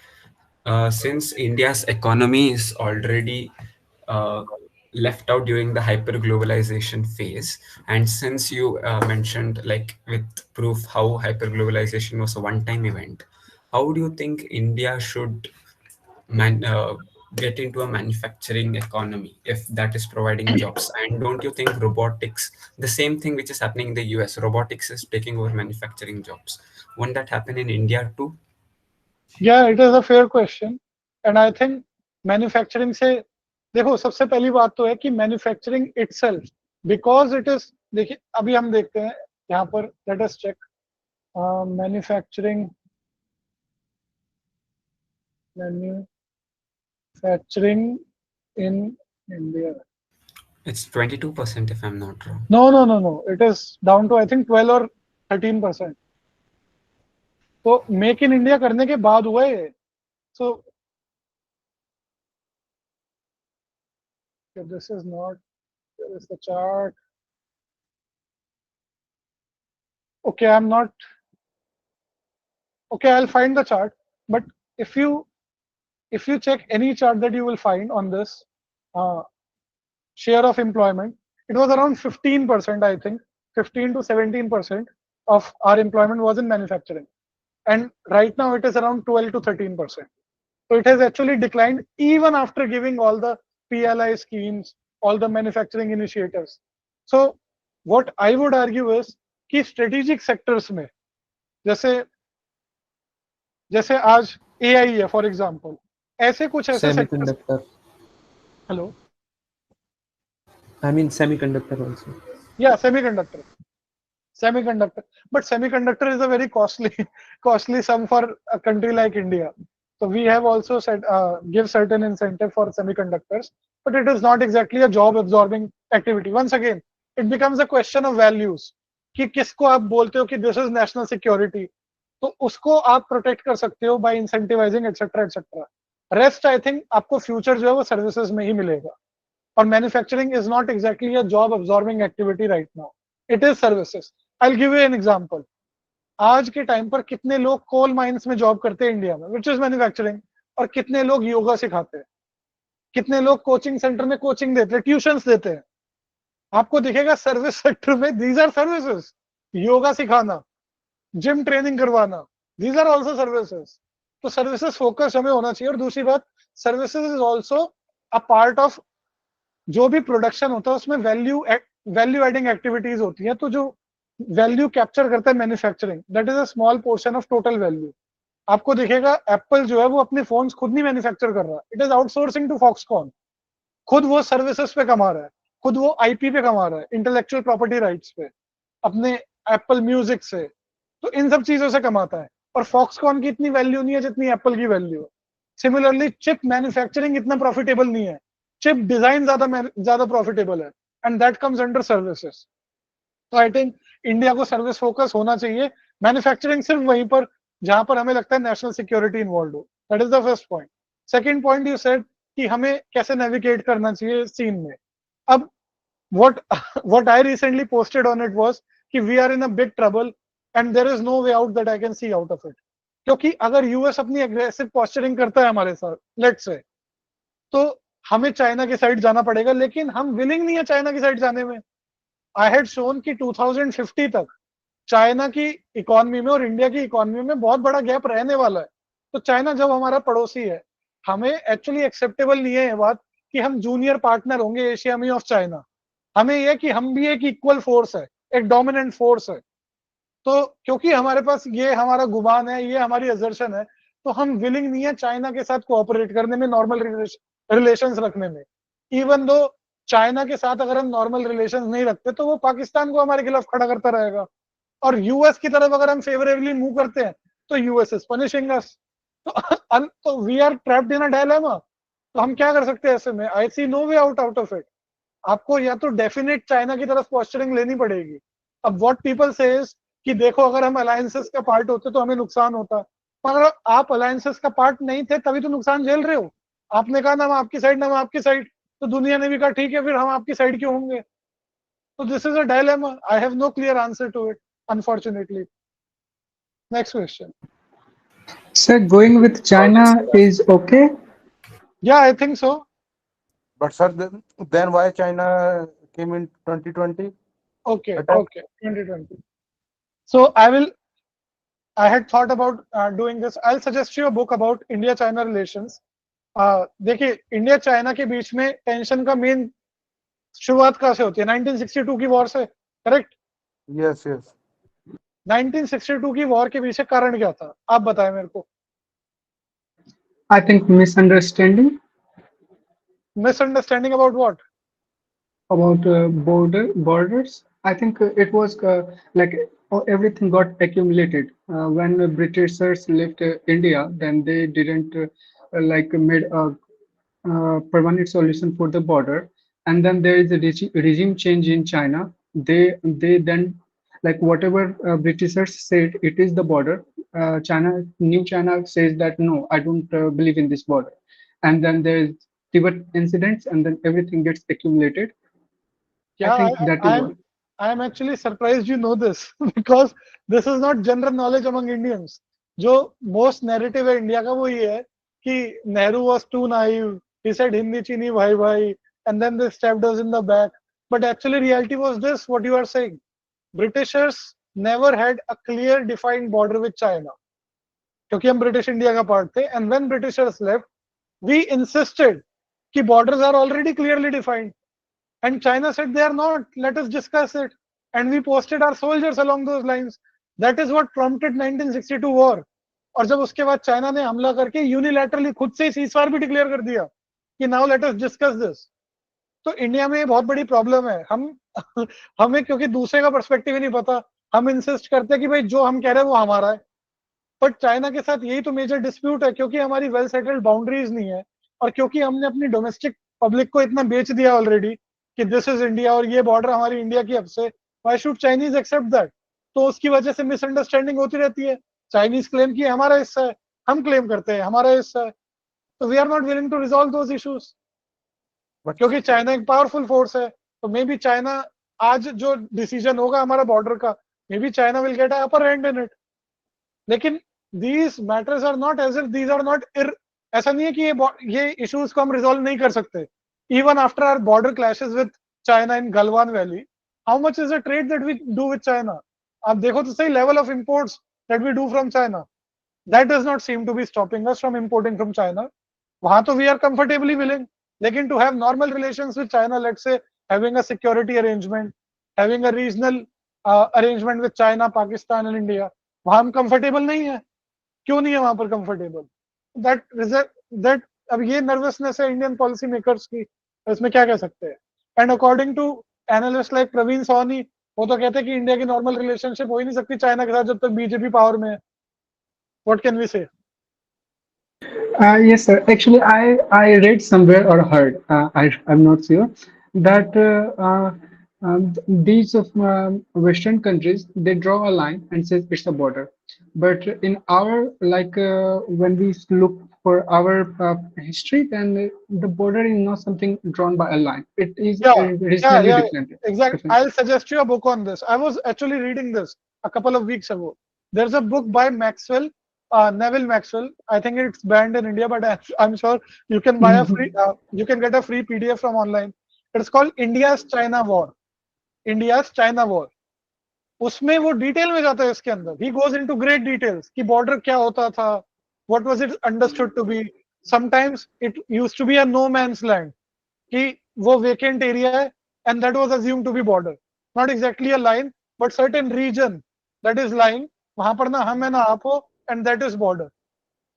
Since India's economy is already left out during the hyperglobalization phase. And since you mentioned, like, with proof how hyperglobalization was a one-time event, how do you think India should get into a manufacturing economy if that is providing jobs? And don't you think robotics, the same thing which is happening in the US, robotics is taking over manufacturing jobs, won't that happen in India too?
Yeah, it is a fair question, and I think manufacturing से देखो सबसे पहली बात तो है कि manufacturing itself because it is देखिए अभी हम देखते हैं यहाँ पर let us check manufacturing in India
It's 22% if I'm not wrong.
No, it is down to I think 12 or 13%. तो मेक इन इंडिया करने के बाद हुआ है सो this is not There is the chart. Okay, I'm not. Okay, I'll find the chart. But if you check any chart that you will find on this share of employment, it was around 15%, I think, 15 to 17% of our employment was in manufacturing, and right now it is around 12 to 13%. So it has actually declined even after giving all the PLI schemes, all the manufacturing initiatives. So what I would argue is कि strategic sectors में जैसे आज AI है for example, ऐसे कुछ ऐसे sectors.
Semiconductor.
Hello.
I mean semiconductor also.
Yeah, semiconductor. But semiconductor is a very costly sum for a country like India. So we have also said give certain incentive for semiconductors, but it is not exactly a job absorbing activity. Once again, it becomes a question of values. कि किसको आप बोलते हो कि this is national security, तो उसको आप protect कर सकते हो by incentivizing etc. Rest I think आपको future जो है वो services में ही मिलेगा. और manufacturing is not exactly a job absorbing activity right now. It is services. I'll give you an example. आज के टाइम पर कितने लोग कोल माइंस में जॉब करते हैं इंडिया में, विच इज मैन्युफैक्चरिंग, और कितने लोग योगा सिखाते हैं, कितने लोग कोचिंग सेंटर में कोचिंग देते हैं, ट्यूशंस देते हैं. आपको दिखेगा सर्विस सेक्टर में दीज आर सर्विसेज. योगा सिखाना, जिम ट्रेनिंग करवाना, दीज आर आल्सो सर्विसेज. तो सर्विसेज फोकस हमें होना चाहिए. और दूसरी बात, services is also a part of जो भी प्रोडक्शन होता है उसमें वैल्यू एडिंग एक्टिविटीज होती है. तो जो वैल्यू कैप्चर करता है manufacturing, that is a small portion of total value. आपको दिखेगा एप्पल जो है वो अपने फोन्स खुद नहीं मैन्युफैक्चर कर रहा, it is outsourcing to Foxconn. खुद वो सर्विसेज पे कमा रहा है, खुद वो आईपी पे कमा रहा है, इंटेलेक्चुअल प्रॉपर्टी राइट्स पे, अपने एप्पल म्यूजिक से. तो इन सब चीजों से कमाता है. और फॉक्सकॉन की इतनी वैल्यू नहीं है जितनी एप्पल की वैल्यू है. सिमिलरली चिप मैन्युफैक्चरिंग इतना प्रॉफिटेबल नहीं है, चिप डिजाइन ज्यादा प्रॉफिटेबल है, and that comes under services. तो आई थिंक इंडिया को सर्विस फोकस होना चाहिए. मैन्युफैक्चरिंग सिर्फ वहीं पर जहां पर हमें लगता है नेशनल सिक्योरिटी इन्वॉल्व हो. That is the first point. Second point you said कि हमें कैसे नेविगेट करना चाहिए सीन में. अब what I recently posted on it was कि we are in a big trouble and there is no way out that I can see out of it. क्योंकि अगर यूएस अपनी एग्रेसिव पोस्चरिंग करता है हमारे साथ, लेट्स से, तो हमें चाइना की साइड जाना पड़ेगा. लेकिन हम विलिंग नहीं है चाइना की साइड जाने में. आई हैड शोन कि 2050 तक चाइना की इकोनॉमी में और इंडिया की इकोनॉमी में बहुत बड़ा गैप रहने वाला है. तो चाइना जब हमारा पड़ोसी है, हमें एक्चुअली एक्सेप्टेबल नहीं है ये बात कि हम जूनियर पार्टनर होंगे एशिया में ऑफ चाइना. हमें यह कि हम भी एक इक्वल फोर्स है, एक डोमिनेंट फोर्स है. तो क्योंकि हमारे पास ये हमारा गुमान है, ये हमारी असर्शन है, तो हम विलिंग नहीं है चाइना के साथ कोऑपरेट करने में, नॉर्मल रिलेशंस रखने में. इवन दो चाइना के साथ अगर हम नॉर्मल रिलेशंस नहीं रखते तो वो पाकिस्तान को हमारे खिलाफ खड़ा करता रहेगा. और यूएस की तरफ अगर हम फेवरेबली मूव करते हैं तो यूएस इज पनिशिंग अस. तो we are trapped in a dilemma. तो हम क्या कर सकते हैं ऐसे में? I see no way out of it. आपको या तो डेफिनेट चाइना की तरफ पोस्चरिंग लेनी पड़ेगी. अब व्हाट पीपल से इज कि देखो अगर हम अलायंसेस का पार्ट होते तो हमें नुकसान होता, मगर आप अलायंसेस का पार्ट नहीं थे तभी तो नुकसान झेल रहे हो. आपने कहा ना हम आपकी साइड, ना हम आपकी साइड, तो दुनिया ने भी कहा ठीक है फिर हम आपकी साइड क्यों होंगे. तो this is a dilemma. I have no clear answer to it, unfortunately. Next question.
Sir, going with China is okay?
Yeah, I think so.
But sir, then why China came in 2020
Okay,
attack?
okay, 2020. So I had thought about doing this. I'll suggest you a book about India-China relations. देखिए, India China के बीच में tension का main शुरुआत कहाँ से होती है? 1962 की वॉर से, करेक्ट?
Yes, yes.
1962 की वॉर के पीछे कारण क्या था? आप बताएं मेरे को.
I think misunderstanding
Misunderstanding about what?
about borders. I think it was like everything got accumulated when the Britishers left India. Then they didn't like made a permanent solution for the border, and then there is a regime change in China. They then like whatever Britishers said it is the border. China, New China says that no, I don't believe in this border, and then there's Tibet incidents, and then everything gets accumulated. I
Yeah,
think that is what.
I'm actually surprised you know this because this is not general knowledge among Indians. जो most narrative है India का वो ये है कि Nehru was too naive. He said Hindi चीनी भाई भाई, and then they stabbed us in the back. But actually reality was this, what you are saying. Britishers never had a clear defined border with China. क्योंकि हम British India का part थे, and when Britishers left, we insisted कि borders are already clearly defined. And China said they are not. Let us discuss it. And we posted our soldiers along those lines. That is what prompted 1962 war. और जब उसके बाद China ने हमला करके unilaterally खुद से सीजफायर भी डिक्लेयर कर दिया कि now let us discuss this. तो इंडिया में ये बहुत बड़ी प्रॉब्लम है. हम हमें क्योंकि दूसरे का पर्सपेक्टिव ही नहीं पता, हम इंसिस्ट करते हैं कि भाई जो हम कह रहे हैं वो हमारा है. बट चाइना के साथ यही तो मेजर डिस्प्यूट है, क्योंकि हमारी वेल सेटल्ड बाउंड्रीज नहीं है और क्योंकि हमने अपनी डोमेस्टिक पब्लिक को इतना बेच दिया ऑलरेडी कि दिस इज इंडिया और ये बॉर्डर हमारी इंडिया की हद से. Why should Chinese accept that? तो उसकी वजह से मिसअंडरस्टैंडिंग होती रहती है. चाइनीज क्लेम किए हमारा हिस्सा है, हम क्लेम करते हैं हमारा हिस्सा है. तो we are not willing to resolve those issues
But
क्योंकि चाइना एक पावरफुल फोर्स है. तो मे बी चाइना आज जो डिसीजन होगा हमारा बॉर्डर का, may be China will get upper hand in it. लेकिन these matters are not as if these are not ऐसा नहीं है कि ये इश्यूज को हम रिजॉल्व नहीं कर सकते. Even after our border clashes with China in Galwan Valley, how much is the trade that we do with China? आप देखो तो सही level of imports that we do from China. That does not seem to be stopping us from importing from China. वहां तो we are comfortably willing. लेकिन to have normal relations with China, let's say having a security arrangement, having a regional arrangement with China, Pakistan and India, वहां हम comfortable नहीं है. क्यों नहीं है वहां पर कंफर्टेबल? दैट अब ये नर्वसनेस है इंडियन पॉलिसी मेकर्स की, इसमें क्या कह सकते हैं. And according to analyst like Praveen Soni, वो तो कहते हैं कि इंडिया की नॉर्मल रिलेशनशिप हो ही नहीं सकती चाइना के साथ जब तक बीजेपी पावर में है. व्हाट कैन वी से?
Yes, sir. Actually, I read somewhere or heard, I'm not sure, that these of Western countries they draw a line and says it's a border, but in our like when we look for our history, then the border is not something drawn by a line. It is regionally different.
Exactly. I'll suggest you a book on this. I was actually reading this a couple of weeks ago. There's a book by Maxwell, Neville Maxwell. I think it's banned in India, but I'm sure you can buy a free. You can get a free PDF from online. It's called India's China War. India's China War. उसमें वो detail में जाता है इसके अंदर. He goes into great details कि border क्या होता था, what was it understood to be. Sometimes it used to be a no man's land कि वो vacant area है and that was assumed to be border. Not exactly a line, but certain region that is lying, वहां पर ना हम है ना आप हो, and that is border.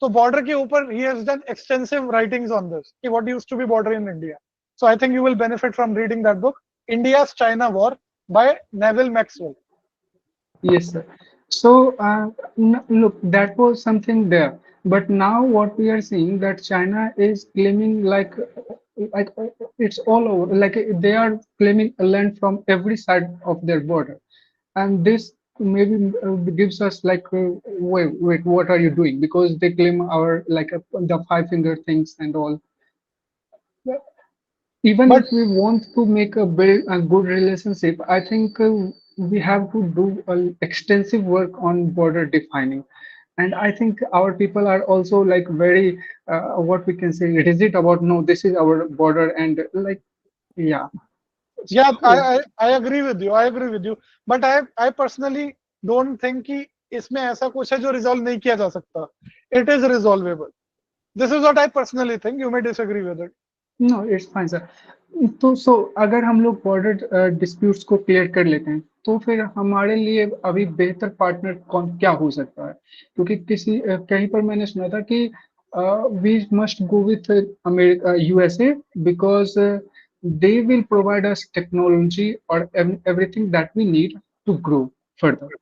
तो border के ऊपर he has done extensive writings on this कि what used to be border in India. So I think you will benefit from reading that book, India's China War by Neville Maxwell.
Yes, sir. So, look, that was something there. But now what we are seeing that China is claiming it's all over. Like they are claiming a land from every side of their border, and this maybe gives us like, wait, what are you doing? Because they claim our like the five finger things and all. Even
But
if we want to make build a good relationship, I think we have to do extensive work on border defining. And I think our people are also like very what we can say rigid about no, this is our border, and like yeah.
Yeah,
So,
I agree with you. I agree with you. But I personally don't think कि इसमें ऐसा कुछ है जो resolve नहीं किया जा सकता. It is resolvable. This is what I personally think. You may disagree with it.
No it's fine sir. तो सो अगर हम लोग बॉर्डर डिस्प्यूट्स को क्लियर कर लेते हैं तो फिर हमारे लिए अभी बेहतर पार्टनर कौन क्या हो सकता है, क्योंकि किसी कहीं पर मैंने सुना था कि we must go with America USA because they will provide us technology और everything that we need to grow further.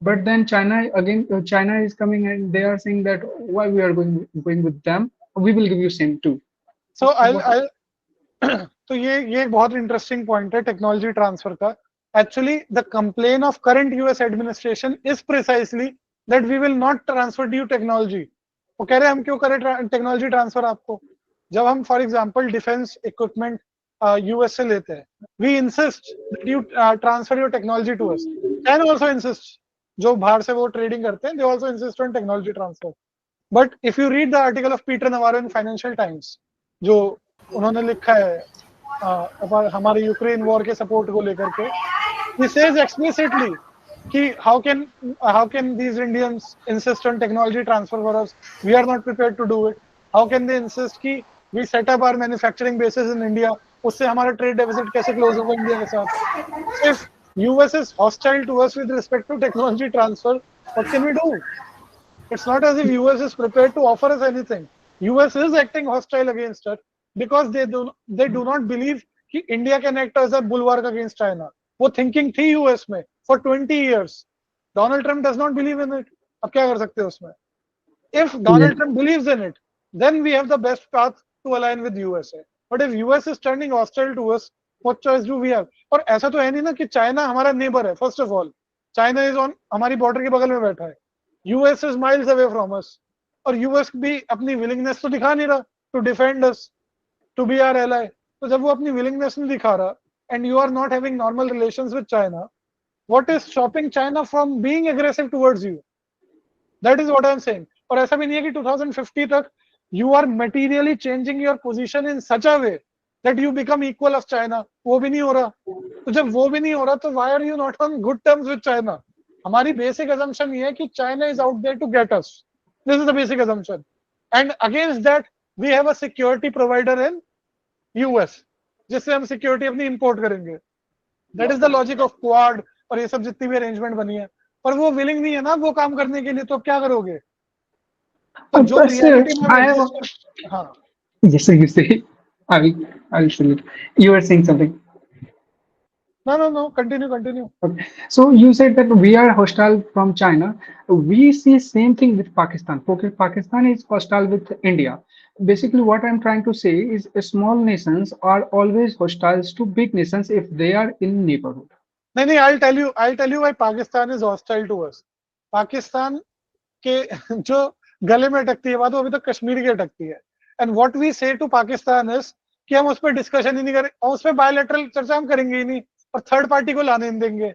But then China again, China is coming and they are saying that why we are going with them, we will give you same too.
So
What?
I'll तो ये एक बहुत interesting point है technology transfer का. Actually the complain of current US administration is precisely that we will not transfer due technology. वो कह रहे हैं हम क्यों करें टेक्नोलॉजी ट्रांसफर आपको, जब हम for example defence equipment US से लेते हैं. We insist that you transfer your technology to us. Can also insist, जो बाहर से वो ट्रेडिंग करते हैं, they also insist on technology transfer. But if you read the article of Peter Navarro in Financial Times, जो उन्होंने लिखा है हमारे यूक्रेन वॉर के सपोर्ट को लेकर के, he says explicitly कि how can these Indians insist on technology transfer for us? We are not prepared to do it. How can they insist कि we set up our manufacturing bases in India? उससे हमारा trade deficit कैसे close होगा India के साथ? If US is hostile to us with respect to technology transfer, what can we do? It's not as if US is prepared to offer us anything. US is acting hostile against us because they do not believe कि India can act as a bulwark against China. वो thinking थी US में for 20 years. Donald Trump does not believe in it. अब क्या कर सकते हैं उसमें? If Donald Trump believes in it, then we have the best path to align with USA. But if US is turning hostile to us, what choice do we have? और ऐसा तो है नहीं ना कि चाइना हमारा नेबर है. First of all, China is on हमारी बॉर्डर के बगल में बैठा है. US is miles away from us. और US भी अपनी willingness तो दिखा नहीं रहा to defend us, to be our ally. तो जब वो अपनी willingness नहीं दिखा रहा, and you are not having normal relations with China, what is stopping China from being aggressive towards you? That is what I am saying. और ऐसा भी नहीं है कि 2050 तक you are materially changing your position in such a way that you become equal of China. वो भी नहीं हो रहा. तो जब वो भी नहीं हो रहा, तो why are you not on good terms with China? हमारी basic assumption ये है कि China is out there to get us. This is the basic assumption. And against that, we have a security provider in US, जिससे हम security अपनी import करेंगे. That is the logic of quad और ये सब जितनी भी अरेंजमेंट बनी है. पर वो विलिंग नहीं है ना वो काम करने के लिए, तो क्या करोगे? तो जो
But sir,
रियलिटी में
I have.
हाँ.
Yes, sir, you say. I'll say it. You were saying something.
No, continue.
Okay. So you said that we are hostile from China. We see same thing with Pakistan. Okay, Pakistan is hostile with India. Basically, what I'm trying to say is small nations are always hostile to big nations if they are in neighborhood.
नहीं, I'll tell you why Pakistan is hostile to us. Pakistan के जो गले में अटकती है बात, वो अभी तक कश्मीर की अटकती है. एंड व्हाट वी से टू पाकिस्तान इज कि हम उस पर डिस्कशन ही नहीं करें, और उस पर बायलैटरल चर्चा हम करेंगे ही नहीं, और थर्ड पार्टी को लाने नहीं देंगे.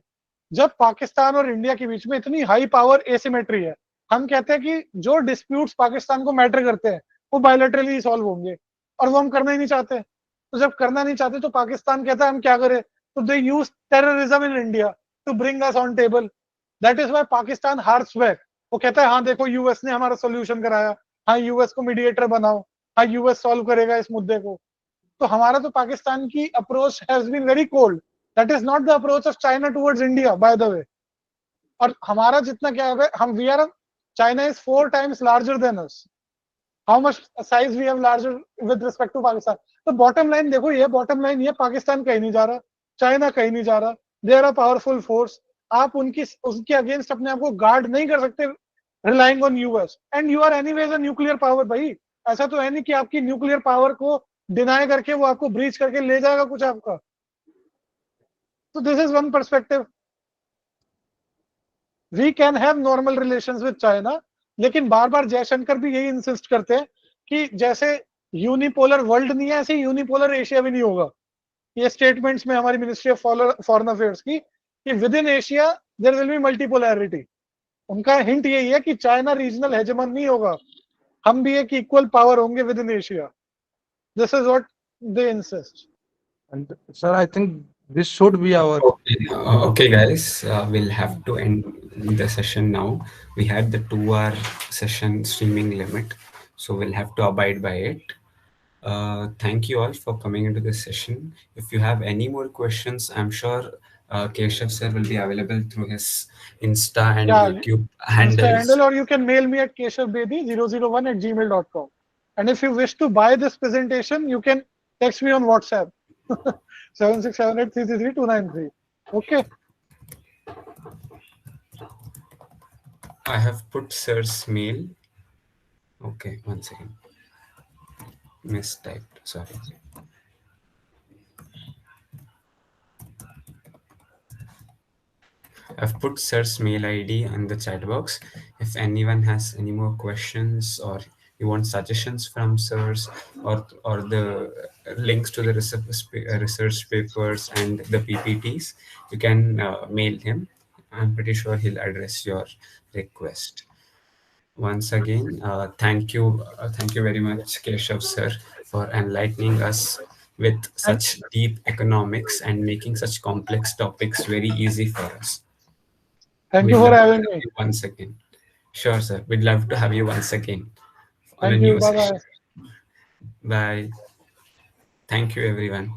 जब पाकिस्तान और इंडिया के बीच में इतनी हाई पावर एसिमेट्री है, हम कहते हैं कि जो डिस्प्यूट्स पाकिस्तान को मैटर करते हैं वो बायलैटरली सॉल्व होंगे, और वो हम करना ही नहीं चाहते. तो जब करना नहीं चाहते तो पाकिस्तान कहता है हम क्या करें, तो they use terrorism in India to bring us on table. That is why Pakistan horse back. वो कहता है हाँ देखो यूएस ने हमारा सोल्यूशन कराया, हाँ यूएस को मीडिएटर बनाओ, हाँ यूएस सॉल्व करेगा इस मुद्दे को. तो हमारा तो पाकिस्तान की approach has been very cold. That is not the approach of China towards India by the way. और हमारा जितना क्या है, हम we are China is 4 times larger than us. How much size we have larger with respect to Pakistan. तो bottom line देखो, ये bottom line ये पाकिस्तान कहीं नहीं जा रहा, चाइना कहीं नहीं जा रहा. They are a powerful force. आप उनके अगेंस्ट अपने आप को गार्ड नहीं कर सकते relying on US. And you are anyways a nuclear power. भाई ऐसा तो है नहीं कि आपकी न्यूक्लियर पावर को डिनाई करके वो आपको ब्रीच करके ले जाएगा कुछ आपका. तो this is one perspective. We can have normal relations with China, लेकिन बार बार जयशंकर भी यही इंसिस्ट करते हैं कि जैसे यूनिपोलर वर्ल्ड नहीं है, ऐसे यूनिपोलर एशिया भी नहीं होगा. ये स्टेटमेंट्स में हमारी मिनिस्ट्री ऑफ फॉरेन अफेयर्स की, कि within Asia there will be multipolarity. उनका हिंट यही है कि चाइना रीजनल हेजेमन नहीं होगा, हम भी एक इक्वल पावर होंगे with in Asia. This is what they insist.
And sir, I think this should be our.
Okay, guys, we'll have to end the session now. We had the 2-hour session streaming limit, so we'll have to abide by it. Thank you all for coming into this session. If you have any more questions, I'm sure Keshav sir will be available through his Insta and YouTube handles.
Or you can mail me at keshavbedi001@gmail.com. And if you wish to buy this presentation, you can text me on WhatsApp 7678333293. Okay.
I have put sir's mail. Okay, one second. Mistyped, sorry. I've put sir's mail ID in the chat box. If anyone has any more questions or you want suggestions from sirs or the links to the research papers and the PPTs, you can mail him. I'm pretty sure he'll address your request. Once again, thank you very much, Keshav sir, for enlightening us with such deep economics and making such complex topics very easy for us.
Thank you for having me
once again. Sure, sir. We'd love to have you once again.
Thank you. Bye-bye.
Bye. Thank you, everyone.